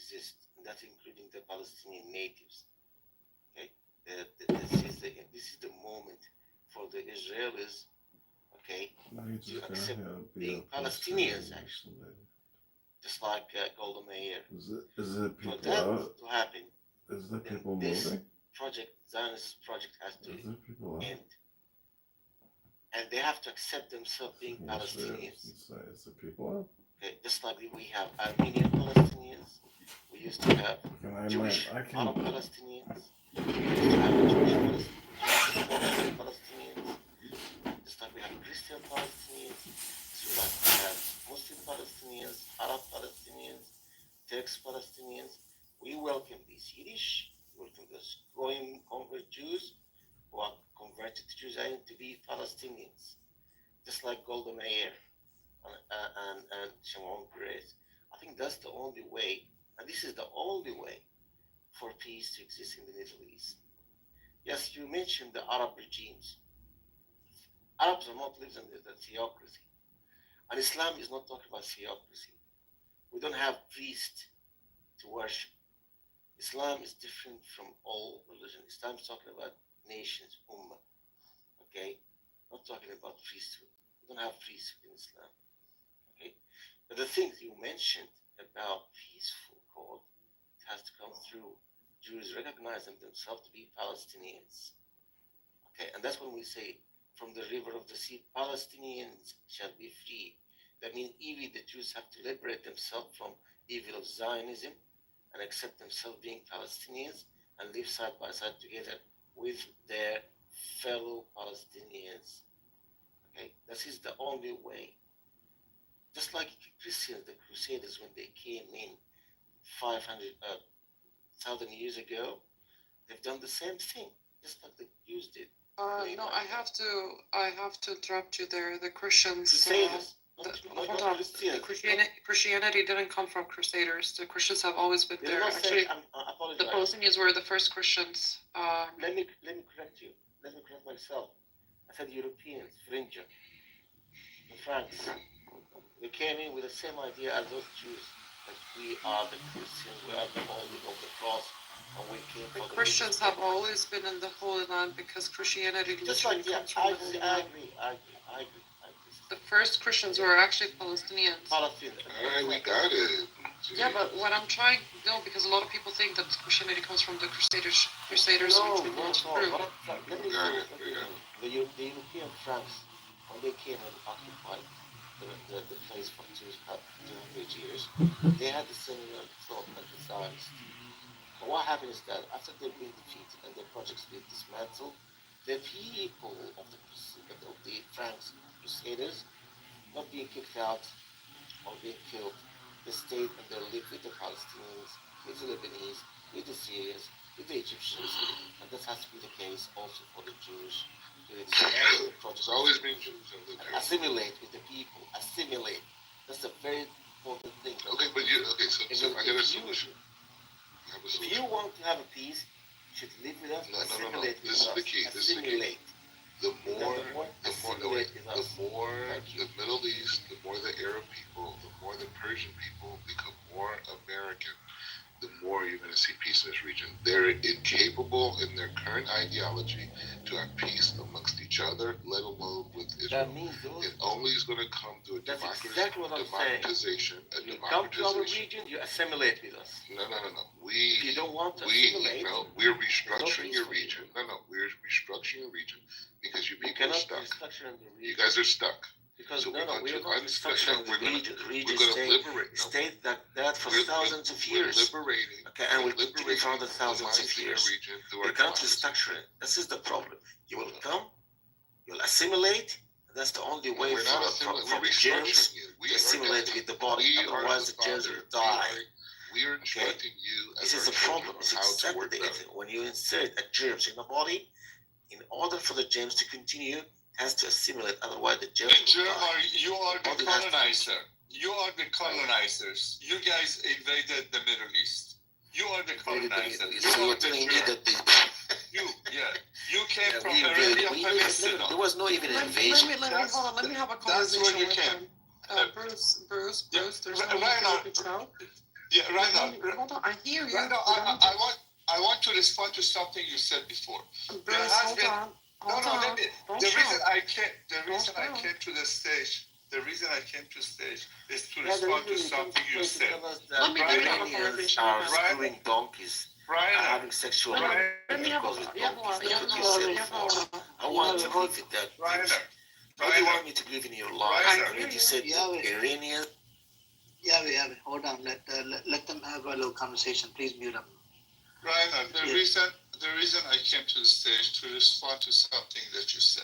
exist, and that's including the Palestinian natives. Okay, this is the moment for the Israelis, okay, to accept being Palestinians, actually, just like Golda Meir. Is it people for that out? to happen, Is there then people this moving? Zionist project has to Is there people out? end. And they have to accept themselves being Yes, Palestinians. Is there people out? Okay, just like we have Armenian Palestinians, we used to have Jewish Arab Palestinians, we used to have Jewish Palestinians, just like we have Christian Palestinians, so like we have Muslim Palestinians, Arab Palestinians, Turks Palestinians. We welcome these Yiddish, we welcome those growing convert Jews who are converted to Judaism to be Palestinians, just like Golda Meir and Shimon Peres. I think that's the only way, and this is the only way for peace to exist in the Middle East. Yes, you mentioned the Arab regimes. Arabs are not living in the theocracy, and Islam is not talking about theocracy. We don't have priests to worship. Islam is different from all religions. Islam is talking about nations, ummah. Okay, not talking about priesthood. We don't have priesthood in Islam. Okay, but the things you mentioned about peaceful code, it has to come through Jews recognizing themselves to be Palestinians. Okay, and that's when we say, from the river of the sea, Palestinians shall be free. That means even the Jews have to liberate themselves from evil of Zionism and accept themselves being Palestinians and live side by side together with their fellow Palestinians. Okay, this is the only way. Just like Christians, the Crusaders, when they came in 500,000 years ago, they've done the same thing, just like the Jews did. No, I have to interrupt you there. The Christians. Crusaders. Hold on. Christianity didn't come from Crusaders. The Christians have always been there. Actually, the Palestinians were the first Christians. Let me correct you. Let me correct myself. I said Europeans, French, the Franks. They came in with the same idea as those Jews. That we are the Christians, we are the holy of the cross, and we came the for the Christians have always been in the Holy Land because Christianity literally comes from the Holy Land. I agree. The first Christians were actually Palestinians. We got it. Yeah, but what I'm trying, because a lot of people think that Christianity comes from the Crusaders. No, which we know is true. The European Franks, when they came and occupied the place for 200 years, they had the similar thought like the Zionists. But what happened is that after they've been defeated and their projects been dismantled, the people of the Franks Crusaders, not being kicked out or being killed, they stayed and they lived with the Palestinians, with the Lebanese, with the Syrians, with the Egyptians, and that has to be the case also for the Jewish. It's always been Jews. Assimilate with the people. Assimilate. That's a very important thing. Okay, but so I got a solution. If you want to have a peace, you should live with us. No. This is the key. Assimilate. The more the Middle East, the more the Arab people, the more the Persian people become more American, the more you're going to see peace in this region. They're incapable in their current ideology to have peace amongst each other, let alone with Israel. That means it only is going to come to a democratization. You come to our region, you assimilate with us. No. If you don't want to assimilate, we're restructuring your region. We're restructuring your region because you people are stuck. You guys are stuck. Because so we're not restructuring the region. The region stayed that for thousands of years. We're liberating. Okay, and we'll continue for the thousands of years. You cannot restructure it. This is the problem. You will come, you'll assimilate. That's the only way from the germs to assimilate with the body. Otherwise, the germs will die. We are instructing you as this is the problem. It's exactly the thing. When you insert a germs in the body, in order for the germs to continue, has to assimilate, otherwise the germs will die. You are the colonizer. You are the colonizers. You guys invaded the Middle East. You are the colonizers. So you're telling me that you came from Arabia Peninsula. There was no even invasion. Let me have a conversation with him. Bruce, there's no need to repeat now. Yeah, right now. Hold on, I hear you. Right now, I want to respond to something you said before. Bruce, hold on. Let me. Don't The reason shout. I came to the stage. The reason I came to stage is to respond to something you said. Let me have a Iranians conversation are with Brian. screwing donkeys, Brian, having sexual Let me have intercourse with yeah, donkeys. yeah, That's what you said before. I want to believe in that. Brian, What do you want me to believe in your lies? Brian. I mean, you said the Iranians. Yeah, hold on. Let them have a little conversation. Please mute them. Rainer, the reason I came to the stage to respond to something that you said.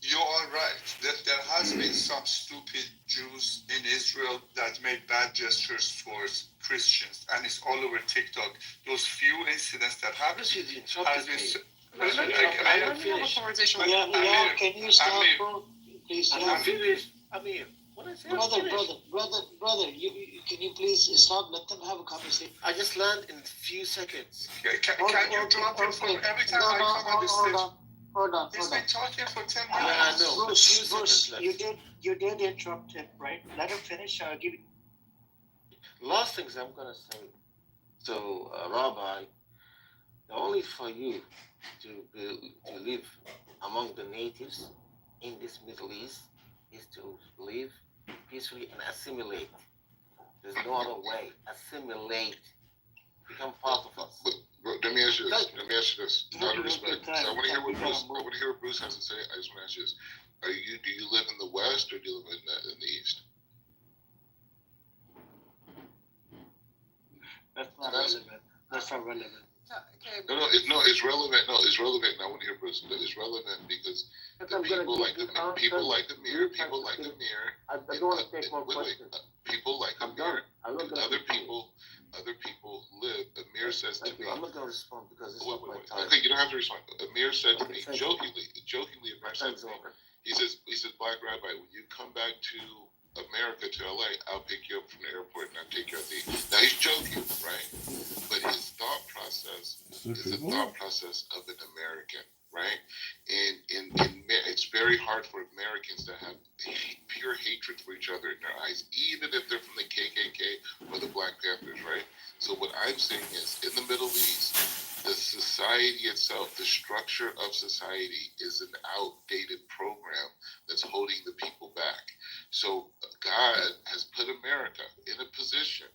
You are right that there has been some stupid Jews in Israel that made bad gestures towards Christians, and it's all over TikTok. Those few incidents that happened has been. Let me have a conversation with Yeah, can you stop, Amir. bro? Please, I'm yeah. finished. I mean, what I said. Brother, you can you please stop? Let them have a conversation. I just learned in a few seconds. Can you drop him for every time I come on this stage? Hold on. He's been talking for 10 Yeah, I minutes. know. Bruce, you did interrupt him, right? Let him finish. Give you. Last things I'm gonna say. So, Rabbi, only for you to live among the natives in this Middle East is to live peacefully and assimilate. There's no other way. Assimilate. Become part of us. But let me ask you this. Out of respect, I want to hear what Bruce has to say. I just want to ask you this: do you live in the West or do you live in the East? That's not relevant. Okay. It's relevant. No, it's relevant. And I want to hear Bruce. It's relevant because people like Amir. People like Amir. I don't want to take more questions. People like Amir. Other people live. Amir says to me. I'm not going to respond because it's not my time. Okay, you don't have to respond. Amir said to me Okay, jokingly. Amir said to me. He says, Black Rabbi, when you come back to America, to LA, I'll pick you up from the airport and I'll take you out to eat. Now he's joking, right? But his thought process is the thought process of an American, right? And it's very hard for Americans to have pure hatred for each other in their eyes, even if they're from the KKK or the Black Panthers, right? So what I'm saying is, in the Middle East, the society itself, the structure of society is an outdated program that's holding the people back. So God has put America in a position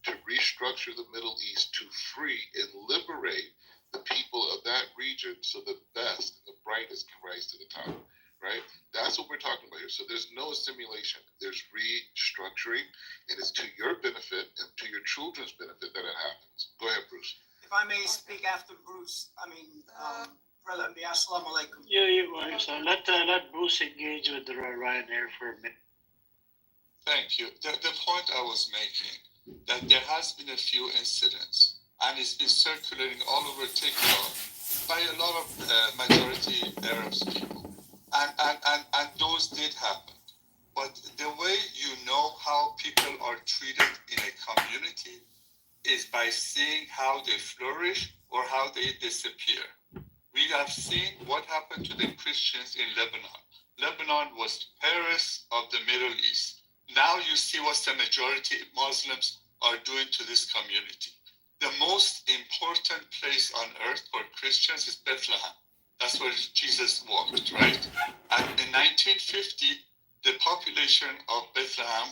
to restructure the Middle East to free and liberate the people of that region so the best and the brightest can rise to the top, right? That's what we're talking about here. So there's no assimilation. There's restructuring, and it's to your benefit and to your children's benefit that it happens. Go ahead, Bruce. If I may speak after Bruce, Brother Amir, assalamu alaikum. So let Bruce engage with Ryanair for a minute. Thank you. The point I was making, that there has been a few incidents, and it's been circulating all over TikTok by a lot of majority Arabs people. And those did happen. But the way you know how people are treated in a community is by seeing how they flourish or how they disappear. We have seen what happened to the Christians in Lebanon. Lebanon was Paris of the Middle East. Now you see what the majority Muslims are doing to this community. The most important place on earth for Christians is Bethlehem. That's where Jesus walked, right? And in 1950, the population of Bethlehem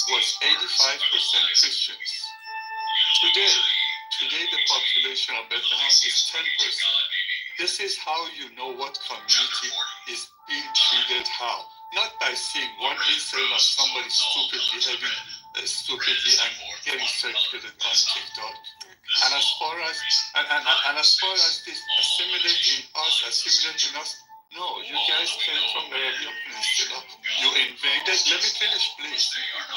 was 85% Christians. Today the population of Bethlehem is 10%. This is how you know what community is being treated how. Not by seeing one incident of somebody behaving stupidly and getting circulated on TikTok. And as far as this assimilating us, no, you guys came from the Arabian Peninsula. You invaded, let me finish please.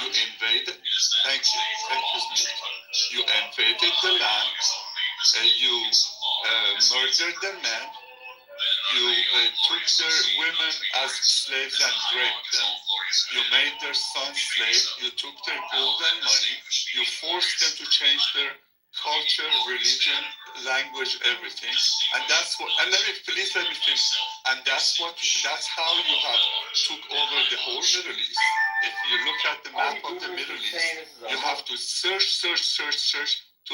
You invaded, thank you, Smith. You invaded the land, you murdered the men, you took their women as slaves and raped them. You made their sons slaves. You took their gold and money. You forced them to change their culture, religion, language, everything. And that's what. And let me finish. And that's how you have took over the whole Middle East. if you look at the map of the Middle East, you have to search to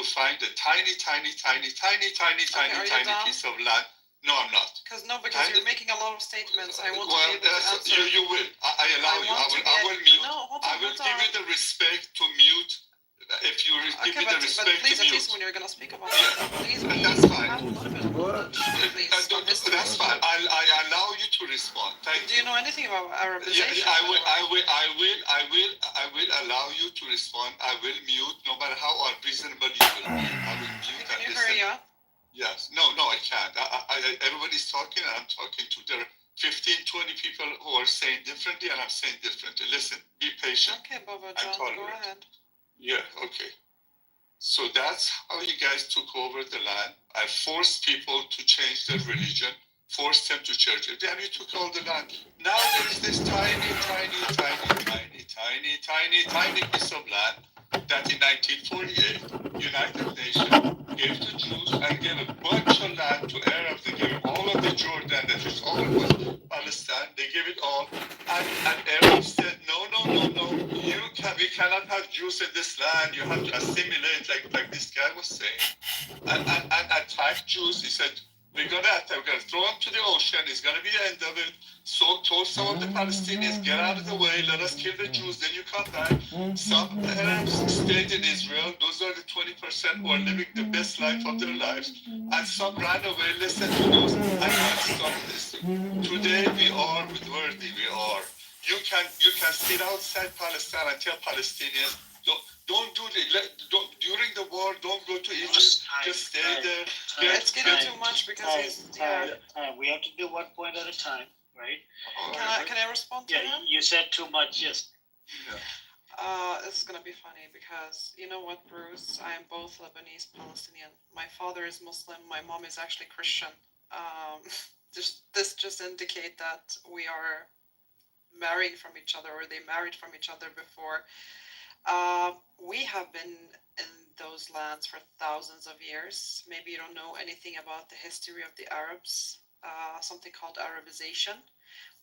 find a tiny done? piece of land. No, I'm not. Because Kind you're of- making a lot of statements. I want Well, to be able to answer. you will. I allow you. I will mute. No, hold on, I will hold give on. you the respect to mute. If you give me the but respect please, to at mute. least when you're gonna speak about Yeah. it, please, That's fine. have a little bit of What? knowledge, please, on history. That's fine. I allow you to respond. Thank Do you know anything about Arabization? Yeah, I will allow you to respond. I will mute, no matter how unreasonable you will be. I will mute Can and you listen. hurry up? Yes. No, I can't. Everybody's talking, and I'm talking to there are 15, 20 people who are saying differently, and I'm saying differently. Listen, be patient. Okay, Baba I'm John, go tolerant. ahead. Yeah, okay. So that's how you guys took over the land. I forced people to change their religion, forced them to church. Then you took all the land. Now there is this tiny piece of land that in 1948, United Nations gave to Jews and gave a bunch of land to Arabs. They gave all of the Jordan, that is all of Palestine. They gave it all. And Arabs said, no. We cannot have Jews in this land. You have to assimilate, like this guy was saying. And attack Jews. He said, we're gonna throw them to the ocean. It's gonna be the end of it. So told some of the Palestinians, get out of the way, let us kill the Jews, then you come back. Some Arabs stayed in Israel. Those are the 20% who are living the best life of their lives. And some ran away, listened to those, and God stopped this. Today we are worthy, we are. You can sit outside Palestine and tell Palestinians, don't do it. During the war, don't go to Egypt. Just stay there. It's getting too much because We have to do one point at a time, right? Can I respond to Yeah, him? you said too much, yes. This is gonna be funny because you know what, Bruce? I am both Lebanese, Palestinian. My father is Muslim. My mom is actually Christian. This just indicate that we are marrying from each other, or they married from each other before. We have been in those lands for thousands of years. Maybe you don't know anything about the history of the Arabs. Something called Arabization,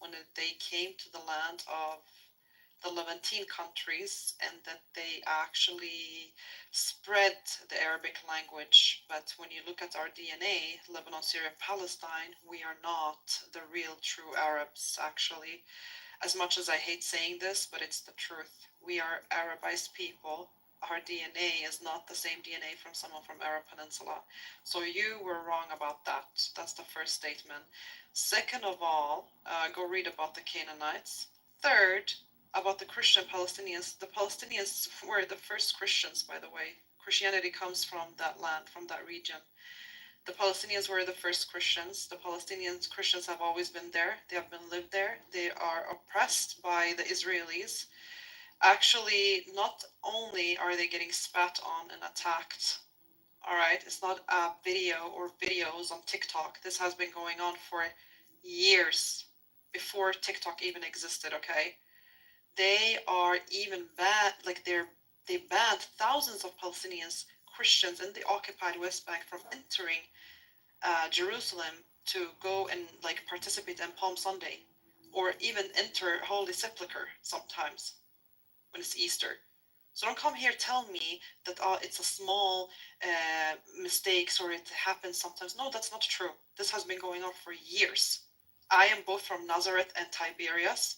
when they came to the land of the Levantine countries, and that they actually spread the Arabic language. But when you look at our DNA, Lebanon, Syria, Palestine, we are not the real true Arabs, actually. As much as I hate saying this, but it's the truth. We are Arabized people. Our DNA is not the same DNA from someone from Arab Peninsula. So you were wrong about that. That's the first statement. Second of all, go read about the Canaanites. Third, about the Christian Palestinians. The Palestinians were the first Christians, by the way. Christianity comes from that land, from that region. The Palestinians were the first Christians. The Palestinian Christians have always been there. They have been lived there. They are oppressed by the Israelis. Actually, not only are they getting spat on and attacked, all right, it's not a video or videos on TikTok. This has been going on for years, before TikTok even existed, okay? They are even banned, they banned thousands of Palestinians, Christians in the occupied West Bank from entering Jerusalem to go and participate in Palm Sunday, or even enter Holy Sepulchre sometimes when it's Easter. So don't come here tell me that it's a small mistakes, or it happens sometimes. No, that's not true. This has been going on for years. I am both from Nazareth and Tiberias.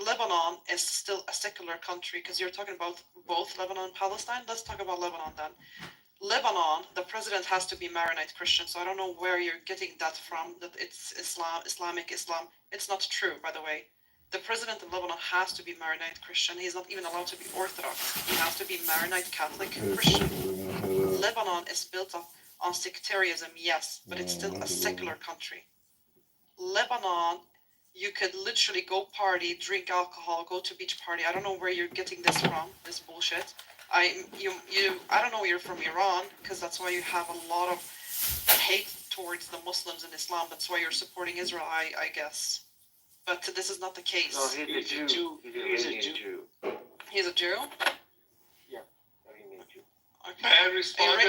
Lebanon is still a secular country, because you're talking about both Lebanon and Palestine. Let's talk about Lebanon then. Lebanon, the president has to be Maronite Christian, so I don't know where you're getting that from, that it's Islamic Islam. It's not true, by the way. The president of Lebanon has to be Maronite Christian. He's not even allowed to be Orthodox. He has to be Maronite Catholic Christian. Lebanon is built on sectarianism, yes, but it's still a secular country. Lebanon, you could literally go party, drink alcohol, go to beach party. I don't know where you're getting this from, this bullshit. I don't know you're from Iran, because that's why you have a lot of hate towards the Muslims and Islam. That's why you're supporting Israel, I guess. But this is not the case. No, he's a Jew. He's a Jew. He's a Jew? Yeah, Iranian Jew. Okay. May I respond?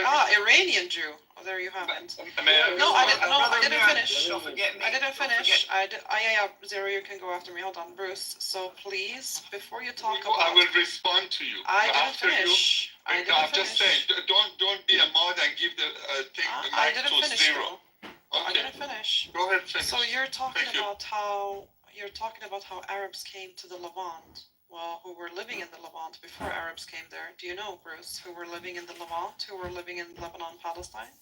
Iranian Jew. Oh, there you have it. May I No, I didn't. respond? No, I Brother didn't Amir, finish. don't forget me. I didn't Don't finish. forget- Yeah. Zero, you can go after me. Hold on, Bruce. So please, before you talk I about, will respond to you. I didn't After you, finish. I no, didn't I'm just saying, finish. don't be a mod and give the thing the I mic didn't to finish. zero. Though. I Okay, didn't finish. go ahead, finish. So you're talking Thank you. about how Arabs came to the Levant. Well, who were living in the Levant before Arabs came there? Do you know, Bruce, who were living in the Levant, who were living in Lebanon, Palestine?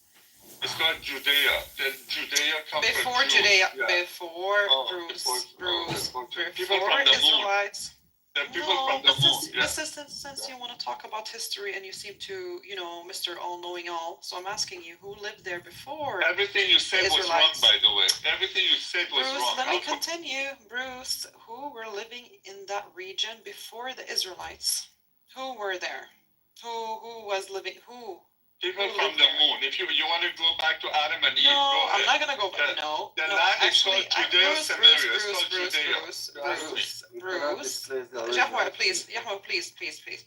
It's called Judea. Then Judea comes from Before Jews. Judea, Yeah. before Oh, Bruce, before people before from the moon. Israelites. The people No, from the but moon. Yeah. since you want to talk about history and you seem to, Mr. All-Knowing All, so I'm asking you, who lived there before? Everything you said was wrong, Israelites. by the way. Everything you said was Bruce, wrong. let me continue. Bruce, who were living in that region before the Israelites? Who were there? Who was living? Who? People who from lived the there? moon. If you want to go back to Adam and Eve, No, go I'm ahead. not gonna go back. The- No, the no. land is Actually, called Judea, Bruce, Samaria. It's called Judea. Bruce. Yahweh, please, please.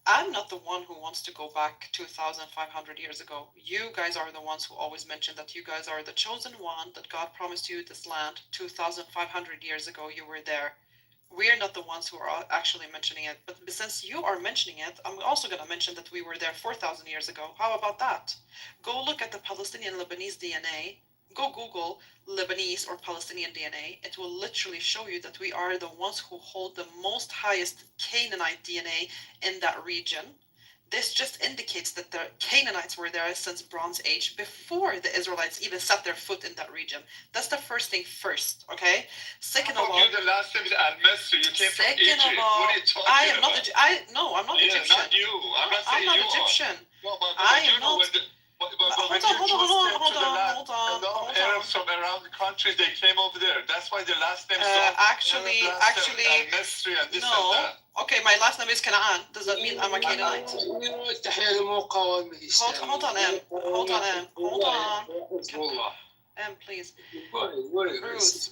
I'm not the one who wants to go back 2,500 years ago. You guys are the ones who always mention that you guys are the chosen one, that God promised you this land 2,500 years ago. You were there. We're not the ones who are actually mentioning it. But since you are mentioning it, I'm also going to mention that we were there 4,000 years ago. How about that? Go look at the Palestinian Lebanese DNA. Go Google Lebanese or Palestinian DNA. It will literally show you that we are the ones who hold the most highest Canaanite DNA in that region. This just indicates that the Canaanites were there since Bronze Age, before the Israelites even set their foot in that region. That's the first thing first, okay? Second of all, You the last time is Al-Masri. You came from second Egypt. of all, What are you talking I am about? not. No, I'm not Yeah, Egyptian. not you. I'm not I'm saying not you Egyptian. are. No, but I you am know not. when Hold you on, Jews came to the land, hold on. a lot of Arabs from around the countries, they came over there. That's why the last name Actually, Al-Masri and this and no. that. Okay, my last name is Canaan. Does that mean I'm a Canaanite? Hold on, Em. Hold on. Please. Bruce.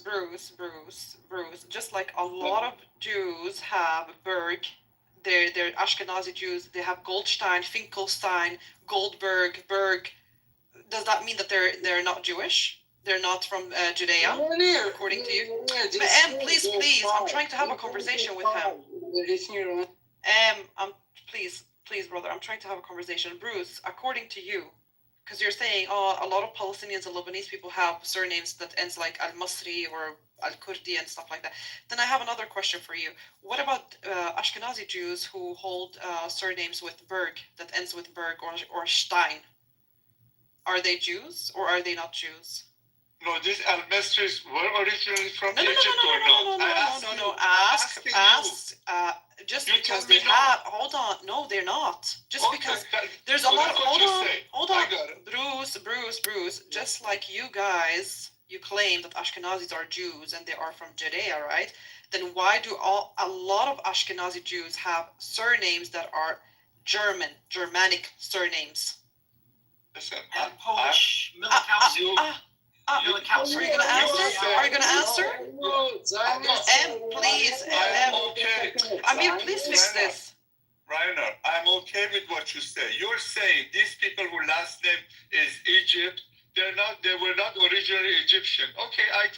Just like a lot of Jews have Berg, they're Ashkenazi Jews. They have Goldstein, Finkelstein, Goldberg, Berg. Does that mean that they're not Jewish? They're not from Judea, according to you? Please, I'm trying to have a conversation with him. Please, brother, I'm trying to have a conversation. Bruce, according to you, because you're saying, a lot of Palestinians and Lebanese people have surnames that ends like Al-Masri or Al-Kurdi and stuff like that. Then I have another question for you. What about Ashkenazi Jews who hold surnames with Berg, that ends with Berg or Stein? Are they Jews or are they not Jews? No, these Al-Masris were originally from No. Egypt or not? No. Ask. Just You because tell me they no. have. Hold on. No, they're not. Just Okay, because that- there's a so lot. that's what you say. Hold on. I got it. Bruce. Just like you guys, you claim that Ashkenazis are Jews and they are from Judea, right? Then why do a lot of Ashkenazi Jews have surnames that are Germanic surnames? Listen, And Polish, Milikowski. Milikowski. Are you gonna answer? Please, I'm okay. Amir, please fix this. Rainer, I'm okay with what you say. You're saying these people whose last name is Egypt, they were not originally Egyptian. Okay, I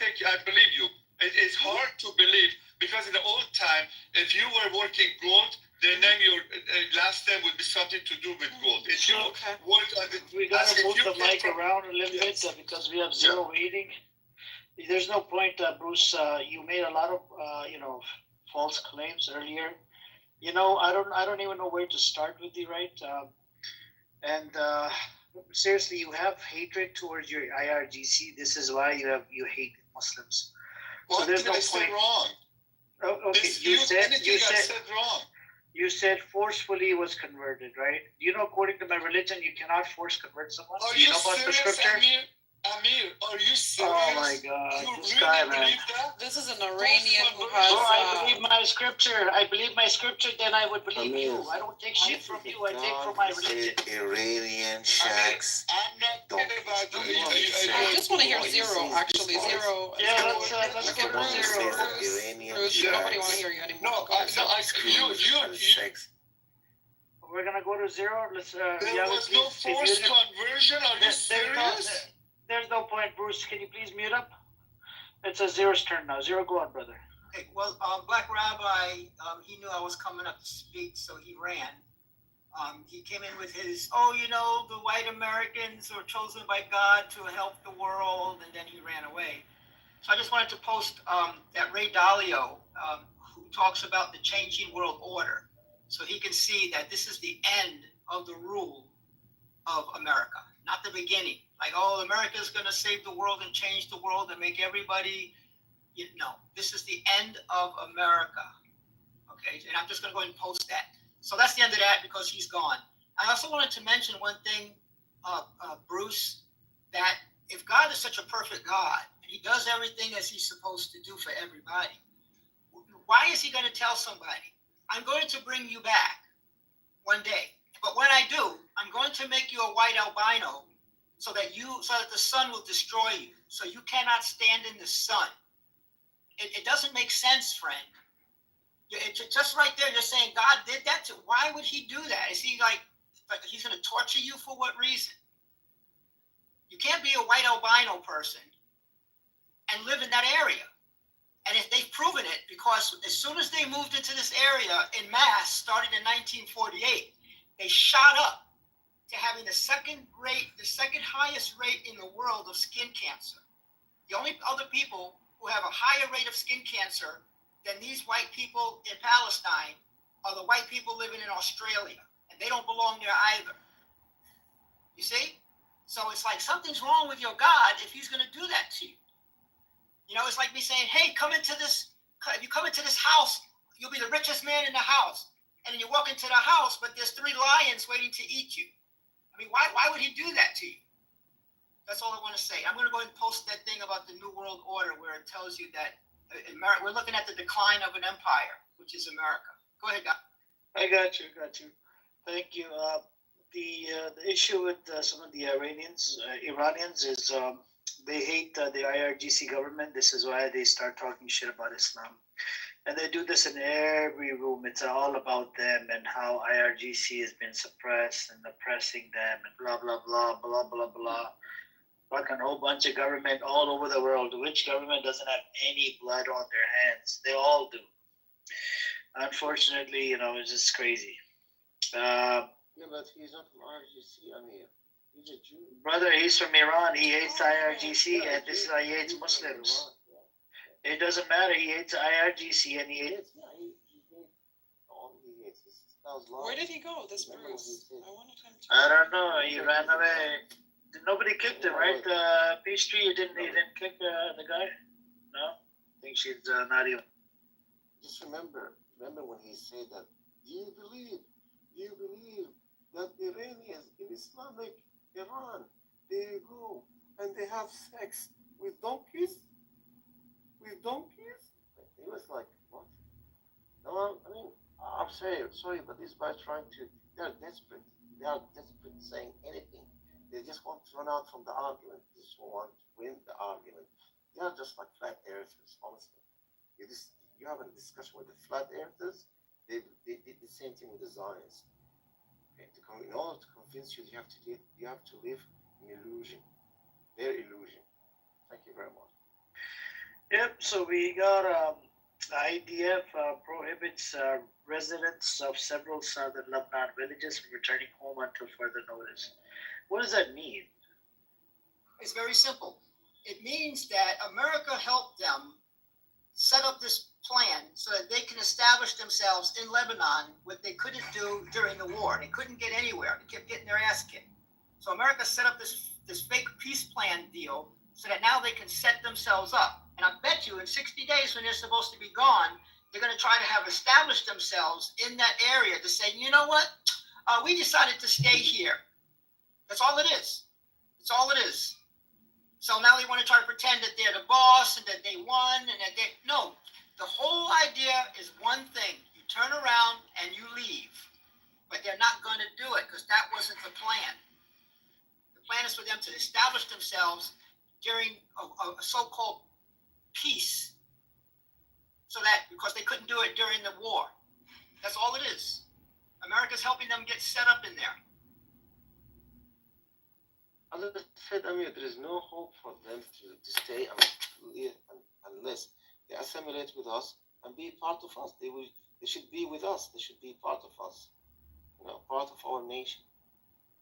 believe you. It's hard to believe because in the old time, if you were working gold, the name your last name would be something to do with gold. If you worked on the, We gotta if move you the came mic from- around a little Yes. bit because we have zero rating. There's no point, Bruce. You made a lot of false claims earlier. I don't even know where to start with you, right? Seriously, you have hatred towards your IRGC. This is why you hate Muslims. What there's did no I say point. wrong? Okay, you said I said wrong. you said forcefully was converted, right? According to my religion, you cannot force convert someone. Are Do you you know about the serious, scripture? Amir, are you serious? Oh my God, You this really guy, man. believe that? This is an Iranian who Bro, Bro, I has. believe my scripture. Then I would believe you. I don't take shit from you. I take from my religion. Iranian shacks. I'm not Don't- kidding about don't you. say I just want to hear What you zero. say is Actually, false. zero. Yeah, let's Okay, go to Bruce, zero. Bruce, Iranian Bruce, shacks. nobody want to hear you anymore. No, Go ahead. you. Sex. We're gonna go to zero. Let's. There yeah, was please, no please forced mute it. conversion. Are you serious? There's no point, Bruce. Can you please mute up? It's a Zero's turn now. Zero, go on, brother. Okay, well, Black Rabbi, he knew I was coming up to speak, so he ran. He came in with his, the white Americans were chosen by God to help the world, and then he ran away. So I just wanted to post that Ray Dalio, who talks about the changing world order, so he can see that this is the end of the rule of America, not the beginning. Like, America's going to save the world and change the world and make everybody, no, this is the end of America. Okay, and I'm just going to go ahead and post that. So that's the end of that because he's gone. I also wanted to mention one thing, Bruce, that if God is such a perfect God and he does everything as he's supposed to do for everybody, why is he going to tell somebody, I'm going to bring you back one day, but when I do, I'm going to make you a white albino so that the sun will destroy you, so you cannot stand in the sun. It doesn't make sense, friend. It's just right there, you're saying God did that to. Why would he do that? Is he like he's going to torture you for what reason? You can't be a white albino person and live in that area. And if they've proven it, because as soon as they moved into this area in mass, starting in 1948, they shot up to having the second highest rate in the world of skin cancer. The only other people who have a higher rate of skin cancer than these white people in Palestine are the white people living in Australia, and they don't belong there either. You see? So it's like something's wrong with your God if he's going to do that to you. It's like me saying, hey, if you come into this house, you'll be the richest man in the house. And then you walk into the house, but there's 3 lions waiting to eat you. I mean, why would he do that to you? That's all I want to say. I'm going to go ahead and post that thing about the New World Order where it tells you that we're looking at the decline of an empire, which is America. Go ahead, guy. I got you. Thank you. The issue with some of the Iranians is they hate the IRGC government. This is why they start talking shit about Islam. And they do this in every room. It's all about them and how IRGC has been suppressed and oppressing them and blah, blah, blah, blah, blah, blah. Fucking whole bunch of government all over the world. Which government doesn't have any blood on their hands? They all do. Unfortunately, it's just crazy. Yeah, but he's not from RGC, Amir. He's a Jew. Brother, he's from Iran. He hates IRGC, and this is why he hates Muslims. It doesn't matter. He hates IRGC, and he hates. Where did he go? This Bruce. I wanted him to. I don't know. He ran away. Nobody kicked him, right? Peachtree, you didn't kick the guy? No? I think she's not even. Just remember when he said that, do you believe that Iranians in Islamic Iran, they go and they have sex with donkeys? He was like, what? No, I mean, I'm sorry, but these guys they're desperate. They are desperate saying anything. They just want to run out from the argument. They just want to win the argument. They are just like flat earthers, honestly. You have a discussion with the flat earthers, they did the same thing with the Zionists. Okay, in order to convince you, you have to live in illusion, their illusion. Thank you very much. Yep, so we got the IDF prohibits residents of several southern Lebanon villages from returning home until further notice. What does that mean? It's very simple. It means that America helped them set up this plan so that they can establish themselves in Lebanon, what they couldn't do during the war. They couldn't get anywhere. They kept getting their ass kicked. So America set up this fake peace plan deal so that now they can set themselves up. And I bet you in 60 days when they're supposed to be gone, they're going to try to have established themselves in that area to say, you know what? We decided to stay here. That's all it is. That's all it is. So now they want to try to pretend that they're the boss and that they won and that no. The whole idea is one thing. You turn around and you leave. But they're not going to do it because that wasn't the plan. The plan is for them to establish themselves during a so-called peace. So that, because they couldn't do it during the war. That's all it is. America's helping them get set up in there. As I said, Amir, there is no hope for them to stay unless they assimilate with us and be part of us. They should be with us. They should be part of us. Part of our nation.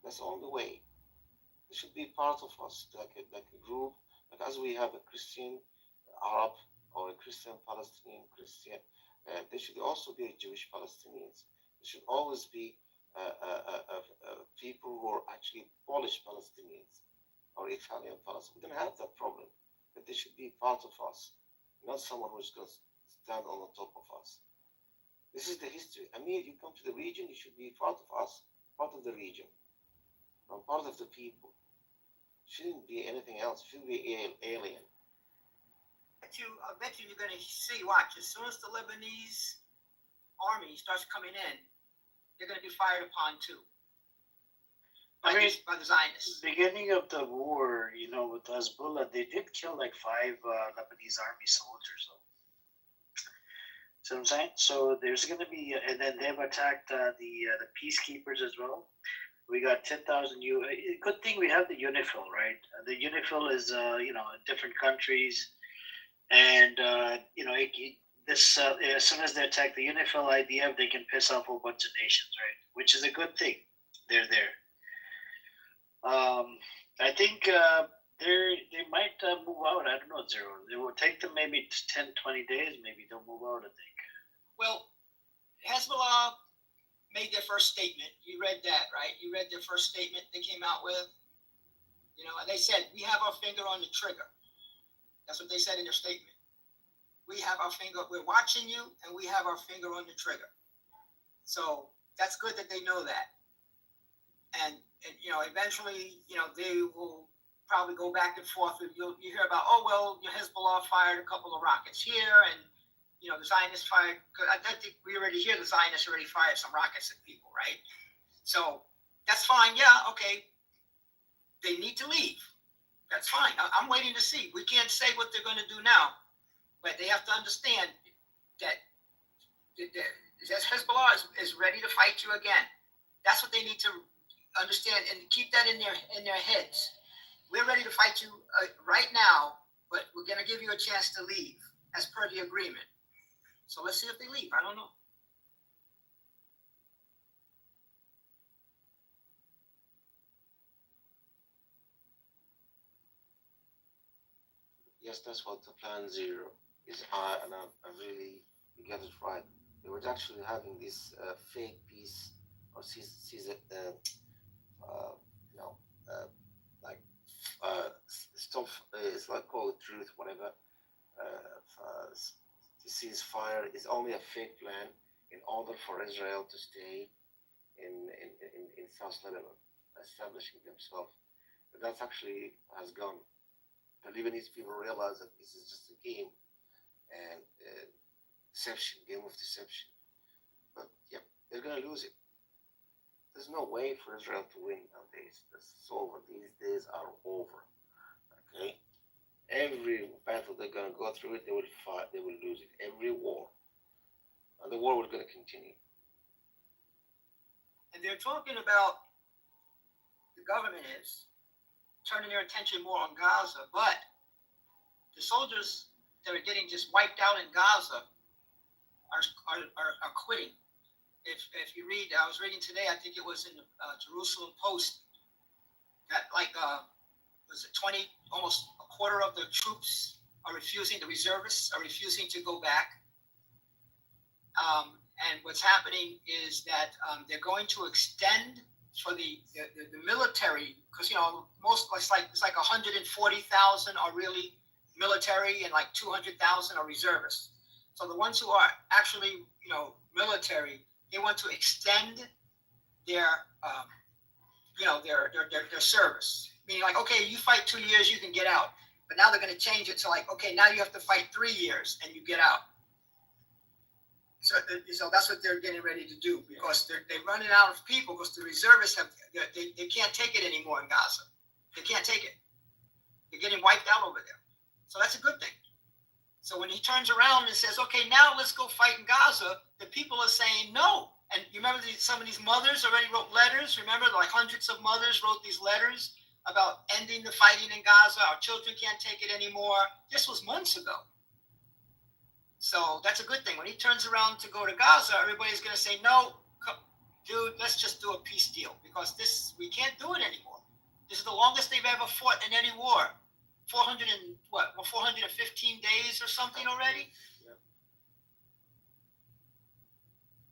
That's the only way. They should be part of us, like a group, like as we have a Christian Arab or a Christian Palestinian Christian. There should also be a Jewish Palestinians. There should always be people who are actually Polish Palestinians or Italian Palestinians. We don't have that problem, but they should be part of us, not someone who's going to stand on the top of us. This is the history. I mean, you come to the region, you should be part of us, part of the region, and part of the people. Shouldn't be anything else. Shouldn't be alien. I bet you you're going to see, watch, as soon as the Lebanese army starts coming in, they're going to be fired upon too. By the Zionists. Beginning of the war, with Hezbollah, they did kill like 5 Lebanese army soldiers. So I'm saying, so there's going to be, and then they've attacked the peacekeepers as well. We got 10,000 good thing we have the UNIFIL, right? The UNIFIL is, in different countries, and as soon as they attack the UNIFIL IDF, they can piss off a whole bunch of nations, right? Which is a good thing. They're there. I think they might move out. I don't know, Zero. It will take them maybe 10, 20 days. Maybe they'll move out, I think. Well, Hezbollah made their first statement. You read that, right? You read their first statement they came out with. And they said, we have our finger on the trigger. That's what they said in their statement. We have our finger, we're watching you, and we have our finger on the trigger. So that's good that they know that. And eventually, they will probably go back and forth. You hear about, Hezbollah fired a couple of rockets here, and the Zionists fired. I think we already hear the Zionists already fired some rockets at people, right? So that's fine. Yeah, okay. They need to leave. That's fine. I'm waiting to see. We can't say what they're going to do now, but they have to understand that Hezbollah is ready to fight you again. That's what they need to understand and keep that in their heads. We're ready to fight you right now, but we're going to give you a chance to leave as per the agreement. So let's see if they leave. I don't know. Yes, that's what the Plan Zero is. I really, you get it right. They were actually having this fake peace or stuff. It's like call it truth, whatever. The ceasefire is only a fake plan in order for Israel to stay in South Lebanon, establishing themselves. But that actually has gone. The Lebanese people realize that this is just a game and game of deception. But yeah, they're gonna lose it. There's no way for Israel to win nowadays. It's over. These days are over. Okay, every battle they're gonna go through it, they will fight. They will lose it. Every war, and the war will gonna continue. And they're talking about the government is turning their attention more on Gaza, but the soldiers that are getting just wiped out in Gaza are quitting. If you read, I was reading today, I think it was in the Jerusalem Post, that was it 20, almost a quarter of the troops are refusing, the reservists are refusing to go back. And what's happening is that they're going to extend for the military, because most it's like 140,000 are really military and like 200,000 are reservists. So the ones who are actually military, they want to extend their their service. Meaning like, okay, you fight 2 years, you can get out. But now they're going to change it to like, okay, now you have to fight 3 years and you get out. So that's what they're getting ready to do, because they're running out of people, because the reservists they can't take it anymore in Gaza. They can't take it. They're getting wiped out over there. So that's a good thing. So when he turns around and says, okay, now let's go fight in Gaza, the people are saying no. And you remember some of these mothers already wrote letters. Remember, like hundreds of mothers wrote these letters about ending the fighting in Gaza. Our children can't take it anymore. This was months ago. So that's a good thing. When he turns around to go to Gaza, everybody's going to say, no, dude, let's just do a peace deal because we can't do it anymore. This is the longest they've ever fought in any war. 415 days or something already?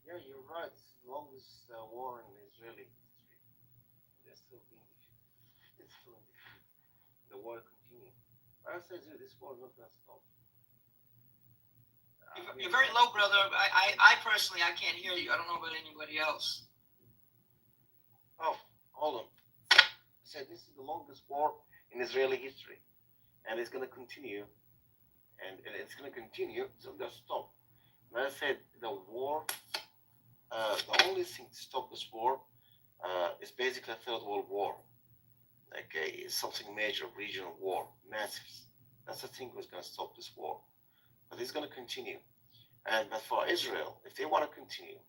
Yeah, you're right. It's the longest war in Israeli history. They're still being defeated. It's still in defeat. The war continues. I say to you, this war is not going to stop. You're very low, brother. I personally, I can't hear you. I don't know about anybody else. Oh, hold on. I said this is the longest war in Israeli history, and it's going to continue, and it's going to continue. So just stop. And I said the war. The only thing to stop this war is basically a third world war. Okay, something major, regional war, massive. That's the thing that's going to stop this war. But it's going to continue. But for Israel, if they want to continue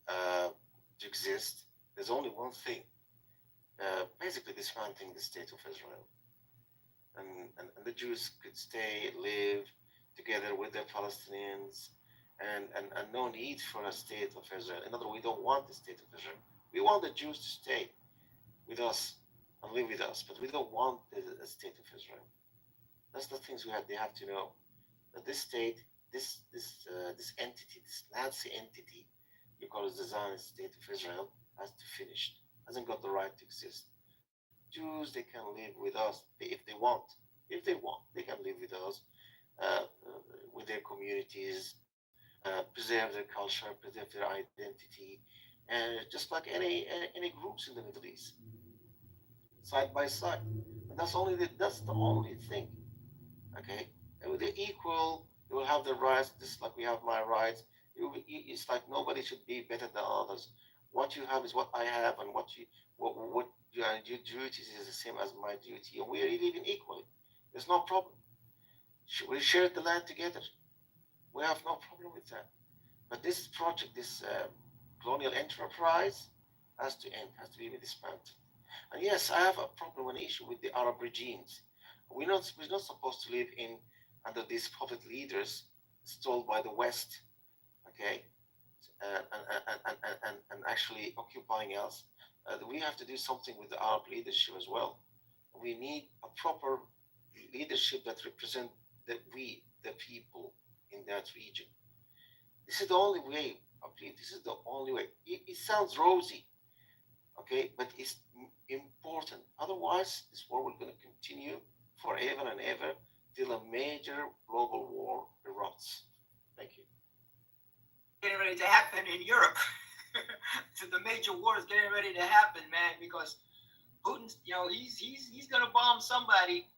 to exist, there's only one thing. Basically dismantling the state of Israel. And the Jews could stay, live together with the Palestinians, and no need for a state of Israel. In other words, we don't want the state of Israel. We want the Jews to stay with us and live with us, but we don't want the state of Israel. That's the things they have to know. That this state, this entity, this Nazi entity, you call it the Zionist state of Israel, has to finish. Hasn't got the right to exist. Jews, they can live with us if they want. If they want, they can live with us, with their communities, preserve their culture, preserve their identity, and just like any groups in the Middle East, side by side. And that's the only thing. Okay, and they're equal. They will have their rights, just like we have my rights. It's like nobody should be better than others. What you have is what I have, and what your duties is the same as my duty, and we are living equally. There's no problem. We share the land together. We have no problem with that. But this project, this colonial enterprise, has to end, has to be dismantled. And yes, I have a problem, an issue with the Arab regimes. We're not supposed to live under these puppet leaders installed by the West, okay, and actually occupying us. We have to do something with the Arab leadership as well. We need a proper leadership that represents the people in that region. This is the only way. I believe this is the only way. It sounds rosy, okay, but it's important. Otherwise, this war will going to continue forever and ever till a major global war erupts. Thank you. Getting ready to happen in Europe. So the major war is getting ready to happen, man, because Putin's, he's going to bomb somebody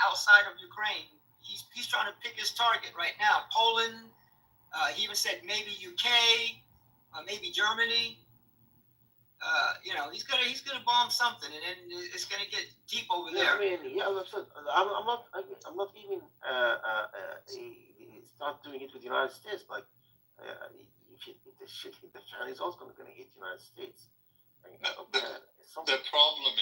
outside of Ukraine. He's trying to pick his target right now. Poland. He even said maybe UK, maybe Germany. He's gonna bomb something, and then it's gonna get deep over there. I mean, yeah, I'm not even start doing it with the United States. Like, if the shit hit the fan, it's also gonna hit the United States. The problem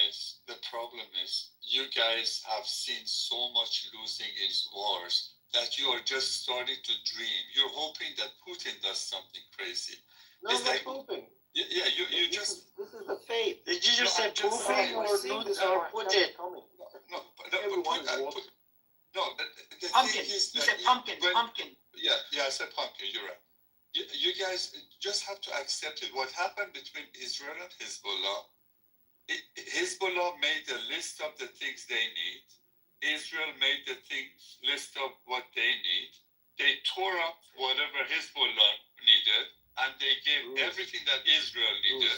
is, you guys have seen so much losing in wars that you are just starting to dream. You're hoping that Putin does something crazy. No, I'm not hoping. Yeah, you just. This is the fate. Did you just say Putin or Putin? No, the Pumpkin. thing is He that said pumpkin. Pumpkin. Yeah, I said pumpkin. You're right. You guys just have to accept it. What happened between Israel and Hezbollah? Hezbollah made a list of the things they need. Israel made the list of what they need. They tore up whatever Hezbollah needed, and they gave everything that Israel needed.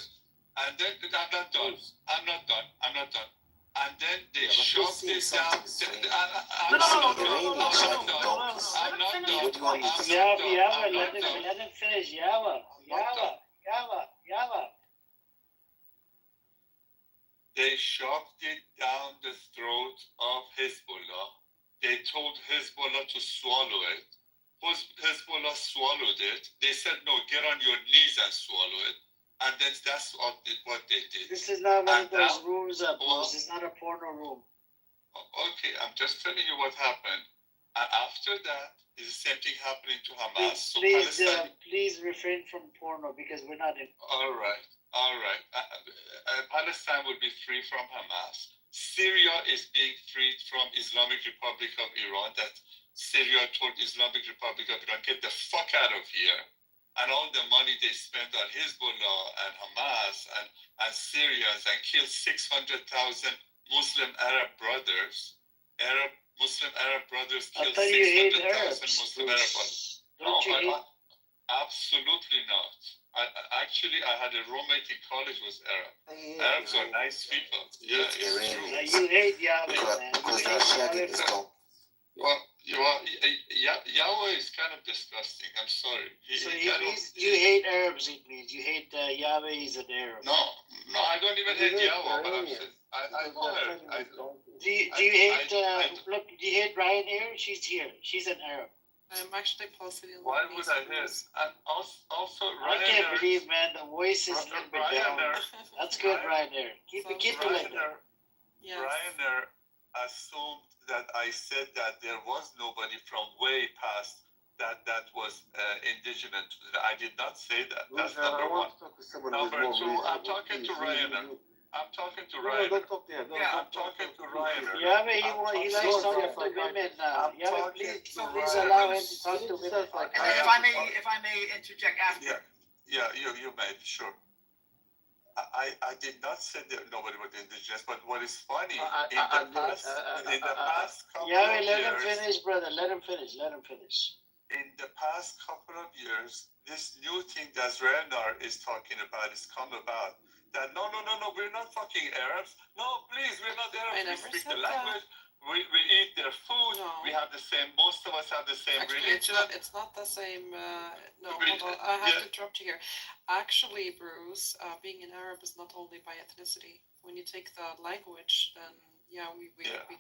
And then I'm not done. And then they shoved this down. I'm not done. Let him finish. Yalla. They shoved it down the throat of Hezbollah. They told Hezbollah to swallow it. Hezbollah swallowed it. They said, no, get on your knees and swallow it. and then that's what they did. This is not one of And those now- rooms, well- bros. This is not a porno room. Okay, I'm just telling you what happened. And after that, is the same thing happening to Hamas. So Palestine. Please refrain from porno because we're not in. All right. Palestine will be free from Hamas. Syria is being freed from Islamic Republic of Iran. That Syria told Islamic Republic of Iran, get the fuck out of here. And all the money they spent on Hezbollah and Hamas and Syrians and killed 600,000 Muslim Arab brothers. Muslim Arab brothers I killed thought you hate 600,000 Arabs. Muslim Arab brothers. Don't you hate? Absolutely not. Actually, I had a roommate in college who was Arab. Arabs are nice people. Yeah, it's true. You hate Yahweh, man. Because You they're hate shedding Yahweh. his dome. Well, Yahweh is kind of disgusting. I'm sorry. So you hate Arabs, it means. You hate Yahweh, he's an Arab. No, I don't even hate Yahweh, but I'm saying, I know her. Do you hate, look, do you hate Ryanair? She's here. She's an Arab. I'm actually Palestinian. Why would I hate? And also, I can't believe, man, the voice is a little bit down. Ryanair. That's good, Ryanair. Keep it like that. Yes. Ryanair assumed that I said that there was nobody from way past that was indigenous. I did not say that. That's number one. Number two, I'm talking to Ryanair. I'm talking to Ryanair. Don't talk there. I'm talking to Ryanair. Yahweh, he likes talking to women now. Yahweh, please allow him to talk to women. And if I may interject after. Yeah, you may, sure. I did not say that nobody was indigenous, but what is funny, in the past couple Yahweh, of let him years, finish, brother. Let him finish. in the past couple of years, this new thing that Renar is talking about is come about. That no, we're not fucking Arabs. No, please, we're not I Arabs. never We speak said the language. We eat their food. No. We have the same. Most of us have the same Actually, religion. it's not the same. No, Really? hold on. I have Yeah. to interrupt you here. Actually, Bruce, being an Arab is not only by ethnicity. When you take the language, then yeah, we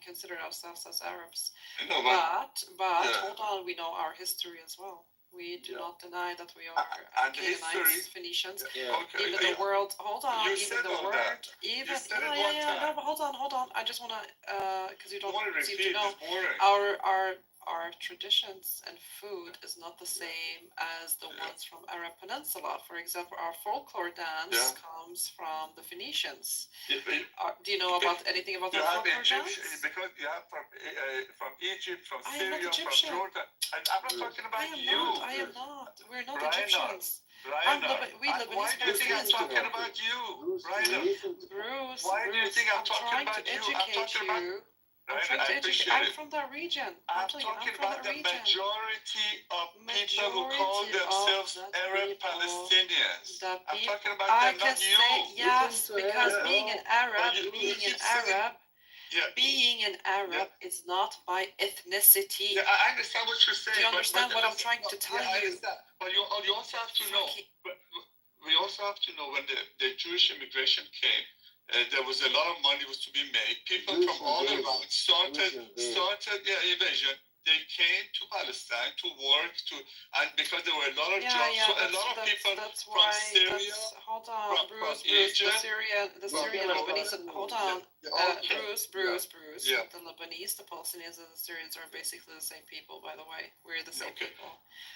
consider ourselves as Arabs. No, But yeah. hold on, we know our history as well. We do Yeah. not deny that we are And Canaanites, history- Phoenicians. Okay. Even the world, hold on, You even said the all word, that. even, You said it yeah, one yeah, time. no, but hold on. I just wanna, cause you I want to don't seem to repeat. know. It's boring. Our traditions and food is not the same as the Yeah. ones from Arab Peninsula. For example, our folklore dance Yeah. comes from the Phoenicians. You Do you know about anything about you their have folklore Egyptian dance? because you have from Egypt, from I am not Syria, from Egyptian. Jordan. And I'm not talking I about am you. not. I am not. We're not Ryan, Egyptians. Ryanair. We Why Lebanese do you think I'm Muslims. talking about you, Ryanair? Bruce, Why do you think I'm I'm talking trying about to you? I'm educate talking about- you. I'm Ryanair, trying I to educate. appreciate I'm it. from that region. I'm telling you, talking I'm from about that the region. majority of people who Majority call of themselves the Arab people, Palestinians. the I'm people- talking about I them, can not you. say yes, Listen to because her. being an Arab, you being an keep saying- Arab, Yeah. being an Arab is not by ethnicity. Yeah, I understand what you're saying. Do you but- understand but what I'm listen, trying to tell I you? understand. But you also have to know. Fucking- But we also have to know when the Jewish immigration came, there was a lot of money was to be made. People Jewish from all invasion. around started invasion. They came to Palestine to work and because there were a lot of jobs, so a lot of people that's from why. Syria, Hold on, from Bruce. The Egypt, Syrian Lebanese. Hold on, okay. Bruce. Yeah. The Lebanese, the Palestinians, and the Syrians are basically the same people. By the way, we're the same Okay. people.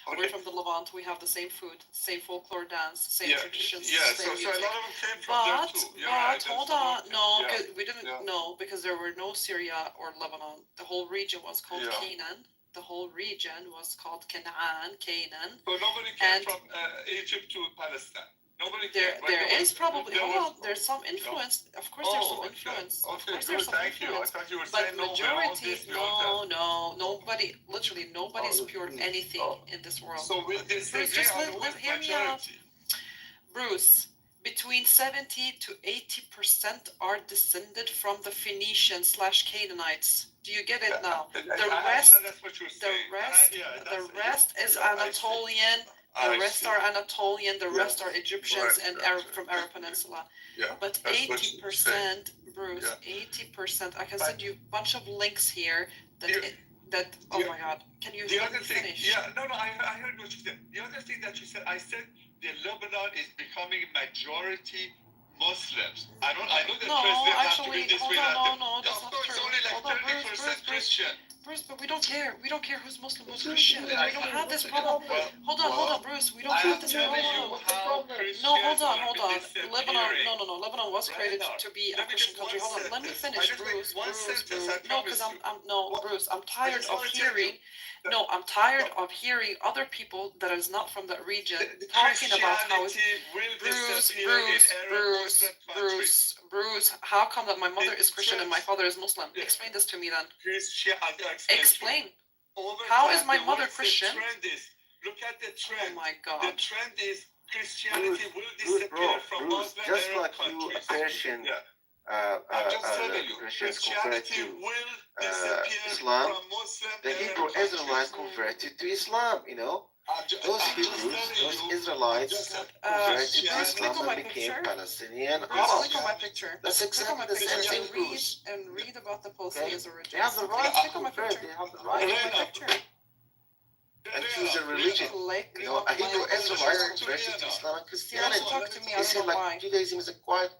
Okay. We're from the Levant. We have the same food, same folklore dance, same traditions, Yeah, same so a music. lot of them came from there But too. You're right, that's hold the on, whole thing. no, Yeah. 'cause we didn't Yeah. know because there were no Syria or Lebanon. The whole region was called Yeah. Canaan. The whole region was called Canaan. So nobody came And- from Egypt to Palestine. Nobody There, came. there is probably. there Hold was- on. There's some influence. Of course, there's some influence. Of Okay, course, good. there's some Thank you. I influence. thought you were But saying no. we're all majority, this, we're all nobody, literally nobody's pure anything Oh. in this that. world. So we disagree just on let- who's let- hear me out. majority. Bruce, between 70 to 80% are descended from the Phoenicians / Canaanites. Do you get it now? I The understand rest, that's what you're the saying. rest, Yeah, the that's- rest is yeah, I see. Anatolian. I The rest see. are Anatolian. The Yeah. rest are Egyptians Right, and right, Arab right. from Arab Peninsula. Yeah, But that's what you're 80%, Bruce, Yeah. 80%. I can But- send you a bunch of links here that Yeah. that. Oh Yeah. my God! Can you The let other me thing, finish? yeah, no, I heard what you said. The other thing that you said, I said the Lebanon is becoming majority Muslims. I know the No, president has to actually, be this hold way. on, no, that's Of not course, true. only like Hold on, 30% Christian. Bruce, but we don't care. We don't care who's Muslim, who's Christian. We I- don't have this problem. Well, Hold on, Bruce. We don't I have am this telling problem. you how No, Christians hold are on. Lebanon, disappearing. no. Lebanon was created Reinhard, to be a let me Christian just one country. Hold on, let me sentence. finish, I just make Bruce. one sentence, I No, because promise you. no, What- Bruce. I'm I tired just of wanna tell you hearing. that- No, I'm tired of hearing other people that is not from that region The talking about how it's Christianity will Bruce, disappear in Arab Muslim countries. Bruce, how come that my mother is Christian and my Church. father is Muslim? Yeah. Explain this to me then. Explain. Explain. Over How time, is my the mother world, Christian? The trend is, look at the Oh trend. my The God. trend is Christianity will disappear Bro, from Bruce, Muslim just Arab like you, a countries. Persian, Yeah. I'm just telling you, Christians convert Christianity to will disappear Islam, from Muslim the Arab Hebrew countries. Israelites converted to Islam, you know. Those Hebrews, those Israelites converted to Bruce, click Islam on my and became picture. Palestinian Bruce, click Arabs. on my picture. That's Click on my exactly the picture same and thing, Bruce. read about the Okay? Palestinians' They origins. have the right to Click on my convert, picture. they have the Click right on my Elena, picture. and choose a religion. Click You know, a on Hebrew my Israelite picture. converted to Islam and You Christianity. have to talk to me. I They don't say know like why. Judaism is a quiet.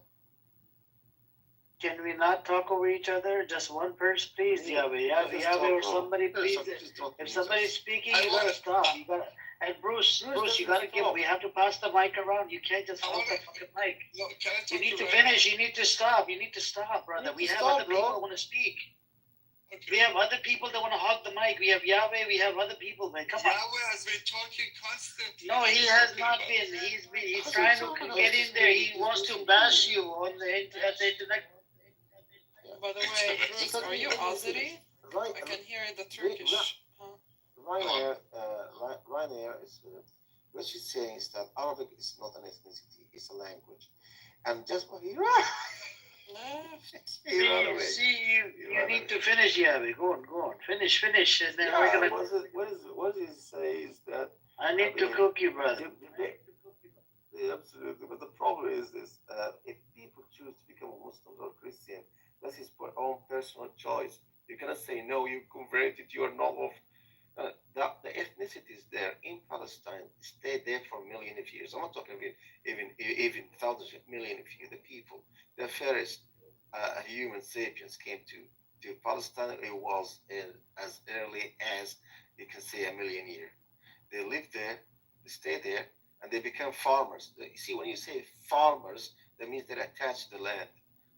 Can we not talk over each other? Just one person, please. Yeah, Yahweh, just Yahweh, talk, or bro. somebody, Yeah, please. just talk to If me, somebody's just- speaking, I you gotta wanna- stop. You gotta. And Bruce, Bruce you gotta doesn't give. talk. We have to pass the mic around. You can't just I hold the wanna- fucking mic. No, can I talk You need to Reinhard? finish. You need to stop. You need to stop, brother. need We to have stop, other bro. people that want to speak. Okay. We have other people that want to hog the mic. We have Yahweh. We have other people, man. Come on. Yahweh has been talking constantly. No, he has not been. He's trying to get in there. He wants to bash you on at the internet. By the way, Bruce, are you Azeri? Right, I can hear the Turkish. Huh? Ryanair is what she's saying is that Arabic is not an ethnicity; it's a language. And just what he Left. ran away. See, you need to finish, Yahweh. Go on. Finish, and then we're Yeah, gonna. what he says is that I need to cook you, brother. absolutely, but the problem is this: if people choose to become Muslims or Christian, that is for own personal choice. You cannot say no. You converted. You are not of. The ethnicities there in Palestine stayed there for millions of years. I'm not talking about even thousands of millions of years. The people, the first human sapiens came to Palestine. It was as early as you can say a million years. They lived there, they stayed there, and they become farmers. You see, when you say farmers, that means they're attached to the land.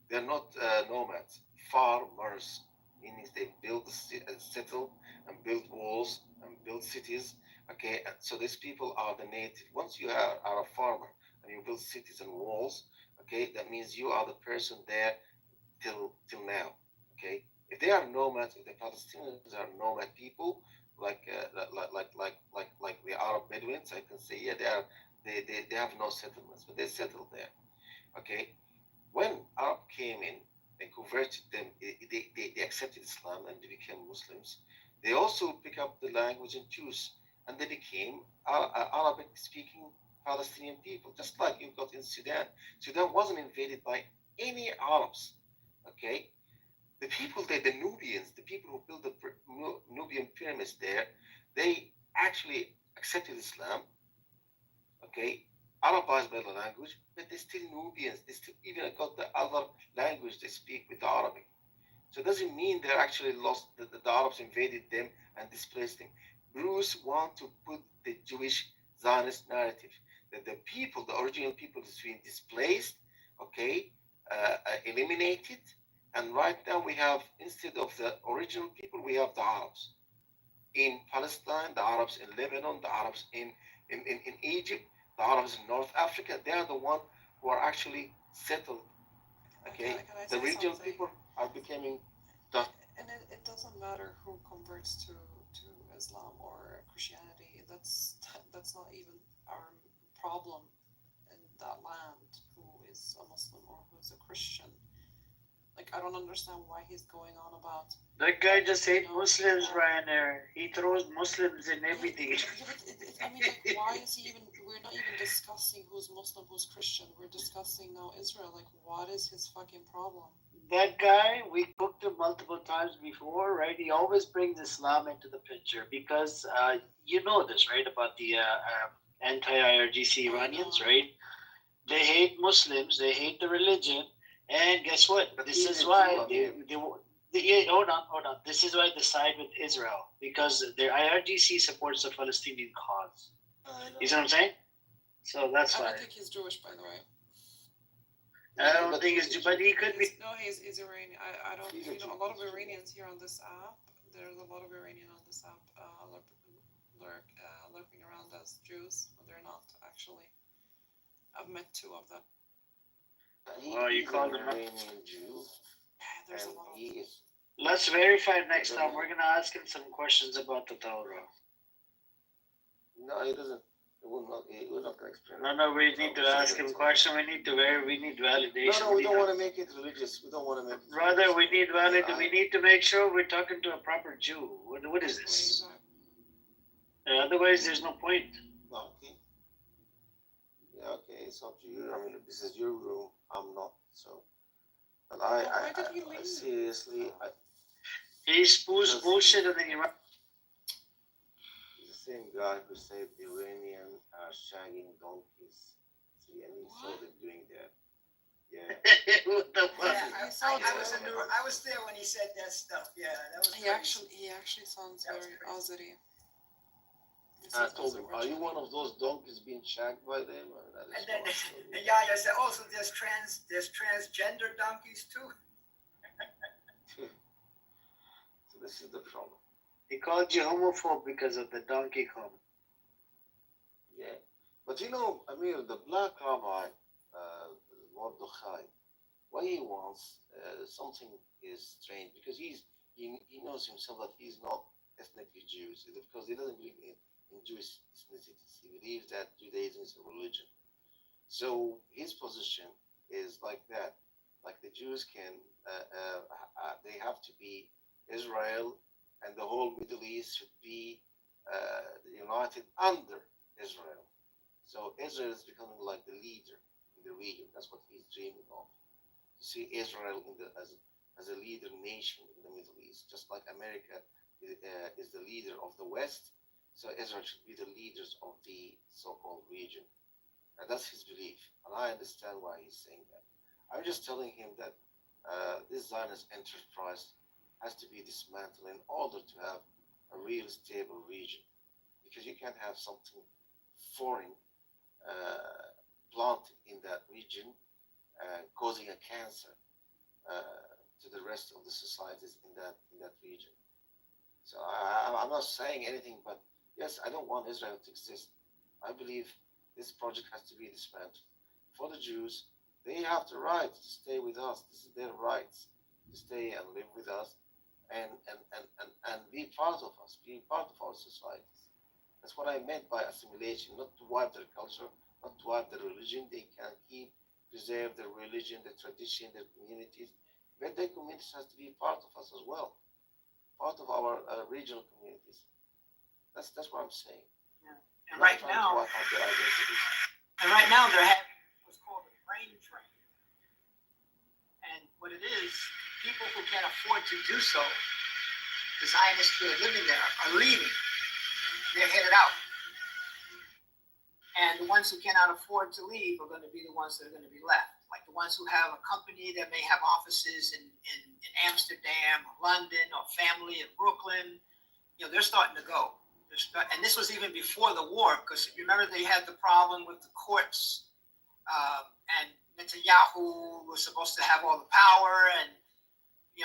They're not nomads. Farmers, meaning they build, settle, and build walls and build cities. Okay, and so these people are the native. Once you are a farmer and you build cities and walls, okay, that means you are the person there till now. Okay, if they are nomads, if the Palestinians are nomad people, like the Arab Bedouins, I can say yeah, they have no settlements, but they settled there. Okay, when Arab came in and converted them, they accepted Islam and they became Muslims. They also pick up the language and choose, and they became Arabic-speaking Palestinian people, just like you got in Sudan. Sudan wasn't invaded by any Arabs. Okay, the people there, the Nubians, the people who built the Nubian pyramids there, they actually accepted Islam. Okay, Arabized by the language, but they're still Nubians. They still even got the other language they speak with the Arabic. So it doesn't mean they're actually lost, the Arabs invaded them and displaced them. Bruce wants to put the Jewish Zionist narrative that the people, the original people, is being displaced, okay, eliminated, and right now we have, instead of the original people, we have the Arabs in Palestine, the Arabs in Lebanon, the Arabs in Egypt, the Arabs in North Africa. They are the ones who are actually settled. Okay, Can I the say regional something? people are becoming the. And it doesn't matter who converts to Islam or Christianity. That's not even our problem in that land. Who is a Muslim or who's a Christian? Like, I don't understand why he's going on about. That guy just hates Muslims, Ryanair. He throws Muslims in everything. I mean, like, why is he even? We're not even discussing who's Muslim, who's Christian. We're discussing now Israel. Like, what is his fucking problem? That guy, we cooked him multiple times before, right? He always brings Islam into the picture because you know this, right? About the anti-IRGC Iranians, right? They hate Muslims, they hate the religion, and guess what? But This he's is a why Jew, yeah, hold on. This is why they side with Israel because their IRGC supports the Palestinian cause. You see what I'm saying? So that's I why. don't think he's Jewish, by the way. I don't think it's, but he could be. No, he's Iranian. I don't. He's You a know, a Jew. lot of Iranians here on this app. There's a lot of Iranian on this app lurking around as Jews, but they're not actually. I've met two of them. Oh, you He's called an him up? Iranian Jew, Yeah, there's a and lot of. he is. Let's verify next time. We're gonna ask him some questions about the Torah. No, he doesn't. He will not. He will not explain. No, we need to ask him question. We need validation. No, we don't want to make it religious. We don't want to make it. Brother, we need I- We need to make sure we're talking to a proper Jew. What is this? Otherwise, there's no point. Okay. Yeah, okay. It's up to you. I mean, this is your room. I'm not. So, and Why did he I leave? seriously, He spoos bullshit and then he runs. he's the same guy who said Iranian are shagging donkeys. See, and he saw What? them doing that. Yeah. What the fuck? Yeah, He sounds I was there when he said that stuff. Yeah, that was. He crazy. actually sounds That was very crazy. Azeri. I told him, "Are you one of those donkeys being shagged by them?" That is And then what I told him. and Yahya said, "Oh, so there's transgender donkeys too." So this is the problem. He called you homophobe because of the donkey comment. Yeah, but you know, Amir, the black rabbi, Mordechai, what he wants, something is strange because he knows himself that he's not ethnically Jewish because he doesn't believe in Jewish ethnicities. He believes that Judaism is a religion. So his position is like that. Like the Jews they have to be Israel, and the whole Middle East should be united under Israel. So Israel is becoming like the leader in the region. That's what he's dreaming of. To see Israel as a leader nation in the Middle East, just like America is the leader of the West. So Israel should be the leaders of the so-called region. And that's his belief. And I understand why he's saying that. I'm just telling him that this Zionist enterprise has to be dismantled in order to have a real stable region. Because you can't have something foreign planted in that region causing a cancer to the rest of the societies in that region. So I'm not saying anything, but yes, I don't want Israel to exist. I believe this project has to be dismantled. For the Jews, they have the right to stay with us. This is their rights to stay and live with us and be part of us, be part of our societies. That's what I meant by assimilation, not to wipe their culture, not to wipe their religion. They can preserve their religion, their tradition, their communities. But their communities has to be part of us as well, part of our regional communities. That's what I'm saying. Yeah. And right now, they're having what's called a brain drain. And what it is, people who can't afford to do so, the Zionists who are living there are leaving. They're headed out. And the ones who cannot afford to leave are going to be the ones that are going to be left. Like the ones who have a company that may have offices in Amsterdam or London or family in Brooklyn, they're starting to go. And this was even before the war, because remember they had the problem with the courts, and Netanyahu was supposed to have all the power, and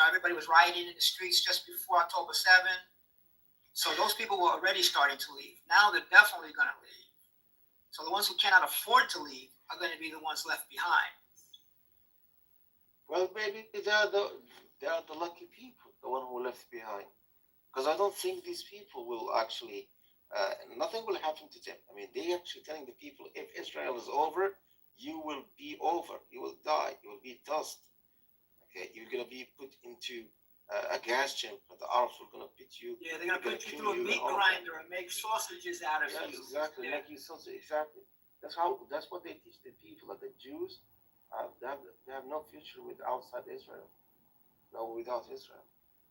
everybody was rioting in the streets just before October 7. So those people were already starting to leave. Now they're definitely going to leave. So the ones who cannot afford to leave are going to be the ones left behind. Well, maybe they are the lucky people, the one who left behind. Because I don't think these people will actually, nothing will happen to them. I mean, they actually telling the people, if Israel is over, you will be over. You will die. You will be dust. Okay, you're gonna be put into a gas chamber. The Arabs are gonna put you. Yeah, they're gonna put you through a meat grinder and make sausages out of you. Exactly. Yeah. Make you sausage. Exactly. That's what they teach the people. That the Jews, they have no future with outside Israel. No, without Israel.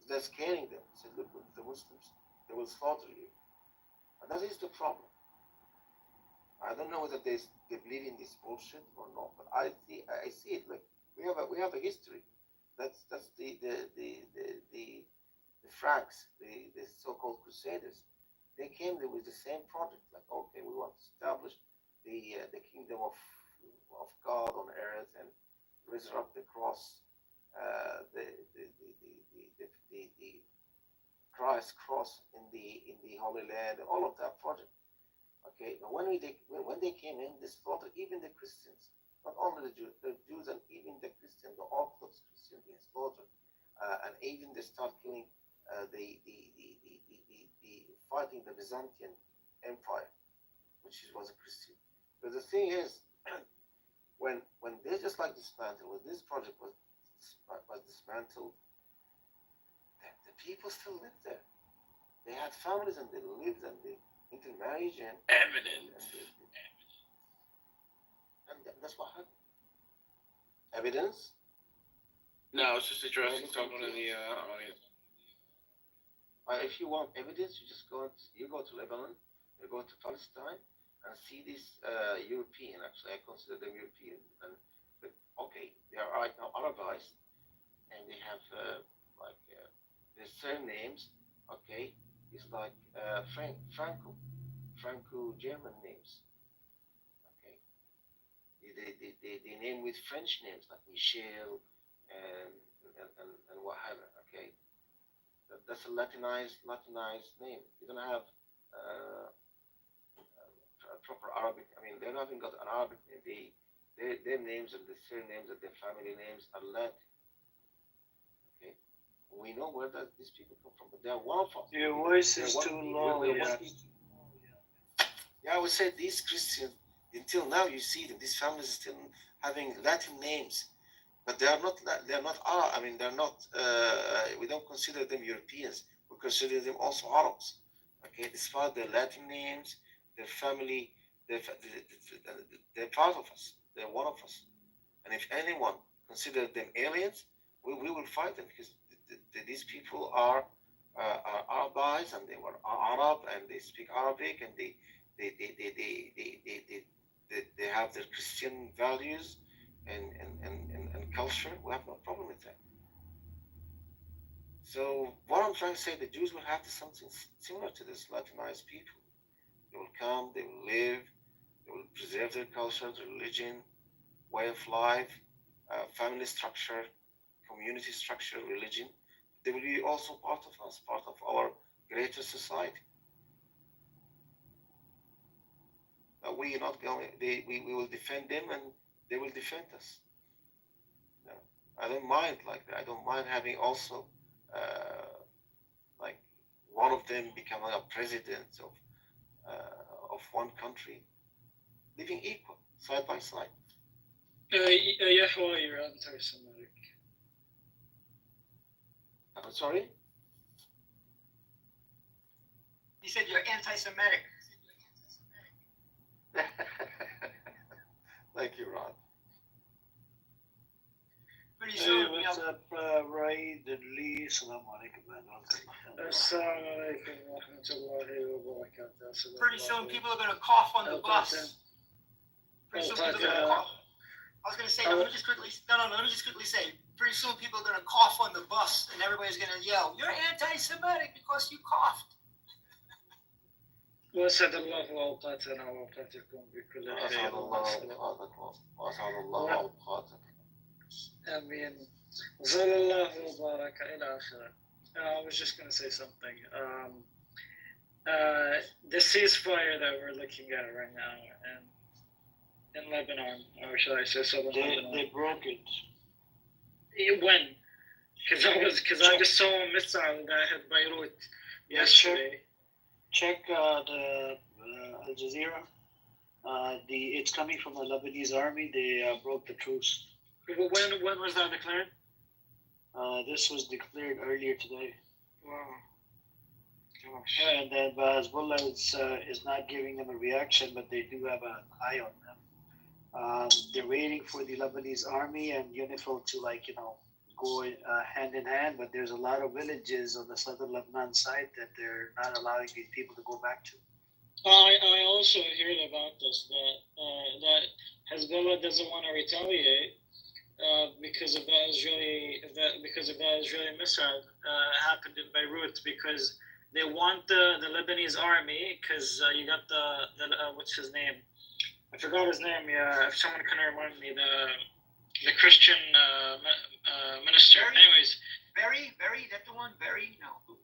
They're scaring them. Say, look, the Muslims, they will slaughter you. And that is the problem. I don't know whether they believe in this bullshit or not, but I see it. Like we have a history. That's the Franks, the so-called Crusaders. They came there with the same project. Like, okay, we want to establish the kingdom of God on earth and resurrect the cross, the Christ cross in the Holy Land, all of that project. Okay, but when they came in, they slaughtered even the Christians, not only the Jews and even the Christians, the Orthodox Christians, they slaughtered, and even they start killing the fighting the Byzantine Empire, which was a Christian. But the thing is, when they just like dismantled, when this project was dismantled, the people still lived there. They had families and they lived and they intermarriage and that's what happened. Evidence? No, I was just addressing someone in the audience. If you want evidence, you go to Lebanon, you go to Palestine, and see this European. Actually, I consider them European. But okay, they are right now Arabized, and they have like their surnames. Okay, it's like Franco German names. Okay, they name with French names like Michel and what have you. Okay, that's a Latinized name. You don't have a proper Arabic. I mean, they haven't got an Arabic name. Their names and the surnames and their family names are Latin. Okay, we know where these people come from, but they are one of us. Your voice is too low. Yeah, I would say these Christians, until now, you see them. These families are still having Latin names, but they are not. They are not Arab. I mean, they're not. We don't consider them Europeans. We consider them also Arabs. Okay, despite their Latin names, their family, they're part of us. They're one of us. And if anyone considers them aliens, we will fight them because these people are Arabized and they were Arab and they speak Arabic and they have their Christian values and culture. We have no problem with that. So what I'm trying to say, the Jews will have something similar to this Latinized people. They will come, they will live, they will preserve their culture, their religion, way of life, family structure, community structure, religion. They will be also part of us, part of our greater society. We are not going. We will defend them, and they will defend us. No, I don't mind like that. I don't mind having also like one of them becoming a president of one country, living equal side by side. Yahweh, you're anti-Semitic. I'm sorry. He said you're anti-Semitic. Thank you, Ron. Pretty Hey, soon, what's up, Raid and Lee? Salam alaikum, man. Assalamu alaikum wa rahmatullahi wa barakatuh. pretty soon people are gonna cough on the bus. Pretty soon people are gonna cough. I was gonna say, let me just quickly say, pretty soon people are gonna cough on the bus and everybody's gonna yell, "You're anti-Semitic because you coughed." وأسعد الله أوقاتنا وأوقاتكم بكل خير وأسعد الله أوقاتك. آمين. وصلى الله وبارك إلى آخره. I was just going to say something. The ceasefire that we're looking at right now in Lebanon, or should I say southern Lebanon? They broke it. When? Because I just saw a missile that hit Beirut yesterday. Check the Al Jazeera. It's coming from the Lebanese army. They broke the truce. When was that declared? This was declared earlier today. Wow. Gosh. And then Hezbollah is not giving them a reaction, but they do have an eye on them. They're waiting for the Lebanese army and UNIFIL to go hand in hand, but there's a lot of villages on the southern Lebanon side that they're not allowing these people to go back to. I also heard about this that Hezbollah doesn't want to retaliate because of the Israeli missile happened in Beirut, because they want the Lebanese army, because you got the what's his name? I forgot his name. Yeah, if someone can remind me, the Christian minister. Barry? Anyways, Barry, that the one? Barry? No.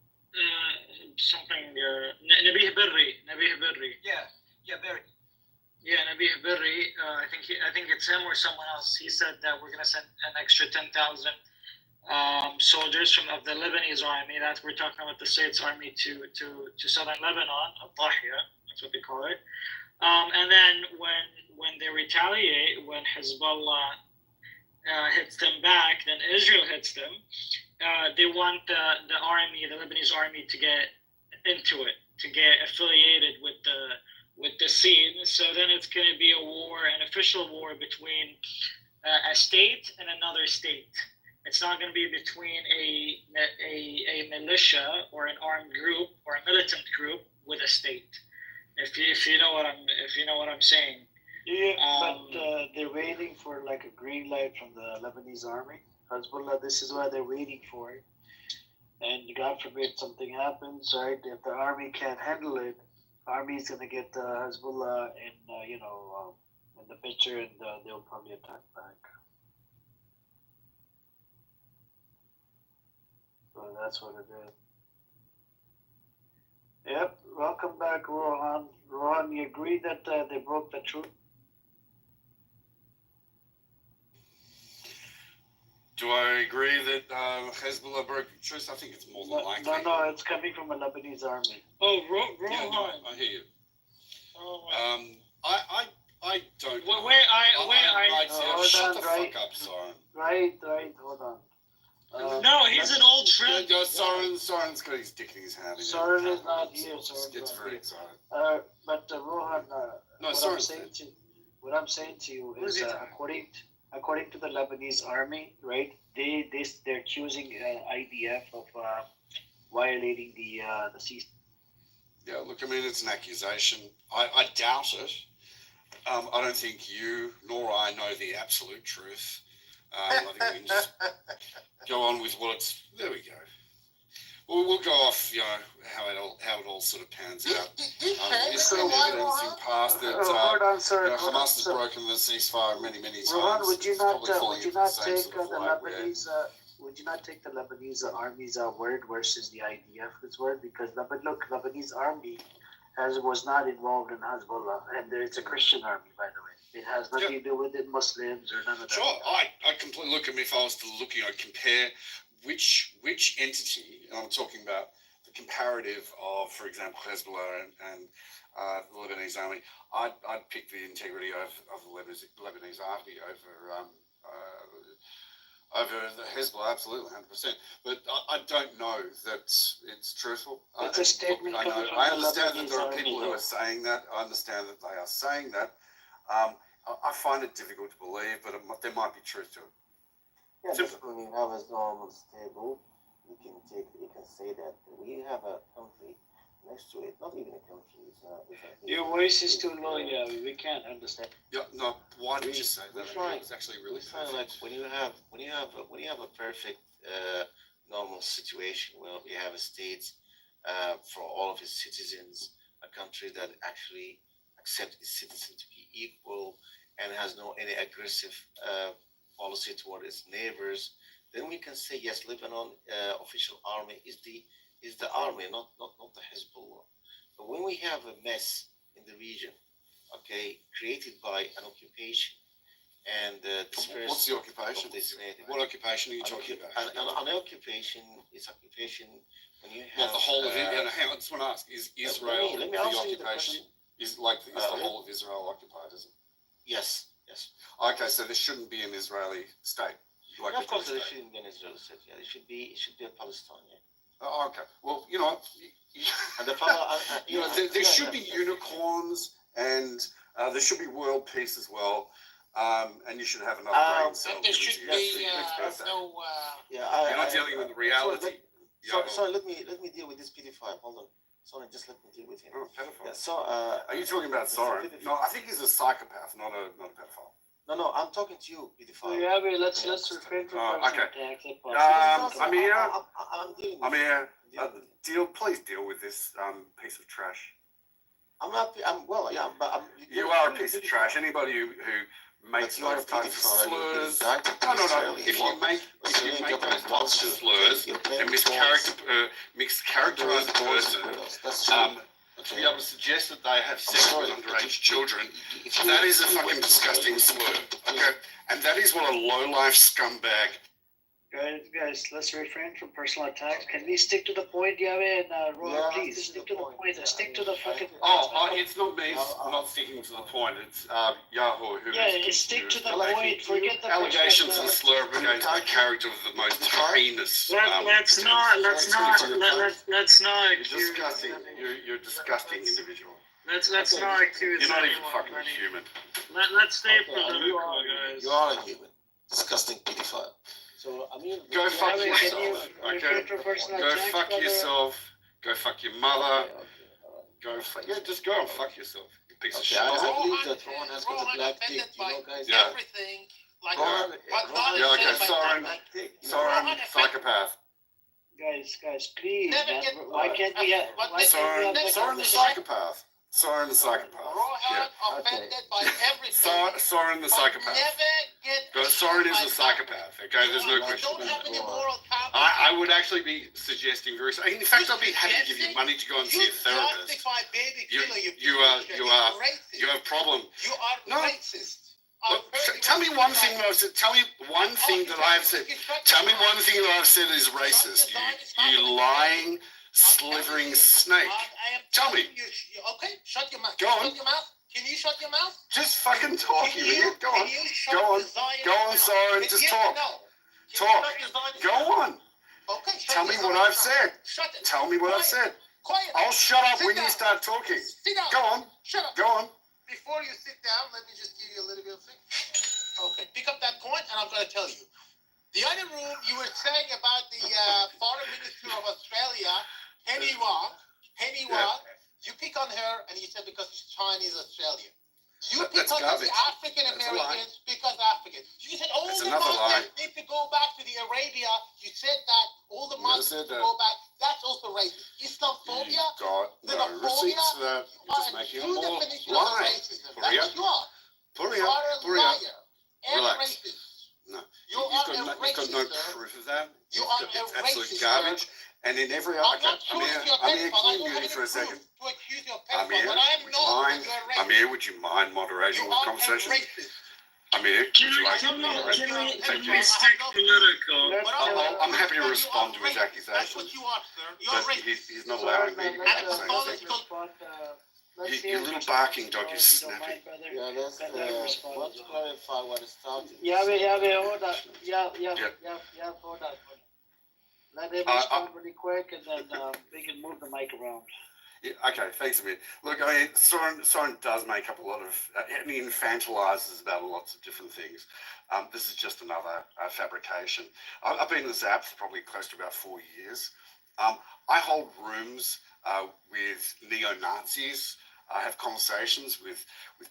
something. Nabih Berri. Yeah, Barry. Yeah, Nabih Berri. I think it's him or someone else. He said that we're gonna send an extra 10,000 soldiers of the Lebanese army. That we're talking about the States army to southern Lebanon, Al-Tahya. That's what they call it. And then when they retaliate, when Hezbollah hits them back, then Israel hits them. They want the army, the Lebanese army, to get into it, to get affiliated with the scene. So then it's going to be a war, an official war between a state and another state. It's not going to be between a militia or an armed group or a militant group with a state. If you know what I'm saying. Yeah, but they're waiting for like a green light from the Lebanese army. Hezbollah, this is why they're waiting for it. And God forbid something happens, right? If the army can't handle it, army's gonna get Hezbollah in the picture, and they'll probably attack back. So that's what it is. Yep. Welcome back, Rohan. Rohan, you agree that they broke the truth? Do I agree that Hezbollah broke the truce? I think it's more than likely. No, it's coming from a Lebanese army. Oh, Yeah, no, Rohan. I hear you. Oh, I don't. Hold Shut on, the right. fuck up, Soren. Right, hold on. no, he's an old friend. Soren's got his dick in his hand. Soren is not here. Just gets very excited. But Rohan, what I'm saying to you What is is, it? according to the Lebanese army, right? They're accusing IDF of violating the cease. Yeah, look, I mean, it's an accusation. I doubt it. I don't think you nor I know the absolute truth. I think we can just go on with what's. There we go. We'll go off, how it all sort of pans out. There's been evidence in the past that Hold on, sir. Hamas has broken the ceasefire many times. Rohan, would you It's not probably falling into the same take sort of the light where- Lebanese? Would you not take the Lebanese army's word versus the IDF's word? Because Lebanese army was not involved in Hezbollah, and it's a Christian army, by the way. It has nothing to do with the Muslims or none of that. Sure, I completely look at me if I was to look, compare which entity, and I'm talking about the comparative of, for example, Hezbollah and the Lebanese army. I'd pick the integrity of the Lebanese army over the Hezbollah, absolutely, 100%. But I don't know that it's truthful. It's a statement coming from I the understand that Lebanese there are army. people who are saying that. I understand that they are saying that. I find it difficult to believe, but there might be truth to it. Yeah, basically, when you have a normal stable, you can say that we have a country next to it. Not even a country. Your voice is too low, yeah. We can't understand. Yeah, no. Why did you say that? It's actually really kind like when you have a perfect normal situation where you have a state for all of its citizens, a country that actually accepts its citizens to be equal and has no any aggressive policy toward its neighbors, then we can say yes, Lebanon official army is the army, not the Hezbollah. But when we have a mess in the region, okay, created by an occupation and what's the occupation? What occupation are you talking about? An occupation is occupation when you have the whole of it. Hang on, I just want to ask: is Israel let me the answer you the occupation? Is the whole of Israel occupied? Is it? Yes. Okay, so there shouldn't be an Israeli state. Yeah, of course, there shouldn't be an Israeli state. Yeah, it should be a Palestine. Yeah. Oh, okay. Well, And the there should be unicorns, and there should be world peace as well. And you should have another brain cell. And there should be no. You're not dealing with reality. Sorry, let me deal with this PD5. Hold on. Sorry, just let me deal with him. Oh, pedophile. Yeah, so, Are you talking about Soren? No, I think he's a psychopath, not a pedophile. no, I'm talking to you, pedophile. Yeah, let's refrain from Oh, personal okay. attacks. Amir, I'm dealing with Amir, it. please deal with this piece of trash. I'm not, yeah, but You are a piece of trash. Anybody who makes those types of slurs. No. If you make those types of slurs and mischaracterize a person, to be able to suggest that they have sex with underage children, that is a fucking disgusting slur. Okay, and that is what a low-life scumbag. Guys, let's refrain from personal attacks. Can we stick to the point, Yahweh and Roy? Please stick to the point. Stick to the fucking. It's not me not sticking to the point. It's Yahoo who. Yeah, stick to the point. Forget the allegations and slur against the character of the most heinous. Let's not. You're disgusting. You're a disgusting individual. Let's not accuse. You're not even fucking human. Let's stay political, guys. You are a human. Disgusting pedophile. So, I mean, go fuck yourself. Okay. Go fuck yourself. Go fuck your mother. Just go and fuck yourself. You piece of shit. I believe that Ron has got a black dick. You know, guys. Yeah. Everything. Like Soren, psychopath. Guys, please. Why can't we have? Soren the psychopath. Soren the psychopath. offended by everything. Soren the psychopath. Soren is a psychopath. Okay, there's no question. Don't have any moral compass. I would actually be suggesting very. In fact, I'd be happy to give you money to go and see a therapist. Justify baby killer. You have a problem. You are racist. Tell me one thing that I've said. Tell me one thing that I've said. Tell me one thing that I've said is racist. You lying, slithering snake. Tell me. Okay, shut your mouth. Go on. Shut your mouth. Can you shut your mouth? Just fucking talk, you idiot. Go on. Go on, Soren. Just talk. Talk. Go on. Okay. Tell me what I've said. Shut it. Tell me what I've said. Quiet. I'll shut up when you start talking. Sit down. Go on. Shut up. Go on. Before you sit down, let me just give you a little bit of thing. Okay, pick up that point, and I'm going to tell you. The other room, you were saying about the Foreign Minister of Australia, Penny Wong. You pick on her, and you said because she's Chinese Australian. You pick on the African Americans because African. You said all the Muslims need to go back to the Arabia. You said that all the Muslims need to go back. That's also racist. Islamophobia, got no receipts for that. You're just making a more lie. That's what you are. You are a liar and a racist. No. You've got no proof of that. You are it's a absolute racist. garbage. And in every other Amir, can you mute for a second? Amir, would you mind moderating the conversation? Amir, would you like to moderate? Can we stick political? I'm happy to respond to his accusations. That's what you are, sir. You're But racist. he's not allowing me to say anything. Your little barking dog is snapping. Yeah, let's want to clarify what is starting. Yahweh, hold on. Yeah, hold on. Let him respond really quick, and then we can move the mic around. Yeah, okay, thanks, Amir. Look, I mean, Soren does make up a lot of, and he infantilizes about lots of different things. This is just another fabrication. I've been in this app for probably close to about 4 years. I hold rooms with neo-Nazis. I have conversations with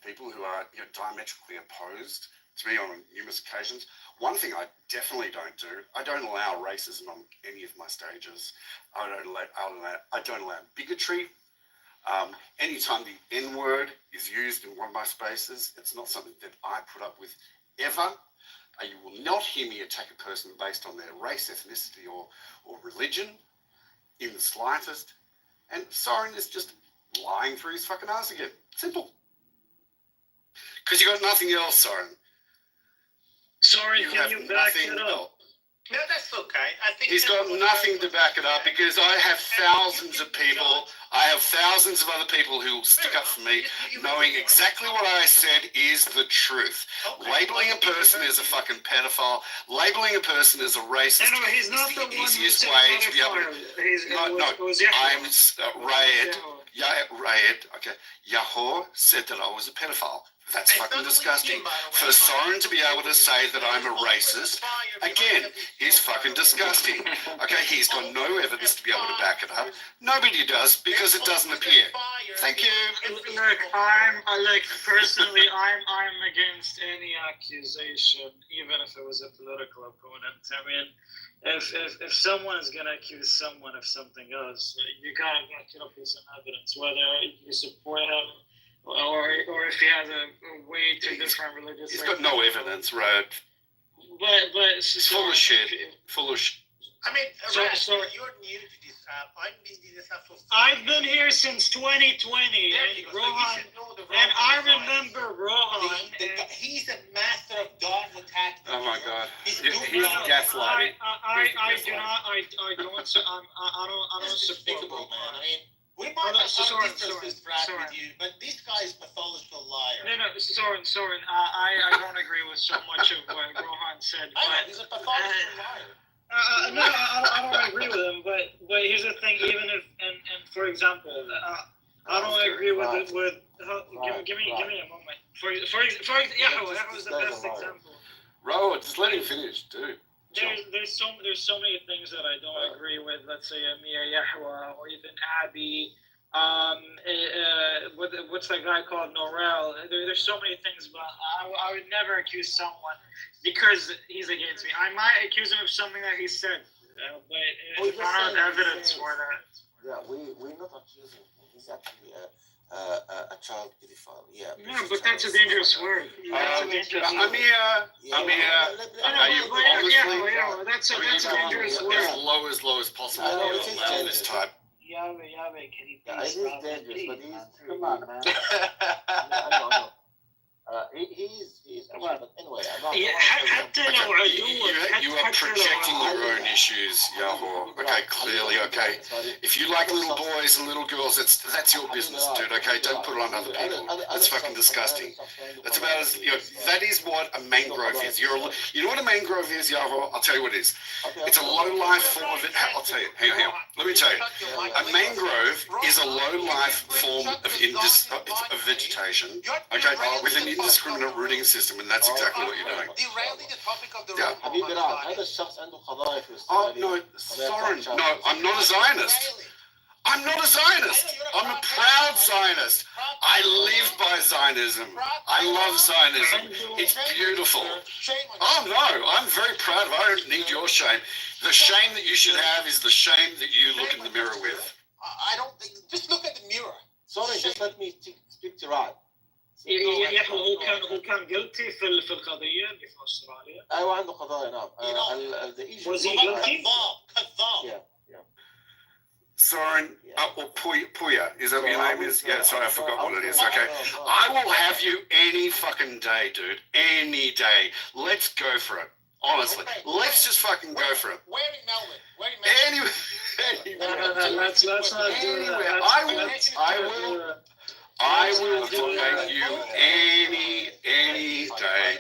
people who are diametrically opposed to me on numerous occasions. One thing I definitely don't do, I don't allow racism on any of my stages. I don't allow bigotry. Anytime the N-word is used in one of my spaces, it's not something that I put up with ever. You will not hear me attack a person based on their race, ethnicity, or religion in the slightest. And Soren is just lying through his fucking ass again. Simple. Because you got nothing else, Soren. Sorry, can you back it up? No, that's okay. I think he's got nothing to back it up because I have thousands of people. I have thousands of other people who will stick up for me, knowing exactly what I said is the truth. Labeling a person as a fucking pedophile, labeling a person as a racist he's not is the easiest way to be able to. No, I'm Ray. Okay, Yahor said that I was a pedophile. That's fucking disgusting. For Soren to be able to say that I'm a racist, again, is fucking disgusting. Okay, he's got no evidence to be able to back it up. Nobody does because it doesn't appear. Thank you. Look, personally, I'm against any accusation, even if it was a political opponent. I mean, if someone is gonna accuse someone of something else, you gotta back it up with some evidence, whether you support him or if he has a way too different religious. He's got no evidence, right? But It's full of shit. Full of shit. I mean, So- Raj, so- you're new to this app. I've been in this app for I've been here since 2020, There and you go. So you Rohan, should know the and I Rohan design. remember Rohan. He's a master of dogma tactics. Oh my God. He's He's doing gaslighting. I do not. I don't. I don't It's support despicable, man. Rohan. I mean, we might no, have some Soren, differences, Brad, Soren. with you, but this guy is a pathological liar. No, Soren. I don't agree with so much of what Rohan said. I know, But he's a pathological liar. no, I don't agree with him. But here's the thing. Even if and for example, I don't agree with it. Give me a moment. For that was the best example. Ro, just let him finish, dude. There's so many things that I don't agree with. Let's say Amir Yahwa or even Abby. What's that guy called Norel? There's so many things, but I would never accuse someone because he's against me. I might accuse him of something that he said, but if I don't have evidence for that. Yeah, we're not accusing him. He's actually a child pedophile. Yeah. No, but that's a dangerous word. That's a dangerous word. Amir, That's a dangerous word. as low as possible. I know, it is Allow dangerous. this type. Yahweh, can you Yeah, please it is stop it, dangerous, but please, he's man. come on, man. I know. He's but anyway. حتى لو عدوك You are projecting your own issues, Yahoo. Okay, clearly, okay. If you like little boys and little girls, that's your business, dude. Okay, don't put it on other people. That's fucking disgusting. That's about as that is what a mangrove is. You know what a mangrove is, Yahoo? I'll tell you what it is. It's a low life form of it. I'll tell you. Hang on. Let me tell you. A mangrove is a low life form of vegetation. Okay, with an indiscriminate rooting system, and that's exactly what you're doing. Derailing the topic of the Yeah. حبيبي رعد هذا الشخص عنده قضايا في Oh, no, Soren, no, I'm not a Zionist. I'm not a Zionist. I'm a proud Zionist. I live by Zionism. I love Zionism. It's beautiful. Oh, no, I'm very proud of it. I don't need your shame. The shame that you should have is the shame that you look in the mirror with. I don't think, just look at the mirror. Sorry, just let me speak to Rad. هو كان guilty في القضية اللي في أستراليا. ايوه عنده قضايا نعم. The issue Was he guilty? كذاب. Yeah. Soren, or Puya, is that what your name is? Yeah, sorry, I forgot what it is. Okay. I will have you any fucking day, dude. Any day. Let's go for it. Honestly. Let's just fucking go for it. Where in Melbourne? Where in Melbourne? Anyway. No, let's not do that. I will take you any day.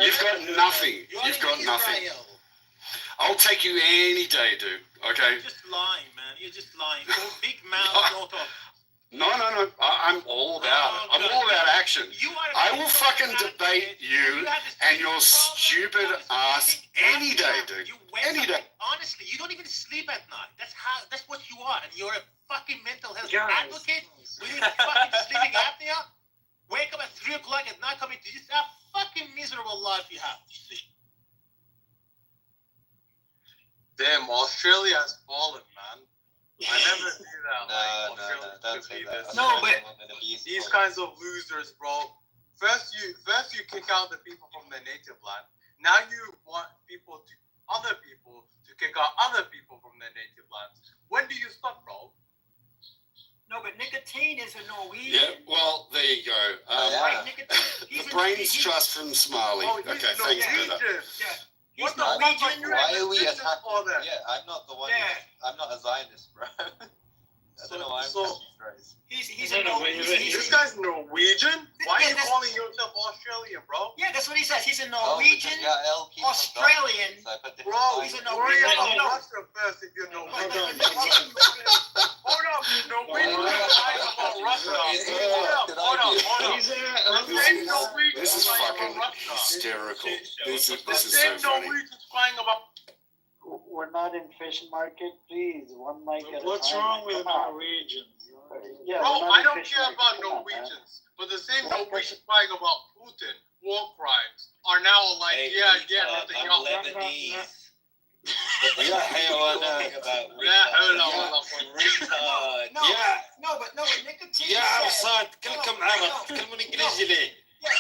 You've got nothing. You've got nothing. I'll take you any day, dude. Okay? You're just lying, man. You're just lying. Big mouth, no talk. No. I'm all about it. I'm all about action. I will fucking debate you and your stupid ass any day, dude. Any day. Honestly, you don't even sleep at night. That's what you are. And you're a fucking mental health advocate with fucking sleeping apnea. Wake up at 3 o'clock at night coming to this fucking miserable life you have. Damn, Australia has fallen, man. I never knew that. Don't say that. No, but these kinds of losers, bro. First you kick out the people from their native land. Now you want other people to kick out other people from their native lands. When do you stop, bro? No, but nicotine is a Norwegian. Yeah, well, there you go. Right, nicotine. The brains trust from Smiley. Oh, Okay, thanks for that. Yeah. What He's the fuck Norwegian. Why are we This is for them. attacking? Yeah, I'm not the one. Yeah. I'm not a Zionist, bro. I don't know why I'm surprised. He's No, a no, Norwegian. This guy's Norwegian? Why are you that's- calling yourself Australian, bro? Yeah, that's what he says. He's a Oh, Norwegian, because you're LP from Australian. Dublin, so I put the Bro, He's a worry Norwegian. about No. Russia first if you're Norwegian. Hold on. Hold up, Norwegian. This The is so same funny. Norwegians crying about. We're not in fish market, please. One mic at a time. What's wrong with Come on. Norwegians? Yeah, Bro, we're not I in don't fish care market. about Come on, man. Norwegians, but the same What Norwegians crying about Putin, war crimes, are now like, yeah, nothing I'm else. Lebanese. Yeah, talking about retard. No, Yeah. no, but nicotine يا said. عصاد كلكم عرب كلكم انجليزي ليه؟ Yeah,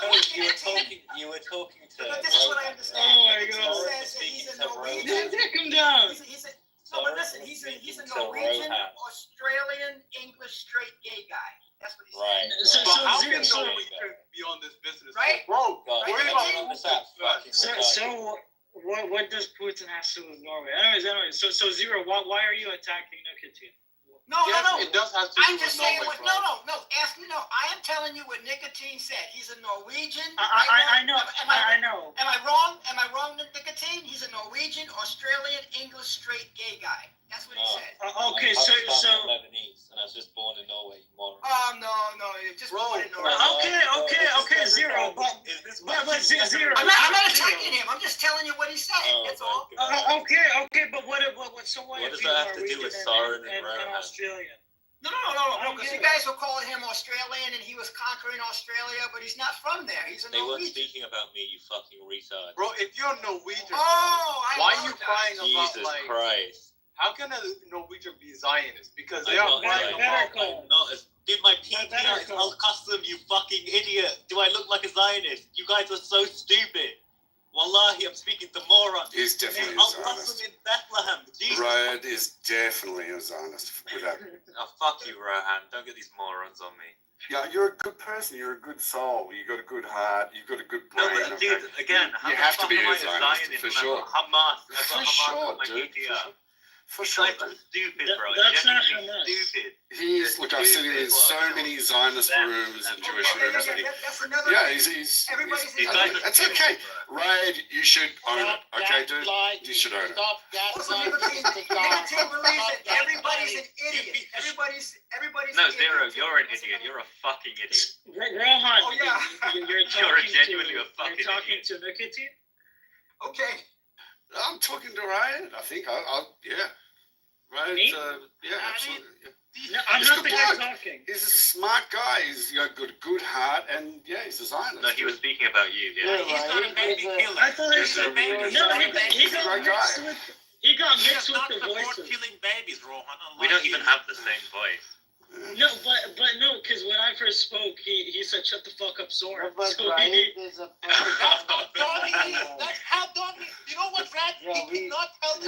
but according to You were talking to. But this is what I understand. Oh my Nicotine God. says that he's a Speaking to Norwegian. Take him down. No, but listen, he's a Norwegian, Australian, English, straight gay guy. That's what he said. Right. But how Zero, can so- Norwegians be on this business? Right? Bro, God, worry I about don't understand. Fucking So, retarded. so what does Putin have to do with Norway? Anyways, so Zero, why are you attacking nicotine? No, yes, no, no. it does have to I'm do with just saying Norway, what. bro. No. Ask me. No, I am telling you what Nicotine said. He's a Norwegian. I know. I know. Am I wrong? Am I wrong, Nicotine? He's a Norwegian, Australian, English, straight gay guy. That's what he No. said. Okay, I'm so Pakistani Lebanese, and I was just born in Norway. You moron. No. You're just Bro, born in Norway. Okay, Zero. But Zero. I'm not attacking him. I'm just telling you what he said. Oh, That's my all. God. Okay, but what so What does if that have you're to do with Norwegian Soren and Rohan? Australian? No. Because you Okay. guys were calling him Australian, and he was conquering Australia, but he's not from there. He's a They weren't Norwegian. speaking about me, you fucking retard. Bro, if you're Norwegian, I why are you apologize. crying about Jesus like? Christ. How can a Norwegian be Zionist? Because they I'm are not crying Zionist. about. I'm not as. Dude, my PTR is Al Qasem, you fucking idiot. Do I look like a Zionist? You guys are so stupid. Wallahi, I'm speaking to morons. He's definitely a Al Zionist. Qasem in Bethlehem. Jesus. Ryan is definitely a Zionist. Without, Oh, fuck you, Rohan. Don't get these morons on me. yeah, you're a good person. You're a good soul. You got a good heart. You got a good No, brain. but okay? dude, again, how You the have to fuck be am a I Zionist, for when sure. I've got Hamas. I've For got Hamas sure, on my dude. PTR. For You sure. guys are stupid, bro. That's not Genuinely Hamas. stupid. He's look. I've seen him in so many Zionist rooms and Jewish rooms. And That's another. yeah, he's Everybody's These guys are that's stupid, okay. bro. Raid, you should own it. Okay, dude. You should own it. Stop Also, gaslighting. Nicotine believes that everybody's an idiot. Everybody's No, an Zero, idiot. you're an idiot. You're a fucking idiot. Rohan, Oh, yeah. you're You're talking genuinely to a fucking you're talking idiot. to Nicotine. Okay. I'm talking to Raid. I think yeah. Raid, Me? yeah, absolutely. Yeah. No, I'm He's not a the good guy bloke. talking. He's a smart guy. He's got a good heart, and yeah, he's a Zionist. No, he was speaking about you, yeah. He's not a baby killer. I thought He's a baby no, killer. he got Right mixed guy. with he got mixed with the voices. killing babies, Rohan. We don't even have the same voice. No, but no, because when I first spoke, he said shut the fuck up, Soren. But So Raid he, is a That's how dumb he is. That's how dumb he is. You know what, Brad? Yeah, He we- cannot tell the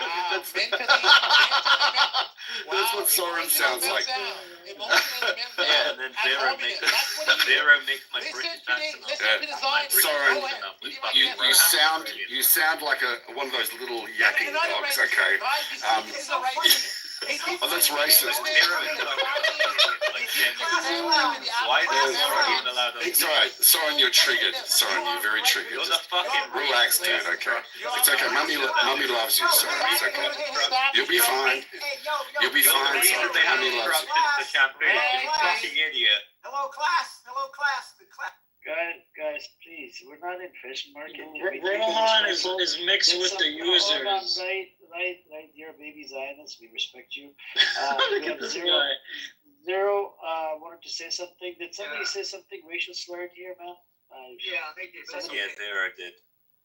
Wow, That's- mentally, That's what Soren sounds like. Emotionally, Yeah, and then Zero makes my Listen British to the- accent. listen Yeah. to the Zionists. Soren, Go ahead. you sound like one of those little yakking dogs. Okay. It's so funny. Oh, that's racist. Zero is so like genuinely. Why is Zero even allowed on It's alright, Soren. You're triggered. Soren, you're very triggered. You're the fucking Relax, dude. Okay. It's okay. Mummy loves you, Soren. It's okay. You'll be fine. You'll be You're the fine, reason Soren. they have Mummy loves you. disruptions to campaign. You fucking idiot. Hello, class. Hello, class. The class. Guys, please. We're not in fish market. Rohan is mixed with the Hold on, users. right. You're a baby Zionist. We respect you. Look We at have this Zero. guy. Zero wanted to say something. Did somebody say something racial slurred here, man? Yeah, they did. But, Yeah, Zero did.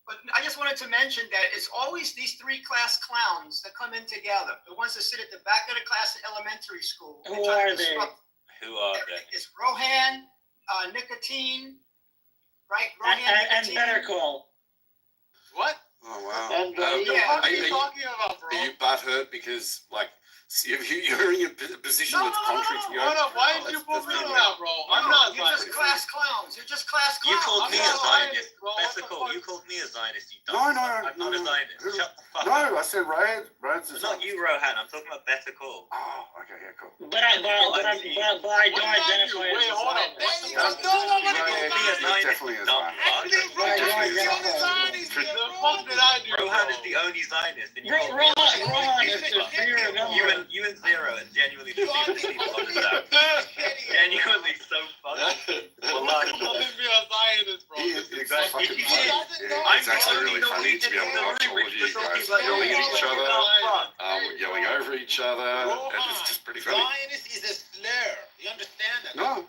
but I just wanted to mention that it's always these three class clowns that come in together. The ones that sit at the back of the class in elementary school. Who try to are they? disrupt Who are they? It's Rohan, Nicotine, right? Rohan, And Nicotine. Better Call. What? Oh wow. And Yeah. What are Are you you- talking about, bro? Are you butthurt because you're in a position No, that's no, no, contrary to your? Hold up, why Oh, did you that's put me not down, right. bro? I'm not You're just Zionist. class clowns. You're just class You clowns. called I'm me a not a Zionist. Zionist, bro. What the Bessicle, fuck? you called me a Zionist, you No, dumb no, fuck. I'm not a no. Zionist. Who- Shut the fuck up. No, I said Raid's a It's not you, Rohan. I'm talking about Bessicle. Oh, okay, yeah, cool. But I don't What identify did I do? as a Wait, hold up. Zionist. What the No, no, no, fuck? no, Raid no, is no, definitely a Dumb Zionist. fuck. The fuck did I do? Rohan bro? is the only Zionist. And you Rohan, called me a Zionist. Rohan, You if fuck. you remember. You and Zero are genuinely the stupidest people on this app. Genuinely so fucking. Wallahi. It's actually really funny to be able to watch all of you guys yelling at each other, yelling over each other. And it's just pretty funny. Zionist is a slur. You understand that? No.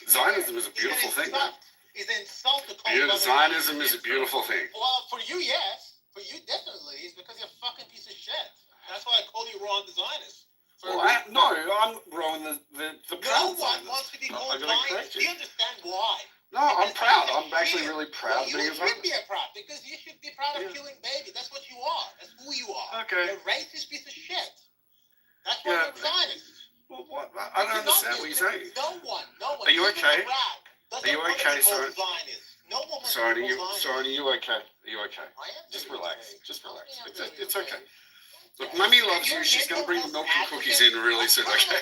Zionism is a beautiful thing, man. Is an insult to call it Zionism is a beautiful thing. Well, for you, yes. For you, definitely. It's because you're a fucking piece of shit. That's why I call you Ron the Zionist. I'm Rowan the proud. No one wants to be called Zionist. Do you understand why? No, I'm proud. I'm actually really proud of being a You should be proud because you should be proud of killing babies. That's what you are. That's who you are. Okay. You're a racist piece of shit. That's why you're Zionist. Well, what? I don't understand what you're saying. No one. Are you okay? Are you okay, sir? No one wants Sorry, to be are called you okay? Are you okay? I am Just very relax. okay. Just relax. I am It's very okay. Look, Mummy loves you. She's going to bring the milk and cookies in really soon, okay?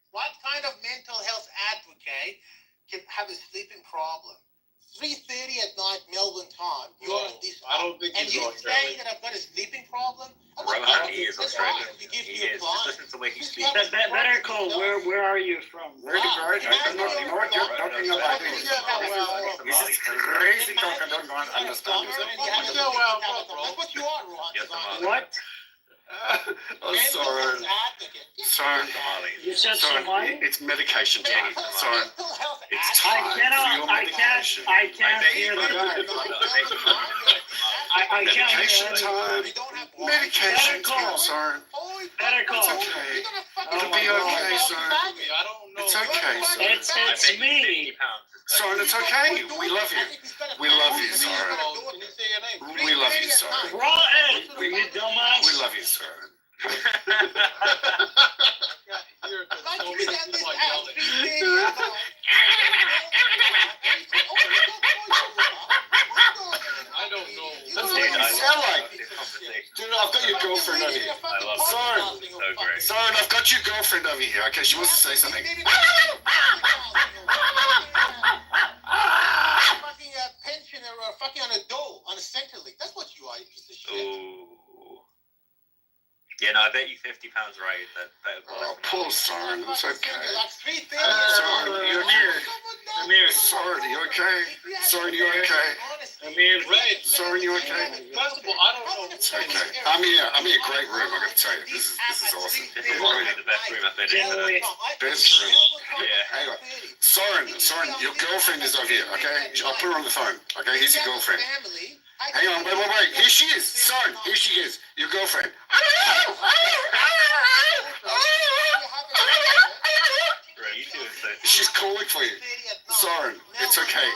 What kind of mental health advocate can have a sleeping problem? 3:30 at night, Melbourne time. You're at this. I don't think and he's you Australian. say that I've got a sleeping problem? Rohan, he is That's Australian. right. You give He me a is. blind. Just listen to the way he speaks. Better call. Where are you from? Where to go? You know what you're talking about? This is crazy talk. I don't understand. That's what you are, Rohan. Yes, I'm What? Oh, sorry. Sorry. You said Somali? It's medication time. Sorry. It's time for your medication. I can't hear the guy. I can't Medication hear time. Medication time, sorry. Better call. It's okay. It'll be okay, sorry. I don't know. It's okay, sorry. It's me. Sorry, it's okay. We love you. We love you, sorry. Can you say your name? We love you, sorry. Rotten. You dumbass. We love you, sorry. I don't know. That's what you sound like. Dude, I've got your girlfriend over here. I love it. Sorry. So great. Sorry, I've got your girlfriend over here. Okay, she wants to say something. Fucking pensioner or fucking on a dole, on a Centrelink. That's what you are, you piece of shit. Ooh. Yeah, no, I bet you £50 right. Oh, poor Soren. It's okay. Like 3:30. Amir. Sorry, you okay? Sorry, you okay? Amir. Right. Sorry, you okay? First of all, I don't know. It's okay. I'm in a great room, I gotta tell you. This is awesome. This is probably the best room I've been in. Best room. Yeah. Hang on. Soren, your girlfriend is over here, okay? I'll put her on the phone. Okay, here's your girlfriend. Hang on, wait. Here she is. Soren, here she is. Your girlfriend. She's calling for you. Soren, it's okay.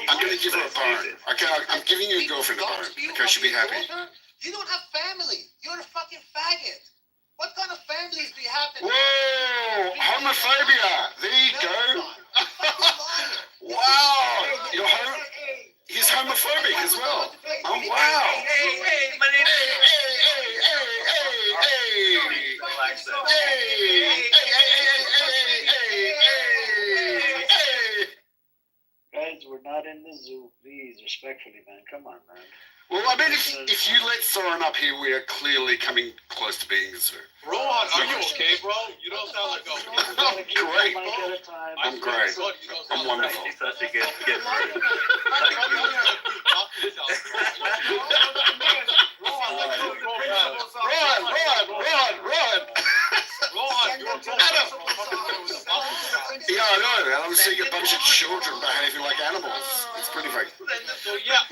I'm gonna give her a bone. Okay, I'm giving your girlfriend a bone. Okay, she'll be happy. You don't have family. You're a fucking faggot. What kind of families do you have? Whoa! Homophobia! There you go. Wow! He's homophobic as well. Oh, wow! Hey, my name Guys, we're not in the zoo. Please, respectfully, man. Come on, man. Well, I mean, if you let Soren up here, we are clearly coming close to being a zoo. Rohan, are you okay, bro? You don't sound like a... I'm great. I'm great. I'm wonderful. He's such a good room. Yeah, I know. I'm seeing a bunch of children behaving like animals. It's pretty funny. So, yeah.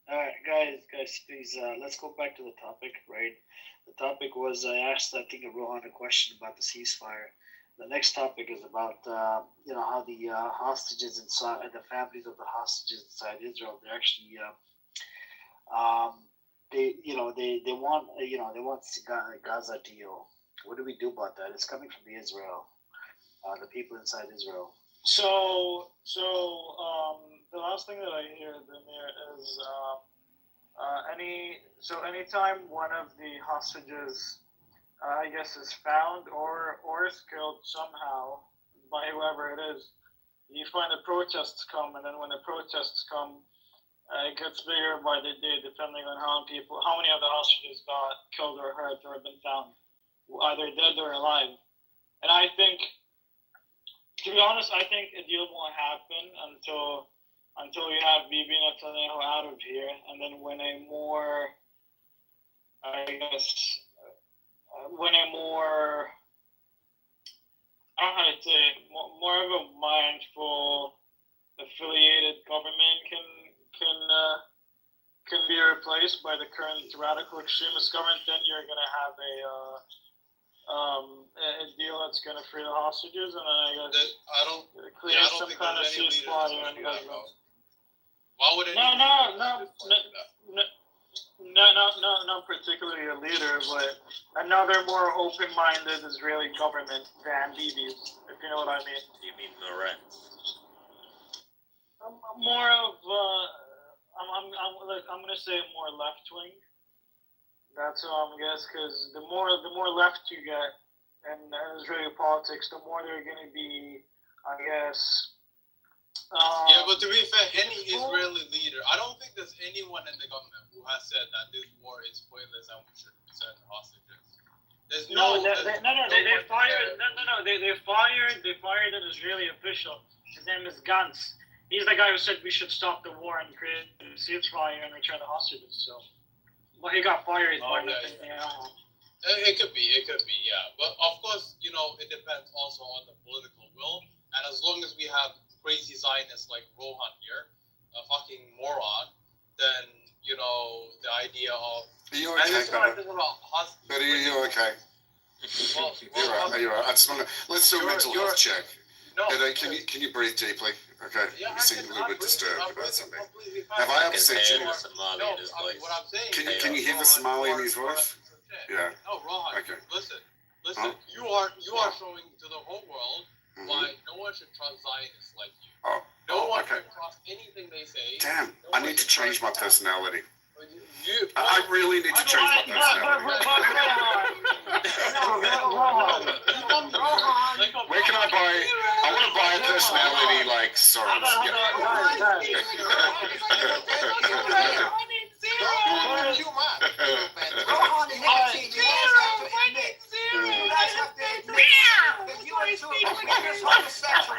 All right, guys, please, let's go back to the topic, right? The topic was I asked, I think, Rohan a question about the ceasefire. The next topic is about, how the hostages inside, the families of the hostages inside Israel, they're actually, they want Gaza deal. What do we do about that? It's coming from Israel, the people inside Israel. So the last thing that I hear is anytime one of the hostages, I guess, is found or is killed somehow by whoever it is, you find the protests come, and then when the protests come, It gets bigger by the day, depending on how many of the hostages got killed or hurt or been found, either dead or alive. And I think, to be honest, I think a deal won't happen until you have Bibi Netanyahu out of here, and then when a more, I guess, when a more, I don't know how to say it, more of a mindful, affiliated government can be replaced by the current radical extremist government, then you're gonna have a deal that's gonna free the hostages, and then I guess create some kind of ceasefire and Gaza. Why would not particularly a leader, but another more open-minded Israeli government than Bibi's, if you know what I mean. You mean Moretz? More of I'm gonna say more left-wing. That's what I'm guess, because the more left you get in Israeli politics, the more they're gonna be, I guess. Yeah, but to be fair, any Israeli leader, I don't think there's anyone in the government who has said that this war is pointless and we should send hostages. There's They fired an Israeli official. His name is Gantz. He's the guy who said we should stop the war and create a ceasefire and return the hostages. So, well, he got fired. It could be, yeah. But of course, it depends also on the political will. And as long as we have crazy Zionists like Rohan here, a fucking moron, then, the idea of... Are you okay, Betty? Betty, are you okay? You're right. I just want to... Let's do a mental health check. No. Can you breathe deeply? Okay. Yeah, You seem a little bit disturbed about something. Have I I upset you? the Somali in his voice. What I'm saying Can you hear the Somali in his voice? Yeah. No, Rohan, Okay. listen. Huh? You are showing to the whole world why no one should trust Zionists like you. Oh. No one Okay. should trust anything they say. Damn. No I one need to should change my trust personality. you. I really need to change my personality. Where can I buy? I want to buy a personality like Soren's. Rohan and Nancy, you guys have to admit that you are two of the weirdest homosexuals.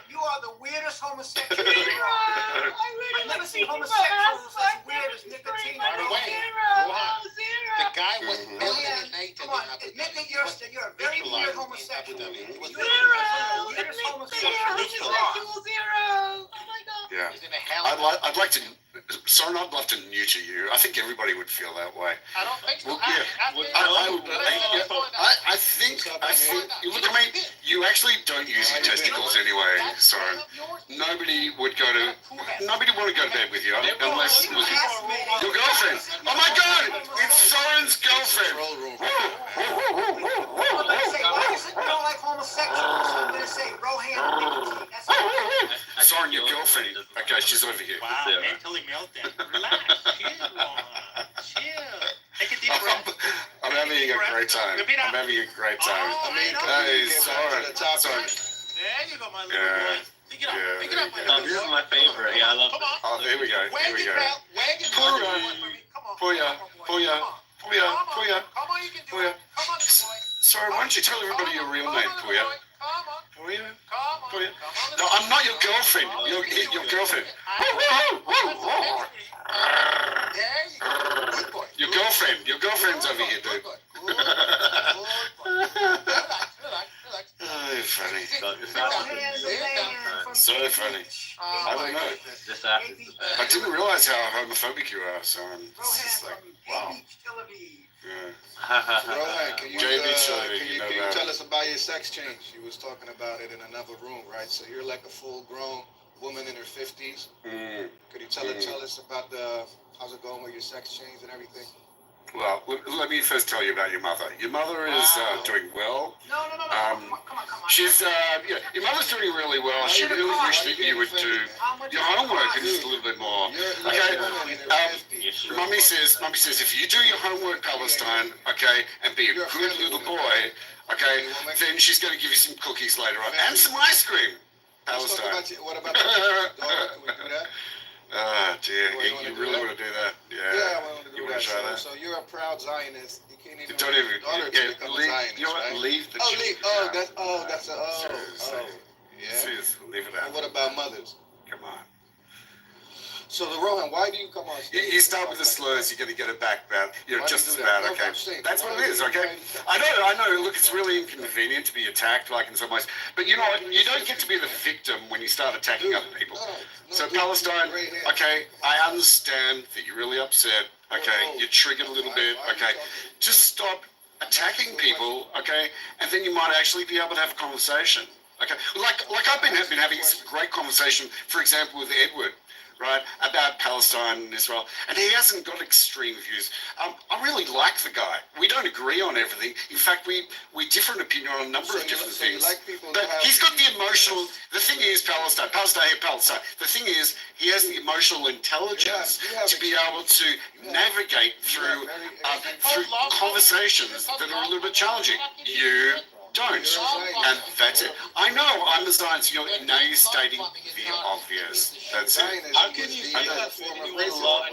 You are the weirdest homosexuals. I've never seen homosexuals as weird as nicotine. By the way, the guy was alienated. Come on, admit that you're a very weird homosexual. He was You are the weirdest homosexual. Yeah. He's in a hell. I'd like to. Soren, I'd love to neuter you. I think everybody would feel that way. I don't think so. Well, I think. Look, I mean, you actually don't use your testicles anyway, Soren. Nobody would want to go to bed with you unless it was your girlfriend. Oh my God! It's Soren's girlfriend. I'm gonna say, why is it you don't like homosexuals? I'm gonna say Rohan and nicotine. That's all. Soren, your girlfriend. Okay, she's over here. Wow, mentally meltdown. Relax. Chill, Rohan. Chill. Take a deep breath. I'm having a great time. I'm having a great time. Hey, Soren. Soren. There you go, my little boy. Pick it up. Yeah, Pick it up, my there you little This is boy. my favorite. Yeah, I love Come on. Oh, there we go. There we go. Puya. Come on, you can do Puya. it. Come on, little boy. Sorry, why don't you tell everybody your real name, Puya? Come on. Puya? Come on. Puya? Come on. No, I'm not your girlfriend. Your girlfriend. There you go. Good boy. Your girlfriend's over here, dude. Good boy. Relax. Oh, you're funny. Rohan, the man from So funny. I don't know. this after the I fact. didn't realize how homophobic you are, so I'm Rohan just like, from wow. Bay Beach, Tel Aviv. Yeah. Rohan, can you, JB can Sullivan, you, you know can you that. tell us about your sex change? You was talking about it in another room, right? So you're like a full-grown woman in her 50s. Mm. Could you tell us about how's it going with your sex change and everything? Well, let me first tell you about your mother. Your mother is doing well. No. Come on. She's, your mother's doing really well. She really wished that you would do your homework and just a little bit more. Okay, Mummy says if you do your homework, Palestine, okay, and be a good little boy, okay, then she's going to give you some cookies later on and some ice cream. Let's talk Palestine. about what about the daughter? Can we do that? Ah, dear. You You, wanna you do really that? want to do that? Yeah, I want to You do want that. to try that? So you're a proud Zionist. You can't even Don't raise even. your daughter to become a leave, Zionist, you know what? right? Leave the Oh, children leave. out. Oh, yeah. Seriously, leave it Well, out. what about mothers? Come on. So, Rohan, why do you come on You, stage? you start with the slurs, you're going to get it back bad. You know, Why do just you as do that? bad, No, okay? I'm saying, That's what why it is, do you okay? try to- I know, look, it's really inconvenient to be attacked, like, in some ways. But you know what? You don't get to be the victim when you start attacking other people. So Palestine, okay, I understand that you're really upset, okay? You're triggered a little bit, okay? Just stop attacking people, okay? And then you might actually be able to have a conversation, okay? Like I've been having some great conversation, for example, with Edward, right, about Palestine and Israel, and he hasn't got extreme views. I really like the guy. We don't agree on everything. In fact, we different opinion on a number of different things. But he's got the emotional. The thing is, Palestine. The thing is, he has the emotional intelligence to be able to navigate through conversations that are a little bit challenging. You don't, and that's it. I know I'm a Zionist. Now you're stating the obvious. That's it. How can you say that when you love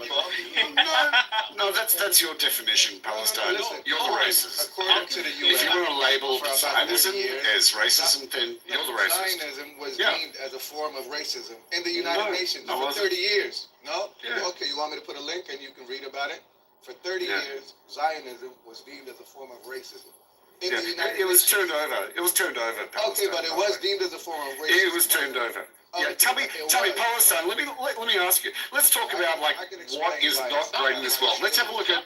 No, that's your definition, Palestine. You're the racist. According to the If you UN, want to label for about Zionism 30 years, as racism, then you're the racist. Zionism was Yeah. deemed as a form of racism in the United Nations no, it for wasn't. 30 years. No? Yeah. Okay, you want me to put a link and you can read about it? For 30 Yeah. years, Zionism was deemed as a form of racism. In Yeah, the United it was Nations. turned over. It was turned over. Okay, Palestine, but it by was the way. deemed as a form of racism. It was turned over. Yeah, Okay, tell me, it was. Palestine. Let me ask you. Let's talk about like I can explain what is why not it's great in this world. Let's have a look at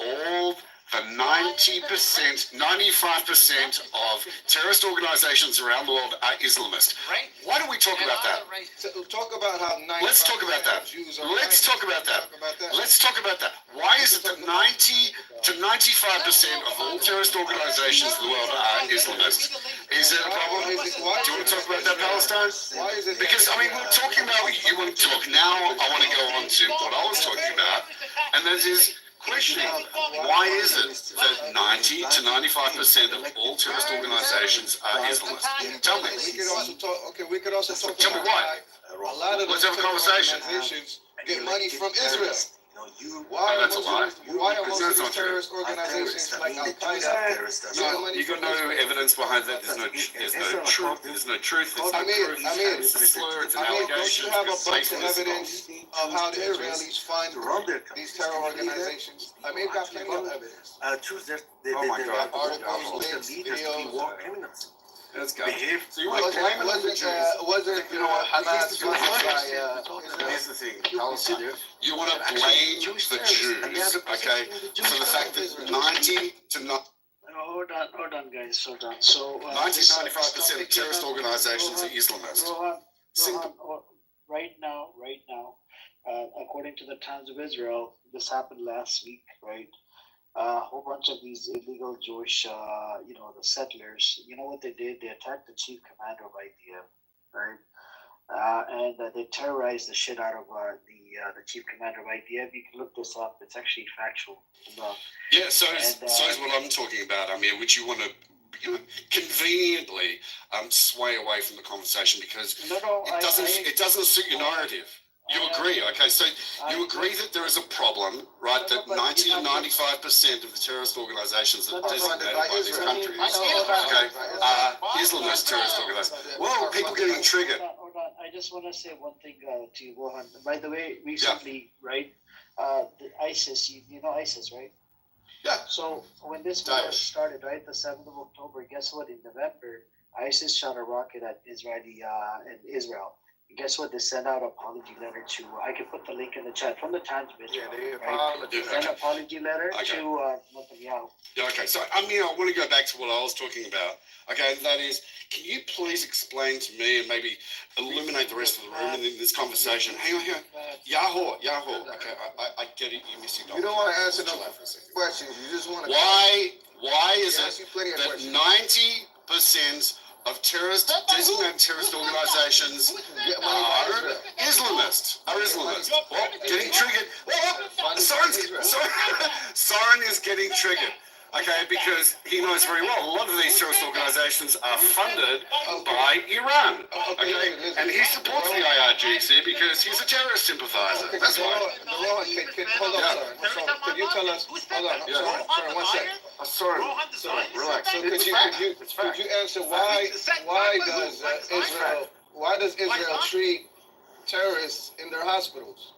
all the 90%, 95% of terrorist organizations around the world are Islamist. Why don't we talk about that? Talk about how 95% Let's talk about that. Jews are Let's talk about that. Let's talk about that. Why is it that 90 to 95% of all terrorist organizations in the world are Islamist? Is it a problem? Do you want to talk about that, Palestine? Why is it? Because, I mean, we're talking about what you want to talk. Now I want to go on to what I was talking about, and that is questioning why is it that 90 to 95% of all terrorist organizations are Islamist? Tell me. We could also talk. Okay, we could also talk. Tell me about why. A lot of Let's those have a conversation. organizations get money from Israel. Oh, that's a lie. Why are most of That's these not true. terrorist organizations like Al Qaeda? You got no evidence behind that. There's no truth. There's no truth. It's no proof. It's a slur. It's an Don't allegation. you have a It's bunch of baseless. evidence of how the Israelis fund these terror organizations? I mean, got plenty of evidence. Oh my God. Articles, links, videos. Let's go. So you want to blame it on the Jews? Wasn't Hamas funded by Here's the thing, Palestine. You want to blame the Jews, okay, for the fact that 90 to 90. Hold on, guys, hold on. So 95% of terrorist organizations are Islamist. Rohan, right now, according to the Times of Israel, this happened last week, right? A whole bunch of these illegal Jewish, the settlers, you know what they did? They attacked the chief commander of IDF, right? And they terrorized the shit out of the chief commander of IDF. You can look this up. It's actually factual. Yeah, so is what I'm talking about, Amir, which you want to conveniently sway away from the conversation because it doesn't suit your narrative. You agree, okay? So you agree that there is a problem, right? That 90 to 95% of the terrorist organizations that are designated by these countries, okay, are Islamist terrorist organizations. Whoa, people getting triggered. Hold on. I just want to say one thing to you, Rohan. By the way, recently, right? The ISIS, you know ISIS, right? Yeah. So when this war started, right, the 7th of October, guess what? In November, ISIS shot a rocket at Israel. And guess what? They sent out an apology letter to. I can put the link in the chat from the Times of Israel. They sent an apology letter to Netanyahu. Yeah, okay. So, I want to go back to what I was talking about. Okay, and that is, can you please explain to me and maybe illuminate the rest of the room in this conversation? Hang on. Yahoo. Okay, I get it. You miss your You don't want to answer no questions. You just want to. Why is it that 90% of designated terrorist organizations are Islamist? Well, getting triggered. Soren is getting triggered. Okay, because he knows very well a lot of these terrorist organizations are funded by Iran. Okay, and he supports the IRGC because he's a terrorist sympathizer. That's why. Hold on, sir. So could you tell us? Hold on, sorry, 1 second. Sorry, relax. So could you answer why does Israel treat terrorists in their hospitals?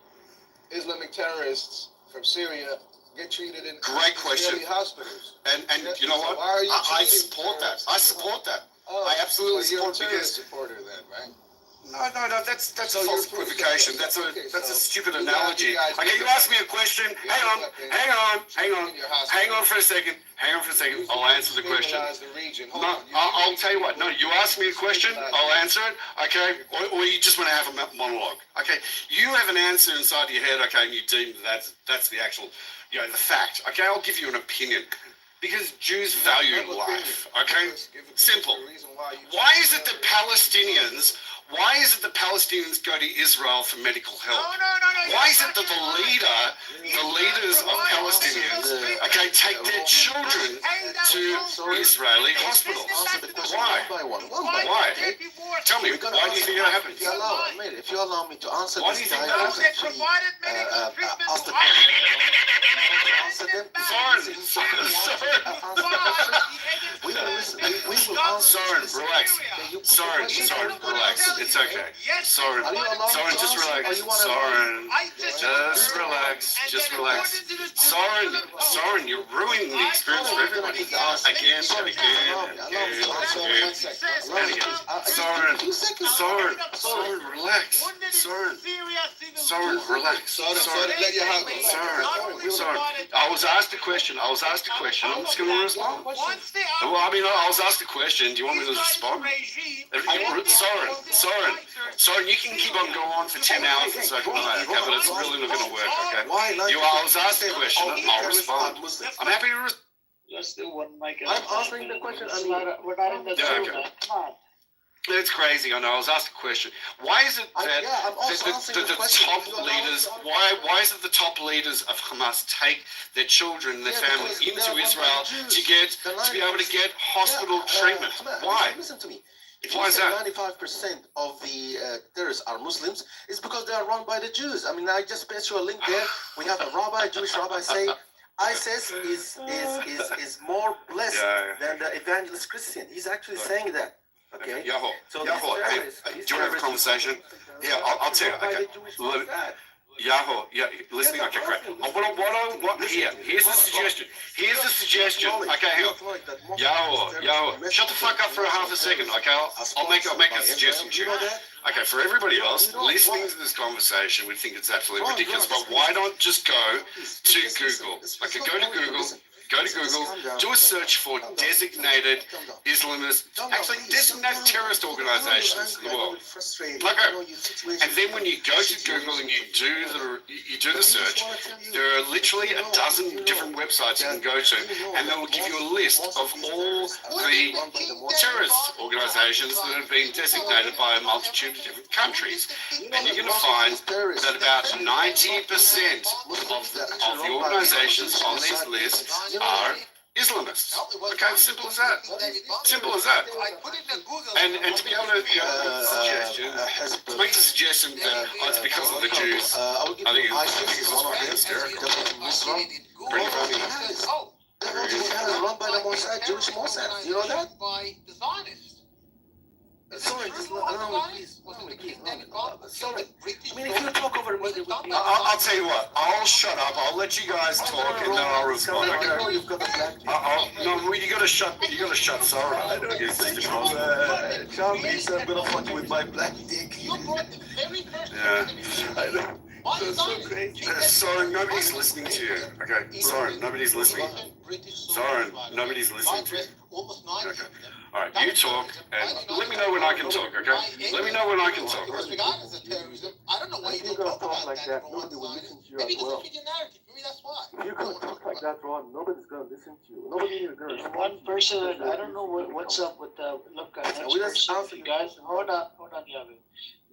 Islamic terrorists from Syria get treated in Great question. Israeli hospitals. And you know what? I support that. I support that. I absolutely support you're a terrorist because supporter then, right? no, that's So a false you're- equivocation. That's a stupid analogy. guys- Okay, you asked me a question. Hang on for a second. I'll answer the question. Legalize the region. Hold No, on. I'll tell you what. No, you ask me a question, I'll answer it. Okay, or you just want to have a monologue. Okay, you have an answer inside your head. Okay, and you deem that's the actual, the fact. Okay, I'll give you an opinion because Jews value life. Okay, simple. Why is it that Palestinians go to Israel for medical help? Why is it that the leaders of Palestinians, okay, take their children to Israeli hospitals? Why? Why? Tell me, why do you think that happens? If you allow me to answer Why do this you think guy, that who's actually asked the question. Answer them. We will listen. We will answer. Soren, relax. Soren, relax. It's okay. Soren, just relax. Just relax. Soren, you're ruining the experience for everybody. Again. Soren, relax. Soren, relax. Soren, I was asked a question. I'm just going to respond. Well, I was asked a question. Do you want me to respond? Soren, you can keep on going on for 10 hours and so okay, but it's really not going to work, okay? I was asked a question, I'll respond. I'm happy to respond. Let's do one mic. I'm answering the question. We're not in the Zoom, okay. man. Come on. It's crazy, I know. I was asked a question. Why is it that I'm also answering the the question. top leaders, why is it the top leaders of Hamas take their children and their families into Israel to be able to get hospital treatment? Why? Listen to me. If Why you is say that? 95% of the terrorists are Muslims, it's because they are run by the Jews. I mean, I just paste you a link there. We have a Jewish rabbi say ISIS is more blessed than the evangelist Christian. He's actually saying that. Okay. Yaho, So hey, do you want to have a conversation? Yeah, I'll tell you. Okay. Yaho, listening. Okay, great. Here's the suggestion. Okay, hang on. Yaho. Shut the fuck up for half a second. Okay, I'll make a suggestion to you. Okay, for everybody else listening to this conversation, we think it's absolutely ridiculous. But why not just go to Google? Okay, go to Google. Do a search for designated Islamist, actually designated terrorist organizations in the world. Okay. And then when you go to Google and you do the search, there are literally a dozen different websites you can go to, and they will give you a list of all the terrorist organizations that have been designated by a multitude of different countries. And you're going to find that about 90% of the organizations on these lists are Islamists. Okay, simple as that. And to be able to make the suggestion that it's because of the Jews, I think it's fucking hysterical. Pretty funny. Run by the Mossad, Jewish Mossad. You know that? Sorry, just allow me, please. Sorry. I mean, if you talk over with me. I'll tell you what. I'll shut up. I'll let you guys talk, and then I'll respond. Okay. You've got a black dick. No, you gotta shut. Sorry. I don't get such a Charlie said I'm gonna fuck with my black dick. Yeah. I know. That's so crazy. Sorry, nobody's listening to you. Okay. Sorry, nobody's listening. Sorry, nobody's listening to you. Okay. All right, you talk, and let me know when I can talk, okay? Let me know when I can talk. Because regardless of terrorism, I don't know why you don't talk about like that. Nobody will listen to you Maybe as well. because your narrative. Maybe that's why. If you're gonna talk like that, Ron, nobody's gonna listen to you. Nobody is gonna respond. One person, I don't know what's up with look, next person, you guys, hold on, Yavi.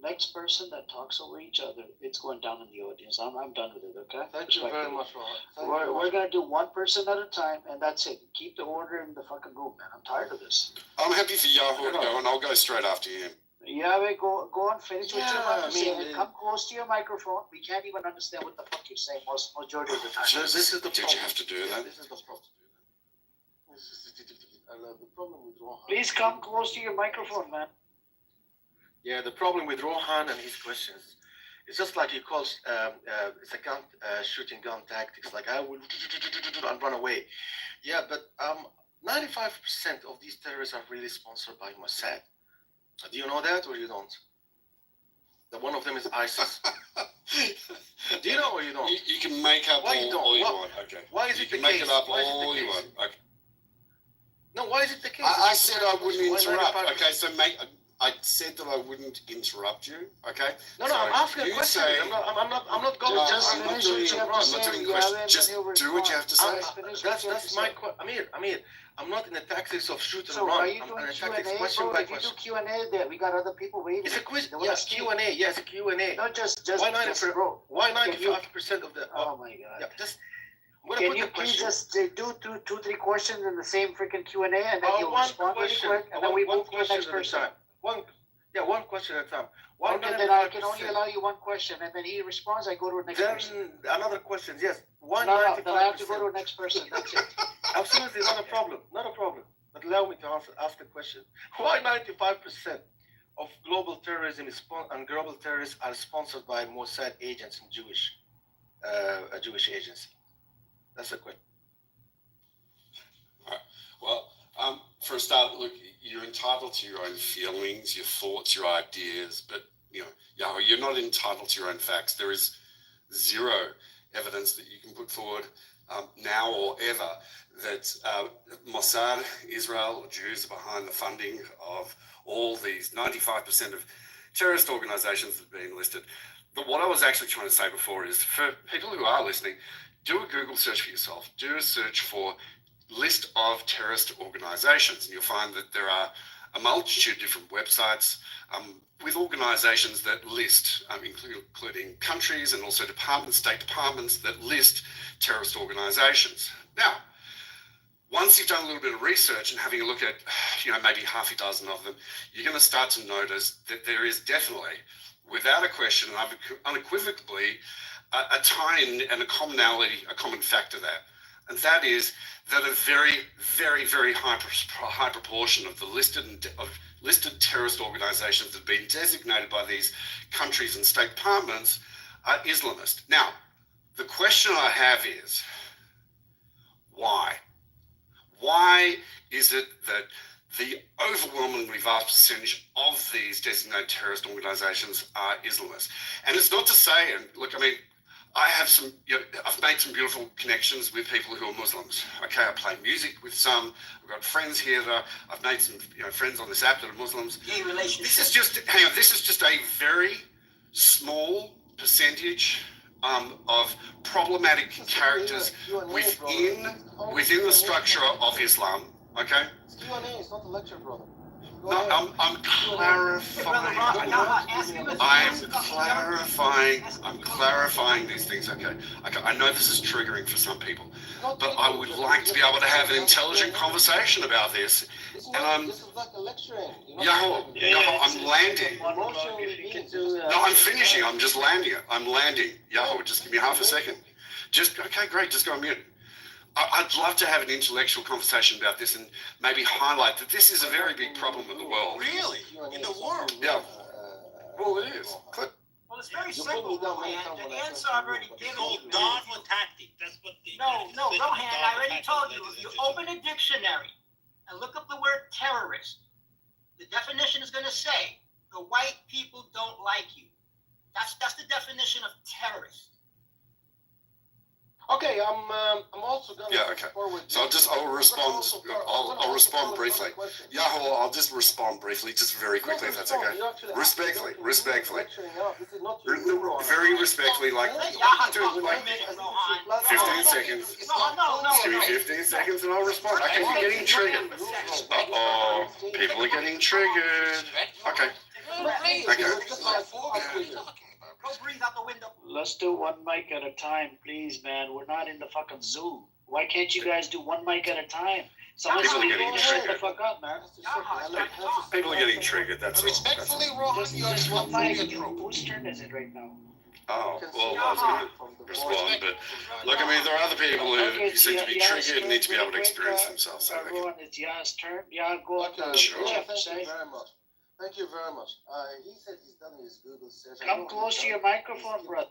Next person that talks over each other, it's going down in the audience. I'm done with it, okay? Thank you very much, Ron. Thank you very We're much. gonna do one person at a time, and that's it. Keep the order in the fucking room, man. I'm tired of this. I'm happy for Yahoo to go, and I'll go straight after him. Yeah, go on, finish what you're about to say, and it- come close to your microphone. We can't even understand what the fuck you're saying majority of the time. Jesus, This is the did problem. you have to do that? This is the problem. The problem with Rohan. Please come close to your microphone, man. Yeah, the problem with Rohan and his questions, it's just like he calls it's a gun shooting gun tactics. Like I will and run away. Yeah, but 95% of these terrorists are really sponsored by Mossad. Do you know that or you don't? That one of them is ISIS. Do you know or you don't? You can make up Why you don't? all you Why- want. Okay. Why is You it can the make case? it up Why is it the all you case? want. Okay. No, why is it the case? I said I wouldn't Why interrupt. 95%? Okay, so I said that I wouldn't interrupt you. Okay. No, So I'm asking a you question. say- I'm not going No, to Just I'm not finish doing what you have to I'm say. not doing You questions. haven't, Just and he'll do what you have to say. respond. That's my Amir. I'm not in the tactics of shoot and So run. are you I'm doing in the Q&A, tactics question bro? by If you do question. Q&A, there we got other people waiting. It's a quiz. They wanna Yes, speak. Q&A. Yes, a Q&A. No, just Why 95? bro. Why Can you- 95% of the? Oh my god. Yeah, just. I'm gonna Can put you the please question. just do two, 3 questions in the same freaking Q&A, and then you'll One respond really question. quick, and then we One move to the question next at a person. time. One question at a time. Why Okay, then I can 95%? only allow you one question, and then he responds. I go to the next person. Then another question. Yes. Why No, 95%? then I have to go to the next person. That's it. Absolutely not a problem. Not a problem. But allow me to ask the question. Why 95% of global terrorism and global terrorists are sponsored by Mossad agents and a Jewish agency? That's the question. Well, for a start, look, you're entitled to your own feelings, your thoughts, your ideas, but Yahoo, you're not entitled to your own facts. There is zero evidence that you can put forward now or ever that Mossad, Israel, or Jews are behind the funding of all these 95% of terrorist organizations that have been listed. But what I was actually trying to say before is for people who are listening, do a Google search for yourself. Do a search for list of terrorist organizations, and you'll find that there are a multitude of different websites with organizations that list, including countries and also state departments that list terrorist organizations. Now, once you've done a little bit of research and having a look at, maybe half a dozen of them, you're going to start to notice that there is definitely, without a question, unequivocally, a tie-in and a commonality, a common factor there. And that is that a very, very, very high proportion of the listed terrorist organizations that have been designated by these countries and state departments are Islamist. Now, the question I have is, why? Why is it that the overwhelmingly vast percentage of these designated terrorist organizations are Islamist? And it's not to say, and look, I have I've made some beautiful connections with people who are Muslims. Okay, I play music with some. I've got friends here that I've made some, friends on this app that are Muslims. Gay relationship. This is just a very small percentage of problematic characters within the structure of Islam. Okay. It's Q&A. It's not a lecture, brother. No, I'm clarifying. I'm clarifying these things. Okay. I know this is triggering for some people, but I would like to be able to have an intelligent conversation about this. And This is like a lecturing. Yahoo, I'm landing. No, I'm finishing. I'm just landing it. I'm landing. Yahoo, just give me half a second. Okay, great. Just go on mute. I'd love to have an intellectual conversation about this and maybe highlight that this is a very big problem in the world. Really? In the world? Yeah. Well, it is. Well, it's very simple, Rohan. The answer I've already given you. Dogma tactic. That's what the No, Rohan, I already told you. If you open a dictionary and look up the word terrorist, the definition is going to say the white people don't like you. That's the definition of terrorist. Okay, I'm also going to forward. So I'll respond. I'll respond briefly. Yahoo, I'll just respond briefly, just very quickly, if that's okay. Respectfully. Very respectfully, like 15 seconds. Just give me 15 seconds and I'll respond. Okay, you're getting triggered. Uh-oh, people are getting triggered. Okay. Go breathe out the window. Let's do one mic at a time, please, man. We're not in the fucking zoo. Why can't you guys do one mic at a time? Someone People are speak, getting go ahead, triggered. the fuck up, man. People are getting triggered. That's all. Respectfully, Rohan, you're Just one mic. Islamophobia. Whose turn is it right now? Oh, well, I was going to respond, but look, I mean, there are other people who seem to be triggered and need to be able to experience themselves. So they can, Rohan, it's Yah's turn. Yeah, go on. Sure. Yeah, thank you very much. Thank you very much. He said he's done his Google search. Come close to your microphone, brother.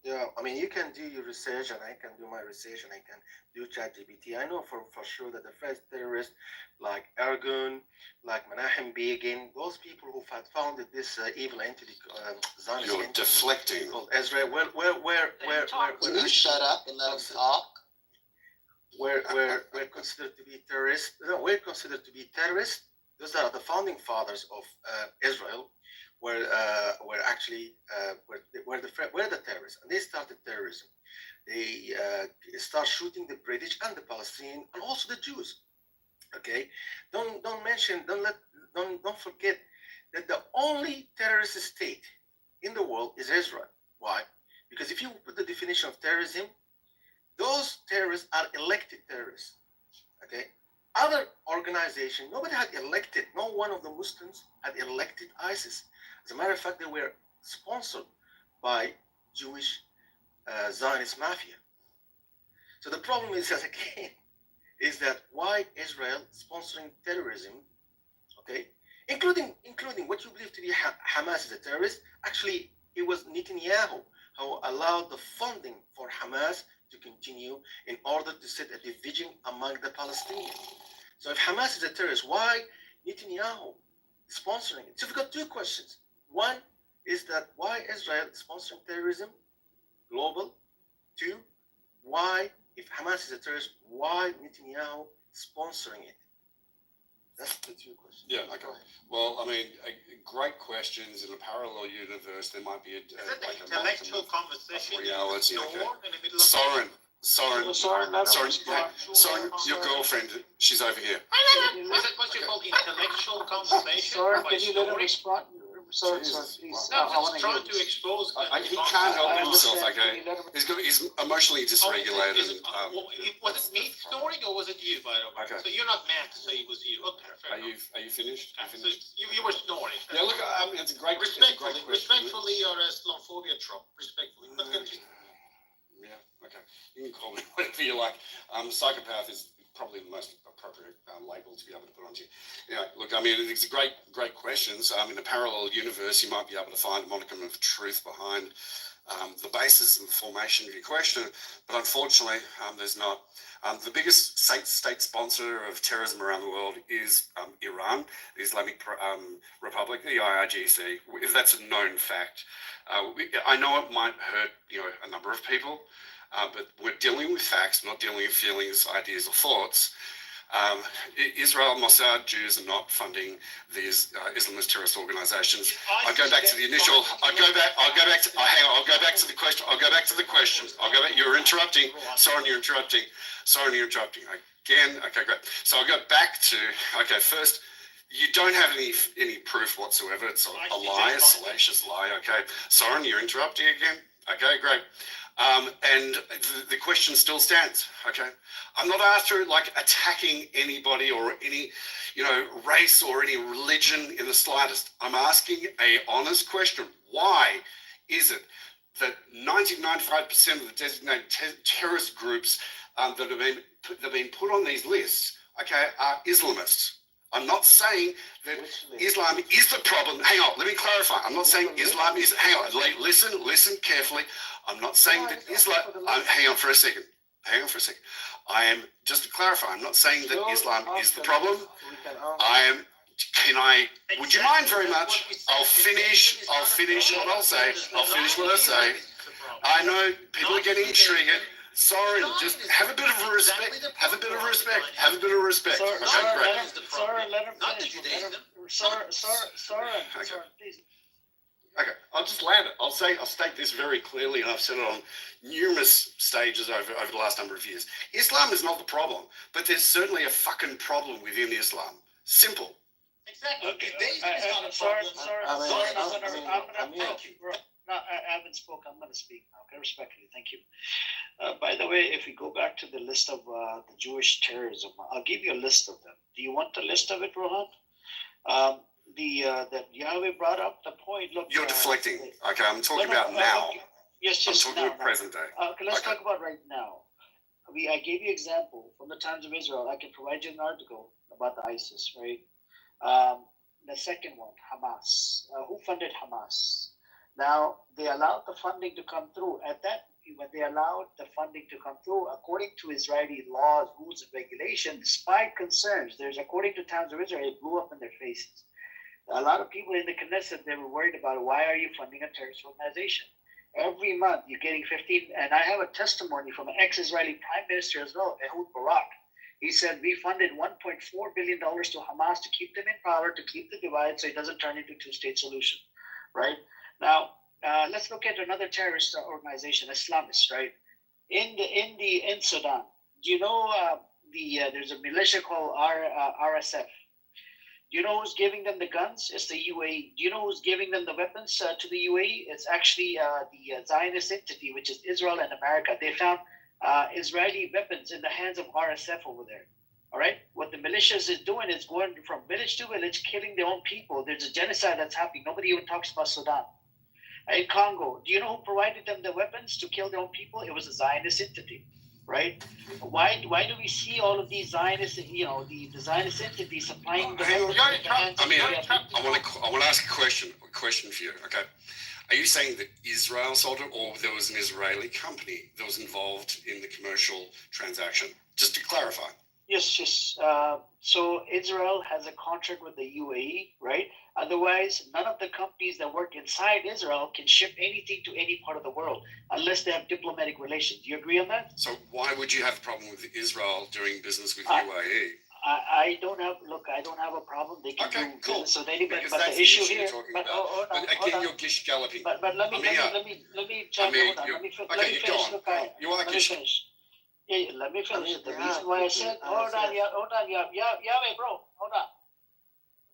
Yeah, I mean, you can do your research, and I can do my research, and I can do ChatGPT. I know for sure that the first terrorists, like Ergun, like Menachem Begin, those people who had founded this evil entity, Zionist you're entity deflecting. called Israel, Can you shut up and let him talk? we're considered to be terrorists. No, we're considered to be terrorists. Those are the founding fathers of Israel. Were actually were the terrorists, and they started terrorism. They start shooting the British and the Palestinians and also the Jews. Okay, don't forget that the only terrorist state in the world is Israel. Why? Because if you put the definition of terrorism, those terrorists are elected terrorists. Okay. Other organization, nobody had elected. No one of the Muslims had elected ISIS. As a matter of fact, they were sponsored by Jewish Zionist mafia. So the problem is, as again, is that why Israel sponsoring terrorism, okay, including what you believe to be Hamas is a terrorist. Actually, it was Netanyahu who allowed the funding for Hamas to continue in order to set a division among the Palestinians. So if Hamas is a terrorist, why Netanyahu is sponsoring it? So we've got two questions. One is that why Israel is sponsoring terrorism, global. Two, why, if Hamas is a terrorist, why Netanyahu sponsoring it? That's the two questions. Yeah, okay. Well, I mean, great questions. In a parallel universe, there might be Is it an intellectual conversation? reality. Door Okay. in the middle of Soren, Soren, your girlfriend, she's over here. Is it what you call intellectual conversation? Soren, by can you let him story? respond? Sorry, Jesus. please. No, I I'm want just to trying to expose. He can't help I himself, understand. okay? He's emotionally dysregulated. Was it me snoring or was it you, by the way? Okay. So you're not mad to say it was you. Okay, fair Are you finished? enough. So you were snoring. Yeah, look, it's a great question. Respectfully, you're a Islamophobia trope. Respectfully. But continue. Yeah, okay. You can call me whatever you like. Psychopath is probably the most appropriate label to be able to put onto you. Yeah, look, I mean, it's great questions. In a parallel universe, you might be able to find a modicum of truth behind the basis and the formation of your question, but unfortunately, there's not. The biggest state sponsor of terrorism around the world is Iran, the Islamic Republic, the IRGC. That's a known fact. I know it might hurt, a number of people, but we're dealing with facts, not dealing with feelings, ideas, or thoughts. Israel, Mossad, Jews are not funding these Islamist terrorist organizations. I'll go back to the initial. I'll go back to the question. You're interrupting. Soren, you're interrupting. Again. Okay, great. So I'll go back to. Okay, first. You don't have any proof whatsoever. It's a lie, a salacious lie. Okay, Soren, you're interrupting again. Okay, great. And the question still stands. Okay, I'm not after attacking anybody or any, race or any religion in the slightest. I'm asking a honest question. Why is it that 95% of the designated terrorist groups that have been put on these lists, okay, are Islamists? I'm not saying that Islam is the problem. Hang on, let me clarify. I'm not saying Islam is. Hang on, listen carefully. I'm not saying that Islam. Hang on for a second. I am just to clarify. I'm not saying that Islam is the problem. Would you mind very much? I'll finish what I'll say. I know people are getting triggered. Sorry, just have a bit of respect. Sorry, Okay, great. let him finish. Sorry, please. Okay, I'll just land it. I'll state this very clearly, and I've said it on numerous stages over the last number of years. Islam is not the problem, but there's certainly a fucking problem within Islam. Simple. Exactly. Okay. It's not a problem. Sorry, I'm gonna thank you, bro. No, I haven't spoken. I'm going to speak now. Okay, respectfully. Thank you. By the way, if we go back to the list of the Jewish terrorism, I'll give you a list of them. Do you want the list of it, Rohan? That Yahweh brought up the point. Look, You're deflecting. Okay, I'm talking about now. Yes, I'm just talking now. about present day. Okay, let's talk about right now. I gave you example from the times of Israel. I can provide you an article about the ISIS, right? The second one, Hamas. Who funded Hamas? Now they allowed the funding to come through. At that, when they allowed the funding to come through, according to Israeli laws, rules, and regulations, despite concerns, according to Times of Israel, it blew up in their faces. A lot of people in the Knesset, they were worried about, why are you funding a terrorist organization? Every month you're getting 15, and I have a testimony from an ex-Israeli prime minister as well, Ehud Barak. He said, we funded $1.4 billion to Hamas to keep them in power, to keep the divide so it doesn't turn into a two-state solution, right? Now, let's look at another terrorist organization, Islamists, right? In Sudan, do you know there's a militia called RSF? Do you know who's giving them the guns? It's the UAE. Do you know who's giving them the weapons to the UAE? It's actually the Zionist entity, which is Israel and America. They found Israeli weapons in the hands of RSF over there. All right? What the militias is doing is going from village to village, killing their own people. There's a genocide that's happening. Nobody even talks about Sudan. In Congo, do you know who provided them the weapons to kill their own people? It was a Zionist entity, right? Why do we see all of these Zionist, the Zionist entities supplying the weapons? I want to ask a question for you. Okay, are you saying that Israel sold it, or there was an Israeli company that was involved in the commercial transaction? Just to clarify. Yes. So Israel has a contract with the UAE, right? Otherwise, none of the companies that work inside Israel can ship anything to any part of the world unless they have diplomatic relations. Do you agree on that? So why would you have a problem with Israel doing business with UAE? I don't have a problem. They can do business with anybody. Because but that's the issue you're here. talking But, about. But again, you're gish galloping. But let me chime in. Let me finish. Look, you are gish. Yeah, let me finish. The reason why I said, hold on, Yahweh, bro, hold on.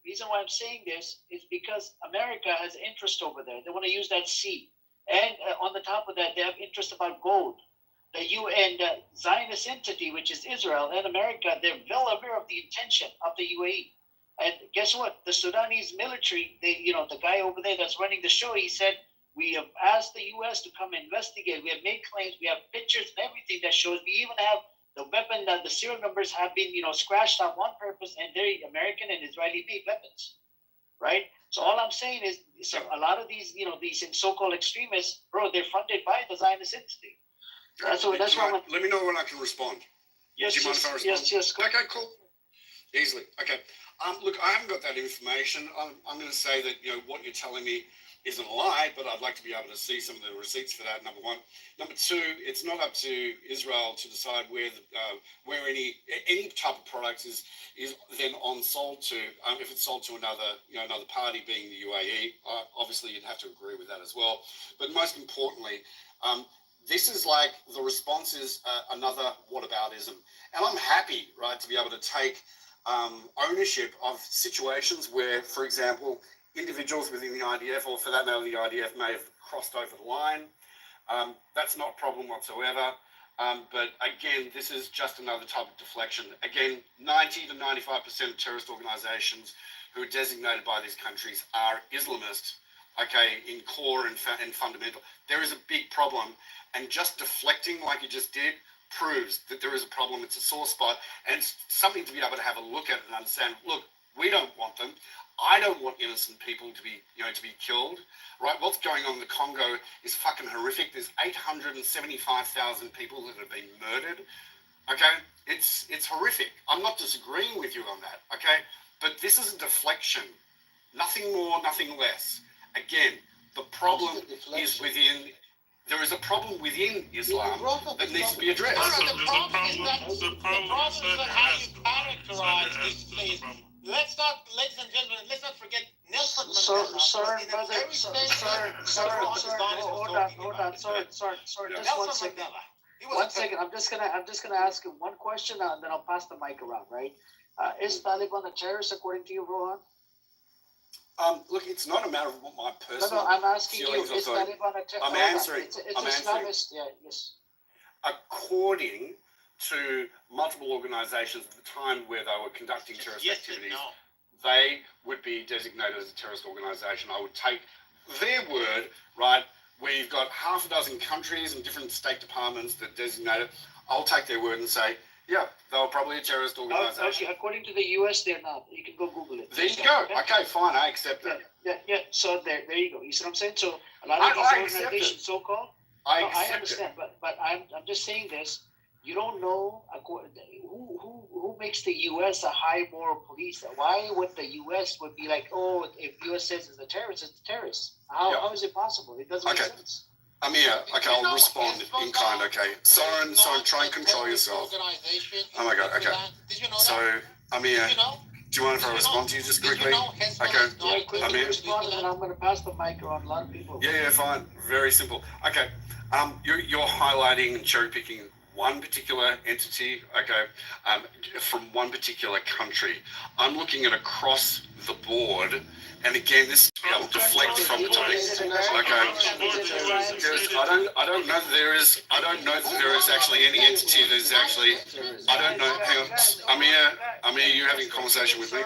The reason why I'm saying this is because America has interest over there. They want to use that sea. And on the top of that, they have interest about gold. The UN, the Zionist entity, which is Israel and America, they're well aware of the intention of the UAE. And guess what? The Sudanese military, the guy over there that's running the show, he said, we have asked the U.S. to come investigate. We have made claims. We have pictures and everything that shows. We even have the weapon that the serial numbers have been, scratched off on purpose, and they're American and Israeli-made weapons, right? So all I'm saying is, a lot of these, these so-called extremists, bro, they're funded by the Zionist entity. That's why. Let me know when I can respond. Yes, do you mind if I respond? Yes. Okay, cool. Easily. Okay. Look, I haven't got that information. I'm going to say that what you're telling me isn't a lie, but I'd like to be able to see some of the receipts for that. Number one. Number two, it's not up to Israel to decide where any type of product is then sold to. If it's sold to another party, being the UAE, obviously you'd have to agree with that as well. But most importantly, this is like the response is another whataboutism, and I'm happy, right, to be able to take ownership of situations where, for example, individuals within the IDF, or for that matter, the IDF may have crossed over the line. That's not a problem whatsoever. But again, this is just another type of deflection. Again, 90 to 95% of terrorist organizations who are designated by these countries are Islamist, okay, in core and fundamental. There is a big problem, and just deflecting like you just did proves that there is a problem. It's a sore spot, and it's something to be able to have a look at and understand. Look, we don't want them. I don't want innocent people to be killed, right? What's going on in the Congo is fucking horrific. There's 875,000 people that have been murdered, okay? It's horrific. I'm not disagreeing with you on that, okay? But this is a deflection. Nothing more, nothing less. Again, the problem is within... There is a problem within Islam that needs to be addressed. The problem is that how you characterize this place. Let's not, ladies and gentlemen, let's not forget Nelson Mandela. Sorry, just one second. I'm just gonna ask you one question, and then I'll pass the mic around. Right? Is Taliban a terrorist according to you, Rohan? Look, it's not a matter of what my No, personal. no, I'm asking you, feelings or is thought. Taliban a I'm hold on, answering. It's I'm answering. Islamist, yeah, yes. According to multiple organisations at the time where they were conducting terrorist Yes and activities, no. they would be designated as a terrorist organisation. I would take their word, right, where you've got half a dozen countries and different state departments that designate it. I'll take their word and say, yeah, they were probably a terrorist organisation. Okay, according to the US, they're not. You can go Google it. There you go. Okay, fine, I accept that. Yeah. So there you go. You see what I'm saying? So a lot of I these accept organizations, so-called, I I accept it. understand, but I'm just saying this. You don't know who makes the U.S. a high moral police. Why would the U.S. would be like, oh, if U.S. says it's a terrorist, it's a terrorist. How is it possible? It doesn't make sense. Amir, okay, I'll respond in kind, okay. Soren, try and control yourself. Oh my God, okay. So, Amir, do you mind if I respond to you just quickly? Okay, Yeah, quickly Amir. respond, and I'm going to pass the mic around a lot of people. Yeah, fine. Very simple. Okay, you're highlighting and cherry picking one particular entity, okay, from one particular country. I'm looking at across the board, and again, this will deflect from topic. Okay, I don't know that there is. I don't know that there is actually any entity that is actually. I don't know. Hang on, Amir, you having a conversation with me?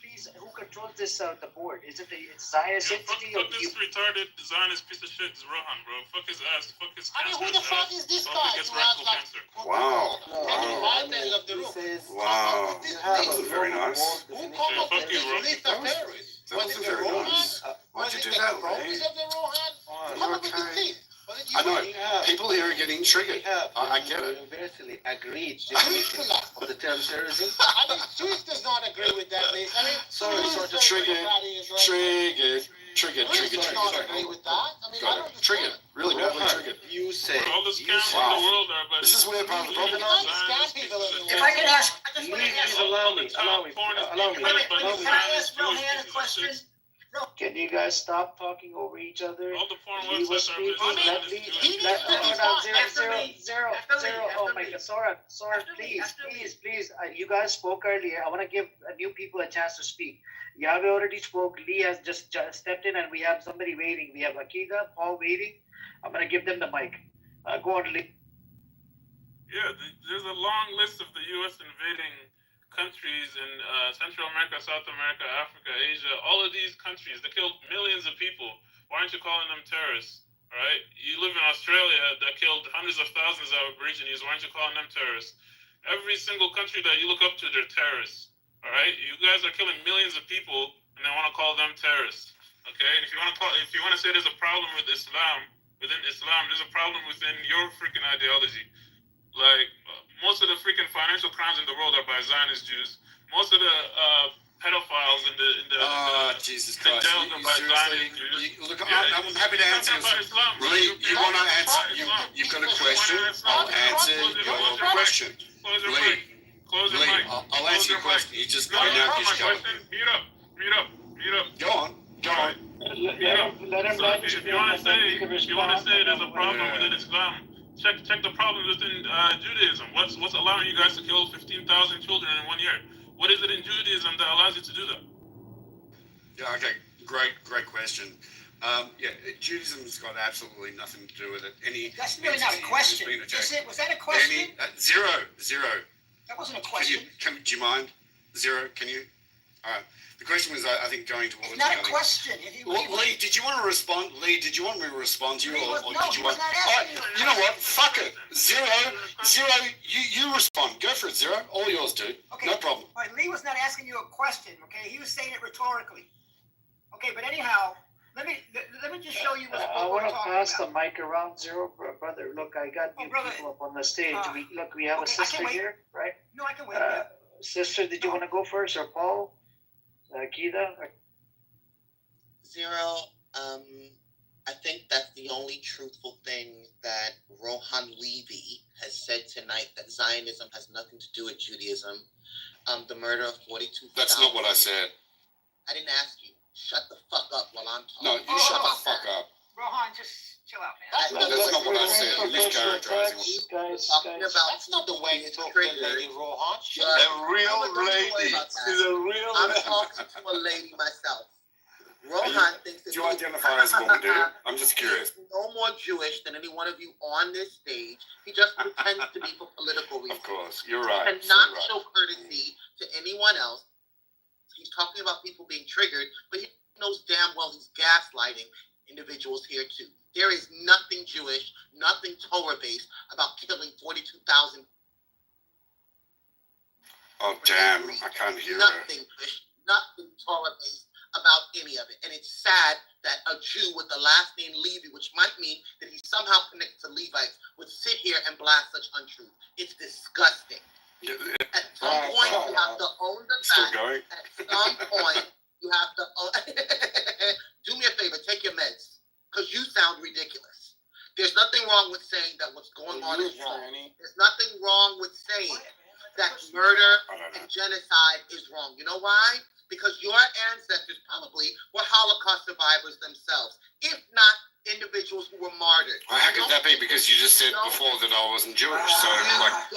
Please, who controls this? The board? Is it the Zionist entity? Fuck this retarded Zionist piece of shit is Rohan, bro. Fuck his ass. Fuck his cancer. Who the fuck is this guy? He gets rectal cancer. Wow. Of the room. Wow. That wasn't very nice. Who come up with this list of terrorists? That wasn't very nice. Why'd you do that, Lee? Come up with this list. I know. People here are getting triggered. I get it. Universally agreed definition of the term terrorism. I mean, Swiss does not agree with that list. I mean, Triggered. Swiss does not agree with that. I mean, I don't Triggered. Really badly triggered. You say. All the scams in the world are about This is where part of the problem is. If I could ask, Please allow me. can I ask Rohan a question? Can you guys stop talking over each other? All the porn He was websites are speaking. business. Zero. Oh my God, Sora, please. You guys spoke earlier. I want to give new people a chance to speak. Yahweh already spoke. Lee has just stepped in, and we have somebody waiting. We have Akida, Paul waiting. I'm gonna give them the mic. Go on, Lee. Yeah, there's a long list of the U.S. invading countries in Central America, South America, Africa, Asia. All of these countries, they killed millions of people. Why aren't you calling them terrorists? All right? You live in Australia that killed hundreds of thousands of Aborigines. Why aren't you calling them terrorists? Every single country that you look up to, they're terrorists. All right? You guys are killing millions of people, and they want to call them terrorists. Okay? And if you want to say there's a problem with Islam, within Islam, there's a problem within your freaking ideology. Like, most of the freaking financial crimes in the world are by Zionist Jews. Most of the pedophiles in the Jesus the Christ. jails are by Zionist Jews. Look, I'm happy to answer this. Lee, you want to answer? You've got a question. I'll answer your question. Close your Lee, mic. Close your mic. I'll answer your question. You just No, go that's now. not my Just go. question. Mute up. Go on. Let him So if you want to say there's a problem within Islam, check the problem within Judaism. What's allowing you guys to kill 15,000 children in 1 year? What is it in Judaism that allows you to do that? Yeah. Okay. Great question. Judaism's got absolutely nothing to do with it. That's really not a question. Was that a question? Zero. That wasn't a question. Do you mind? Zero. Can you? All right. The question was, I think, going towards. It's not a question. Lee, did you want to respond? Lee, did you want me to respond to you, or did you want? Not asking you know what? Fuck it. Zero. You respond. Go for it. Zero. All yours, dude. Okay. No problem. All right, Lee was not asking you a question. Okay, he was saying it rhetorically. Okay, but anyhow, let me just show you what I we're want to talking pass about. the mic around. Zero, brother. Look, I got new people up on the stage. We have a sister here, right? No, I can wait. Sister, did you want to go first, or Paul? Akida? Zero, I think that's the only truthful thing that Rohan Levy has said tonight, that Zionism has nothing to do with Judaism. The murder of 42,000. That's not what I said. I didn't ask you. Shut the fuck up while I'm talking. No, you shut the fuck up. Rohan, just chill out, man. That's not what I said. You're mischaracterizing it. Guys. That's not the way you talk to Lady Rohan. She's A real lady. She's a real I'm lady. talking to a lady myself. Rohan thinks that Do you identify as a woman, do you? I'm just curious. He's no more Jewish than any one of you on this stage. He just pretends to be for political reasons. Of course, you're right. And not show courtesy to anyone else. He's talking about people being triggered, but he knows damn well he's gaslighting individuals here too. There is nothing Jewish, nothing Torah-based about killing 42,000. Oh, damn, I can't hear Nothing Jewish, nothing Torah-based about any of it. And it's sad that a Jew with the last name Levy, which might mean that he's somehow connected to Levites, would sit here and blast such untruth. It's disgusting. At some point, you have to own the fact. At some point, you have to do me a favor, take your meds, because you sound ridiculous. There's nothing wrong with saying that what's going on is wrong. There's nothing wrong with saying that murder and genocide is wrong. You know why? Because your ancestors probably were Holocaust survivors themselves, if not individuals who were martyred. Well, how could that be? Because you just said before that I wasn't Jewish. So, like,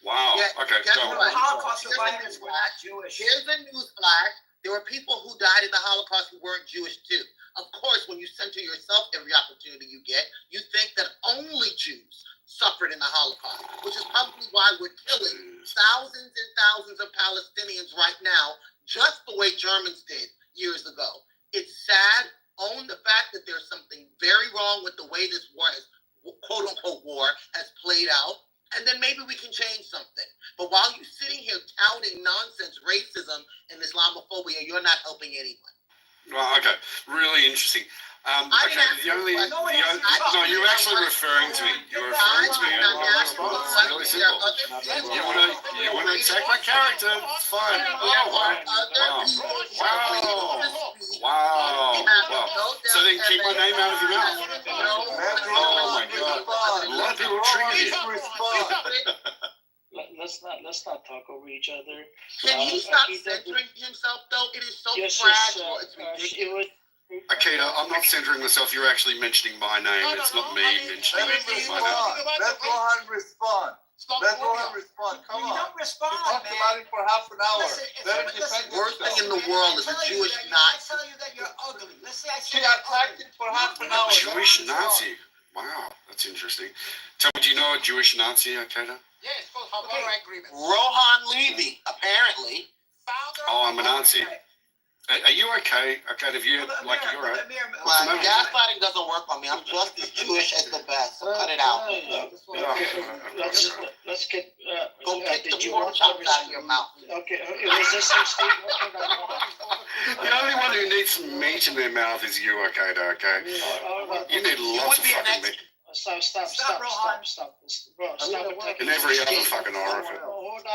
wow. Okay, go on. Holocaust survivors were not Jewish. Here's a newsflash. There were people who died in the Holocaust who weren't Jewish too. Of course, when you center yourself every opportunity you get, you think that only Jews suffered in the Holocaust, which is probably why we're killing thousands and thousands of Palestinians right now, just the way Germans did years ago. It's sad. Own the fact that there's something very wrong with the way this war has, quote unquote, war has played out. And then maybe we can change something. But while you're sitting here touting nonsense, racism, and Islamophobia, you're not helping anyone. Well, okay, really interesting. Okay, no, you're actually referring to me. You're referring to me and I'm going to respond. It's really simple. You want to attack my character? It's fine. Wow. So then keep my name out of your mouth. Oh my God. A lot of people trigger you. Let's not talk over each other. Can he stop centering himself though? It is so fragile. It's ridiculous. Akita, I'm not centering myself. You're actually mentioning my name. It's not me mentioning my name. Let Rohan respond. Let Rohan respond. Come on. You don't respond, man. Talked about it for half an hour. Let him defend himself. Worst thing in the world is a Jewish Nazi. I tell you that you're ugly. Let's say I say she attacked him for half an hour. Jewish Nazi. Wow, that's interesting. Tell me, do you know a Jewish Nazi, Akita? Yeah, it's called Havara Agreement. Rohan Levy, apparently. Oh, I'm a Nazi. Are you okay? Okay, have you, like, you're right. Well, gaslighting doesn't work on me. I'm just as Jewish as the best. So cut it out. Let's get. Go kick the pork chops out of your mouth. Okay, was this some statement? The only one who needs some meat in their mouth is you, Akita, okay? You need lots of fucking meat. Stop, Bro, stop. In every other fucking orifice.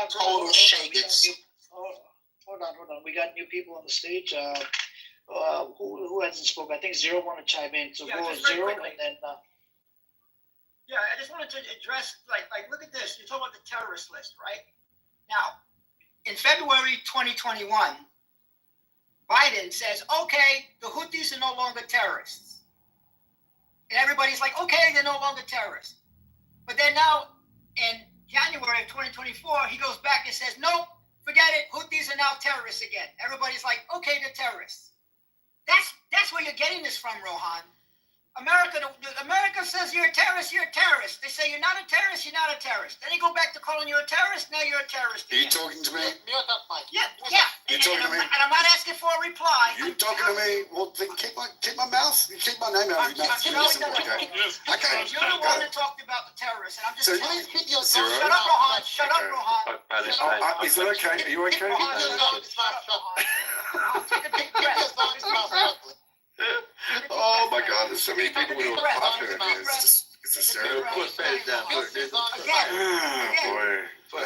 Total shaggots. Hold on. We got new people on the stage. Who hasn't spoken? I think Zero want to chime in. So go Zero and then. Yeah, I just wanted to address, like, look at this. You're talking about the terrorist list, right? Now, in February 2021, Biden says, okay, the Houthis are no longer terrorists. And everybody's like, okay, they're no longer terrorists. But then now, in January of 2024, he goes back and says, nope, forget it. Houthis are now terrorists again. Everybody's like, okay, they're terrorists. That's where you're getting this from, Rohan. America says you're a terrorist, you're a terrorist. They say you're not a terrorist, you're not a terrorist. Then you go back to calling you a terrorist, now you're a terrorist again. Are you talking to me? Yeah. You're talking to me? And I'm not asking for a reply. You talking to me? Well, then keep my mouth. Keep my name out of your mouth. Okay. You're the one that talked about the terrorists, and I'm just telling you. Zero. Shut up, Rohan. Shut up, Rohan. Is that okay? Are you okay? Take a deep breath. Oh my God, there's so many people who are popular. It's hysterical. Again. Boy. I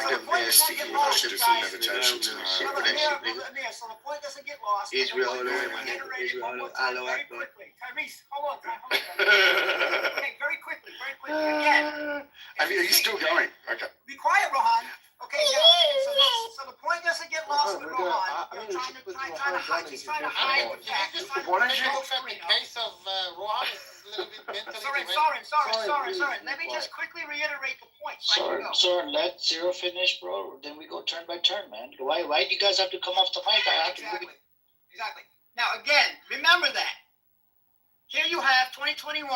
should do some meditation tonight. So the point doesn't get lost. Israel, very quickly. Tyrese, hold on. Okay, very quickly. Again. Are you still going? Okay. Be quiet, Rohan. Okay, yeah. So the point doesn't get lost with Rohan. He's trying to hide the fact. What is the case of Rohan is a little bit mentally Sorry. Let me just quickly reiterate the point. Sorry, let Zero finish, bro. Then we go turn by turn, man. Why do you guys have to come off the mic? Exactly. Now, again, remember that. Here you have 2021.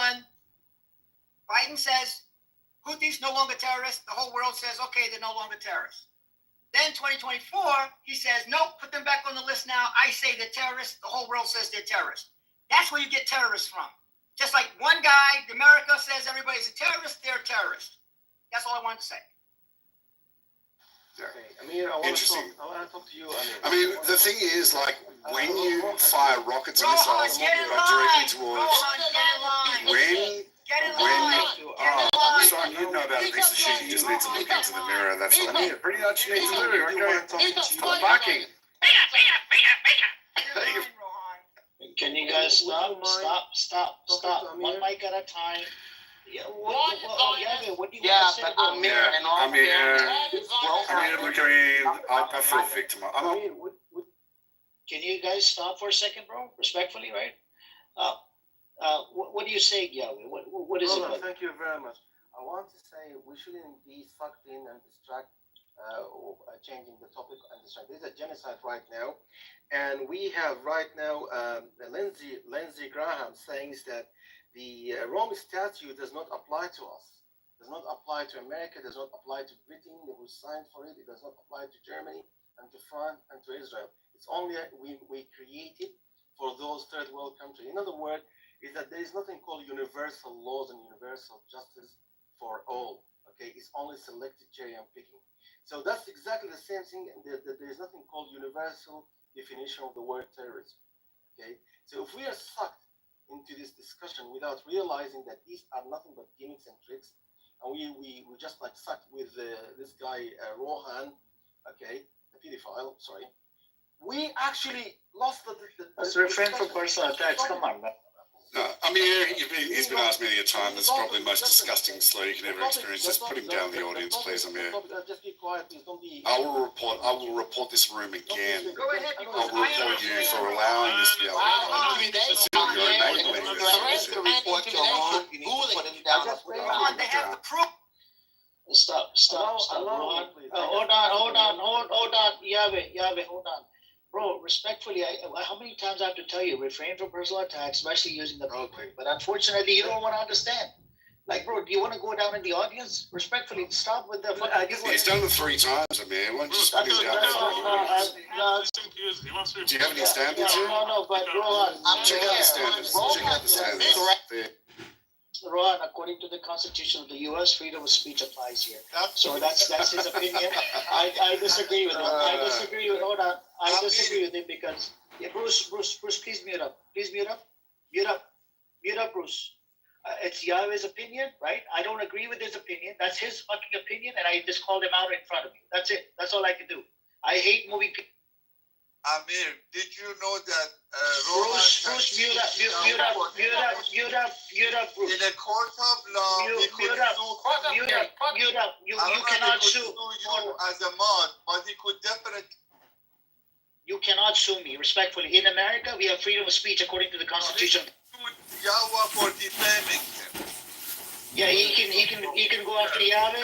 Biden says Houthis no longer terrorists. The whole world says, okay, they're no longer terrorists. Then 2024, he says, nope, put them back on the list now. I say they're terrorists. The whole world says they're terrorists. That's where you get terrorists from. Just like one guy, America says everybody's a terrorist, they're a terrorist. That's all I wanted to say. Okay, Amir, I want to talk to you, Amir. I mean, the thing is, like, when you fire rockets and Rohan, missiles get in directly line. towards, Rohan, get in line. when Get in when line. I'm sorry, you know about a piece of shit. You just need to look into the mirror. That's what I mean. Pretty much you need to do. Okay, stop barking. Can you guys stop? One mic at a time. Yeah, what do you want to say? But Amir and all I mean, look, I mean, I feel victimized. Can you guys stop for a second, bro? Respectfully, right? What do you say, Yahweh? What is it? Brother, thank you very much. I want to say we shouldn't be sucked in and changing the topic and distract. There's a genocide right now, and we have right now Lindsey Graham saying that the Rome Statute does not apply to us, does not apply to America, does not apply to Britain, who signed for it. It does not apply to Germany and to France and to Israel. It's only we created for those third world countries. In other words, is that there is nothing called universal laws and universal justice for all. Okay, it's only selected cherry and picking. So that's exactly the same thing. There is nothing called universal definition of the word terrorism. Okay, so if we are sucked into this discussion without realizing that these are nothing but gimmicks and tricks, and we just like sucked with this guy Rohan, okay, the pedophile. Sorry, we actually lost the Let's refrain from personal attacks. Come on, man. No, I mean, he's been asked many a time. That's probably the most disgusting slur you can ever experience. Just put him down in the audience, please, Amir. Just be quiet, please. Don't be. I will report this room again. Go ahead. I'll report you for allowing this to be Rohan, they have the proof. Stop. Hold on. Yahweh, hold on. Bro, respectfully, how many times I have to tell you, refrain from personal attacks, especially using the public. But unfortunately, you don't want to understand. Like, bro, do you want to go down in the audience? Respectfully, stop with the fucking. He's done it 3 times, Amir. Why don't you just put him down? Do you have any standards here? No, but Rohan, Check out the standards. Check out the standards. Rohan, according to the Constitution of the U.S., freedom of speech applies here. So that's his opinion. I disagree with him. Hold on. I disagree with him because Bruce, please mute up. Mute up, Bruce. It's Yahweh's opinion, right? I don't agree with his opinion. That's his fucking opinion, and I just called him out in front of you. That's it. That's all I can do. I hate moving people. Amir, did you know that Bruce, mute up, Bruce. in a court of law, he could mute up. You cannot sue you as a mod, but he could definitely. You cannot sue me, respectfully. In America, we have freedom of speech according to the Constitution. Yahweh for defaming him. Yeah, he can go after Yahweh.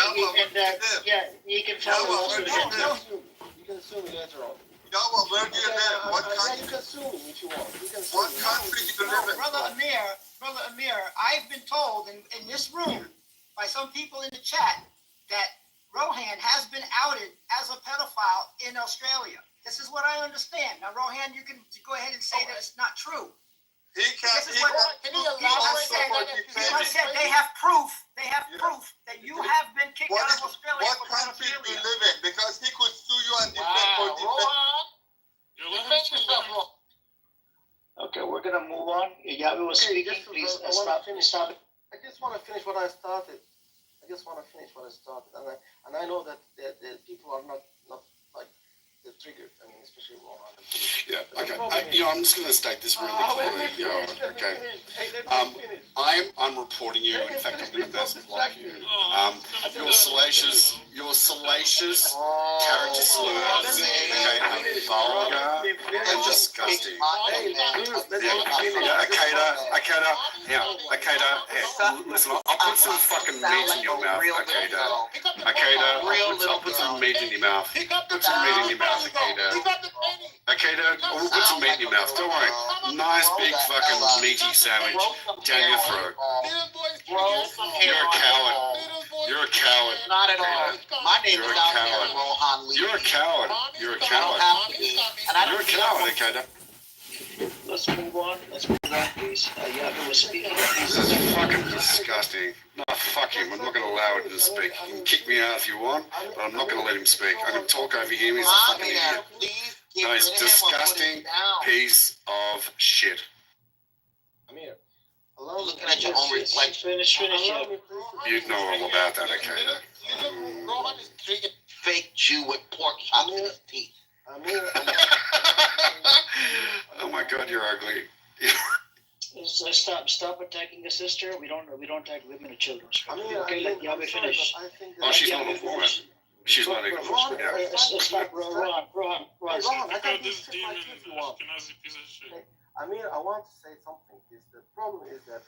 He can follow us. You can sue me later on. Yahweh, where do you live? What country? You can sue me if you want. What country do you live in? Brother Amir, I've been told in this room by some people in the chat that Rohan has been outed as a pedophile in Australia. This is what I understand. Now, Rohan, you can go ahead and say that it's not true. He can't. This is what he said. They have proof. They have proof that you have been kicked out of Australia. What country do you live in? Because he could sue you and defend for defense. Okay, we're gonna move on. Yahweh was speaking. Please stop. I just want to finish what I started. And I know that the people are not like they're triggered. I mean, especially Rohan. Yeah. Okay. I'm just going to state this really clearly. Okay. I'm reporting you. In fact, I'm going to block you. Your salacious character slurs, okay, are vulgar and disgusting. Akeda, listen, I'll put some fucking meat in your mouth, Akeda, I'll put some meat in your mouth. Put some meat in your mouth, Akeda. Okay, Dad, we'll put some meat in your mouth. Don't worry. Nice big fucking meaty sandwich down your throat. You're a coward. You're a coward. Not at all. My name You're is a out there, coward. Rohan Lee. You're a coward. You're a I don't coward. have to be. And I You're don't a coward, okay, Dad? Let's move on. Please. Yabe was speaking. This is fucking disgusting. No, fuck him. I'm not going to allow him to speak. You can kick me out if you want, but I'm not going to let him speak. I can talk over him. He's a fucking idiot. Please No, he's get rid of him or put disgusting him down. piece of shit. Amir, Looking at your own reflection. Finish. You know all about that, okay? Rohan is drinking fake Jew with pork chops in his teeth. Amir, Oh my God, you're ugly. Stop attacking the sister. We don't attack women and children. Amir, Okay, let Yabe finish. Oh, she's not a woman. She's not even. Yeah. Stop, Rohan. I can This just demon, my kids if you want. Ashkenazi piece of shit. Amir, I want to say something. The problem is that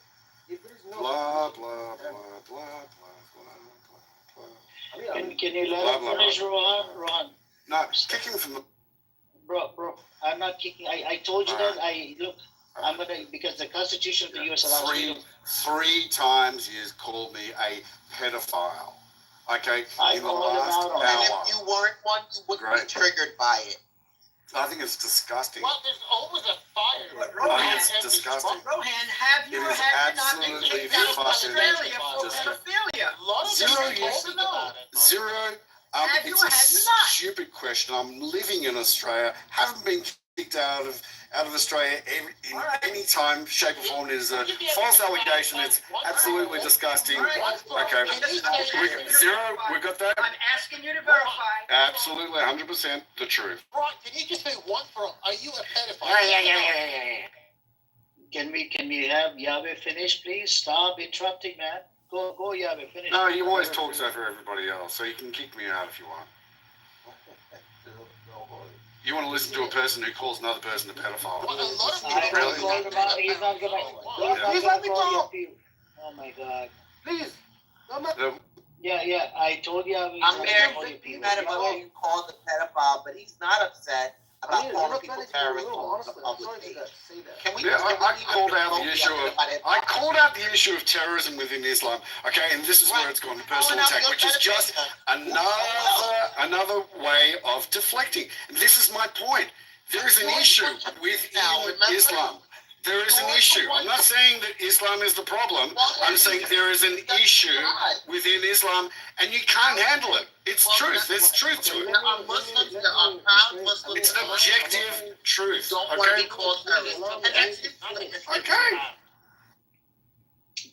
if there is no Blah, blah, blah, blah, blah, blah, blah. Amir, Can you let Blah, him blah, finish, blah. Rohan? No, kick him from the. Bro, I'm not kicking. I told you that. I'm gonna, because the Constitution of the U.S. allows me to. Three times he has called me a pedophile. Okay, I in the called him last out on And hour. if you weren't one, you wouldn't Great. be triggered by it. I think it's disgusting. Well, there's always a fire. But I Rohan, think it's disgusting. Rohan, have you It or is have you not been absolutely kicked out of fucking Australia for disgusting. pedophilia? A lot of Zero them are use. talking about it. Zero. Have you It's or a have you not? stupid question. I'm living in Australia. Haven't been kicked out of Australia in any time, shape or form. It is a false allegation. It's absolutely disgusting. Okay. Zero. We got that. I'm asking you to verify. Absolutely, 100% the truth. Ron, can you just say one for all? Are you a pedophile? Can we have Yabe finish, please? Stop interrupting, man. Go, Yabe, finish. No, he always talks over everybody else, so you can kick me out if you want. You want to listen to a person who calls another person a pedophile? Well, a lot of I people don't call him out. He's not gonna. Please let me talk. Oh my God. Please. Yeah. I told Yabe. I'm very mad about what you call the pedophile, but he's not upset about Amir, calling you're people not terrorists honestly, on I'm public sorry stage. to say that. Can we Yeah, I called out the vote issue of about it? I called out the issue of terrorism within Islam. Okay, and this is where it's gone to personal attack, which is just another way of deflecting. And this is my point. There is an issue within Islam. There is an issue. I'm not saying that Islam is the problem. I'm saying there is an issue within Islam, and you can't handle it. It's truth. There's truth to it. There are Muslims, there are proud Muslims. It's an objective truth. Don't want to Okay. be called terrorists. And that's it. Okay.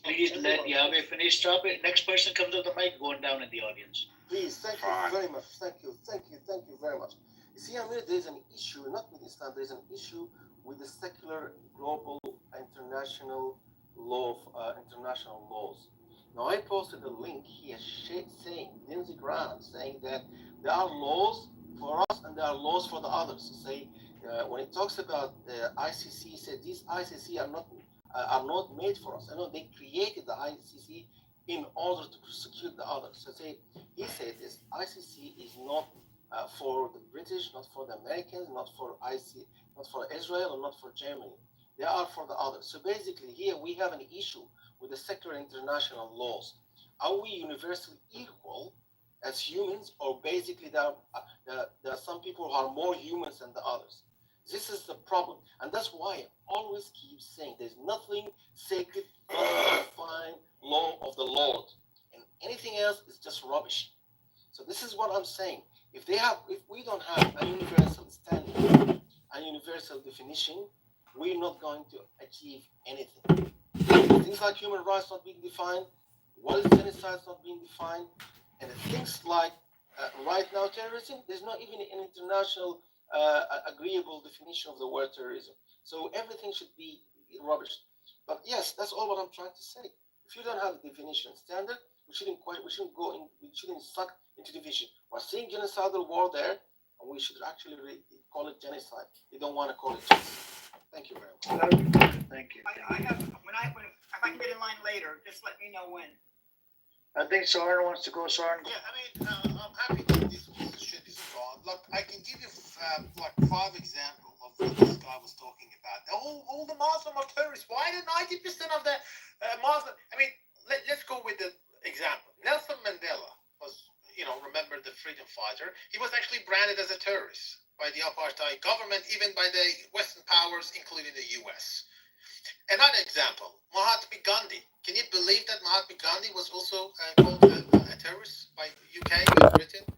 Please let Yabe finish. Stop it. Next person comes to the mic, going down in the audience. Please, thank Fine. you very much. Thank you very much. You see, Amir, there is an issue, not with Islam, there is an issue with the secular, global, international international laws. Now, I posted a link here saying, Lindsey Graham, saying that there are laws for us and there are laws for the others. Say, when it talks about ICC, he said these ICC are not made for us. I know they created the ICC in order to prosecute the others. So he said this ICC is not for the British, not for the Americans, not for Israel, or not for Germany. They are for the others. So basically, here we have an issue with the secular international laws. Are we universally equal as humans, or basically there are some people who are more humans than the others? This is the problem, and that's why I always keep saying there's nothing sacred but the divine law of the Lord, and anything else is just rubbish. So this is what I'm saying. If we don't have a universal standard, a universal definition, we're not going to achieve anything. Things like human rights not being defined, what is genocide not being defined, and things like right now terrorism, there's not even an international agreeable definition of the word terrorism. So everything should be rubbish. But yes, that's all what I'm trying to say. If you don't have a definition standard, we shouldn't suck into division. We're seeing genocidal war there, and we should actually call it genocide. We don't want to call it genocide. Thank you very much. Thank you. I have, if I can get in line later, just let me know when. I think Soren wants to go. Soren. Yeah, I mean, I'm happy that this piece of shit is gone. Look, I can give you like 5 examples this guy was talking about. All the Muslim are terrorists. Why do 90% of the Muslim? I mean, let's go with the example. Nelson Mandela was, remember the freedom fighter. He was actually branded as a terrorist by the apartheid government, even by the Western powers, including the US. Another example, Mahatma Gandhi. Can you believe that Mahatma Gandhi was also called a terrorist by UK, Great Britain?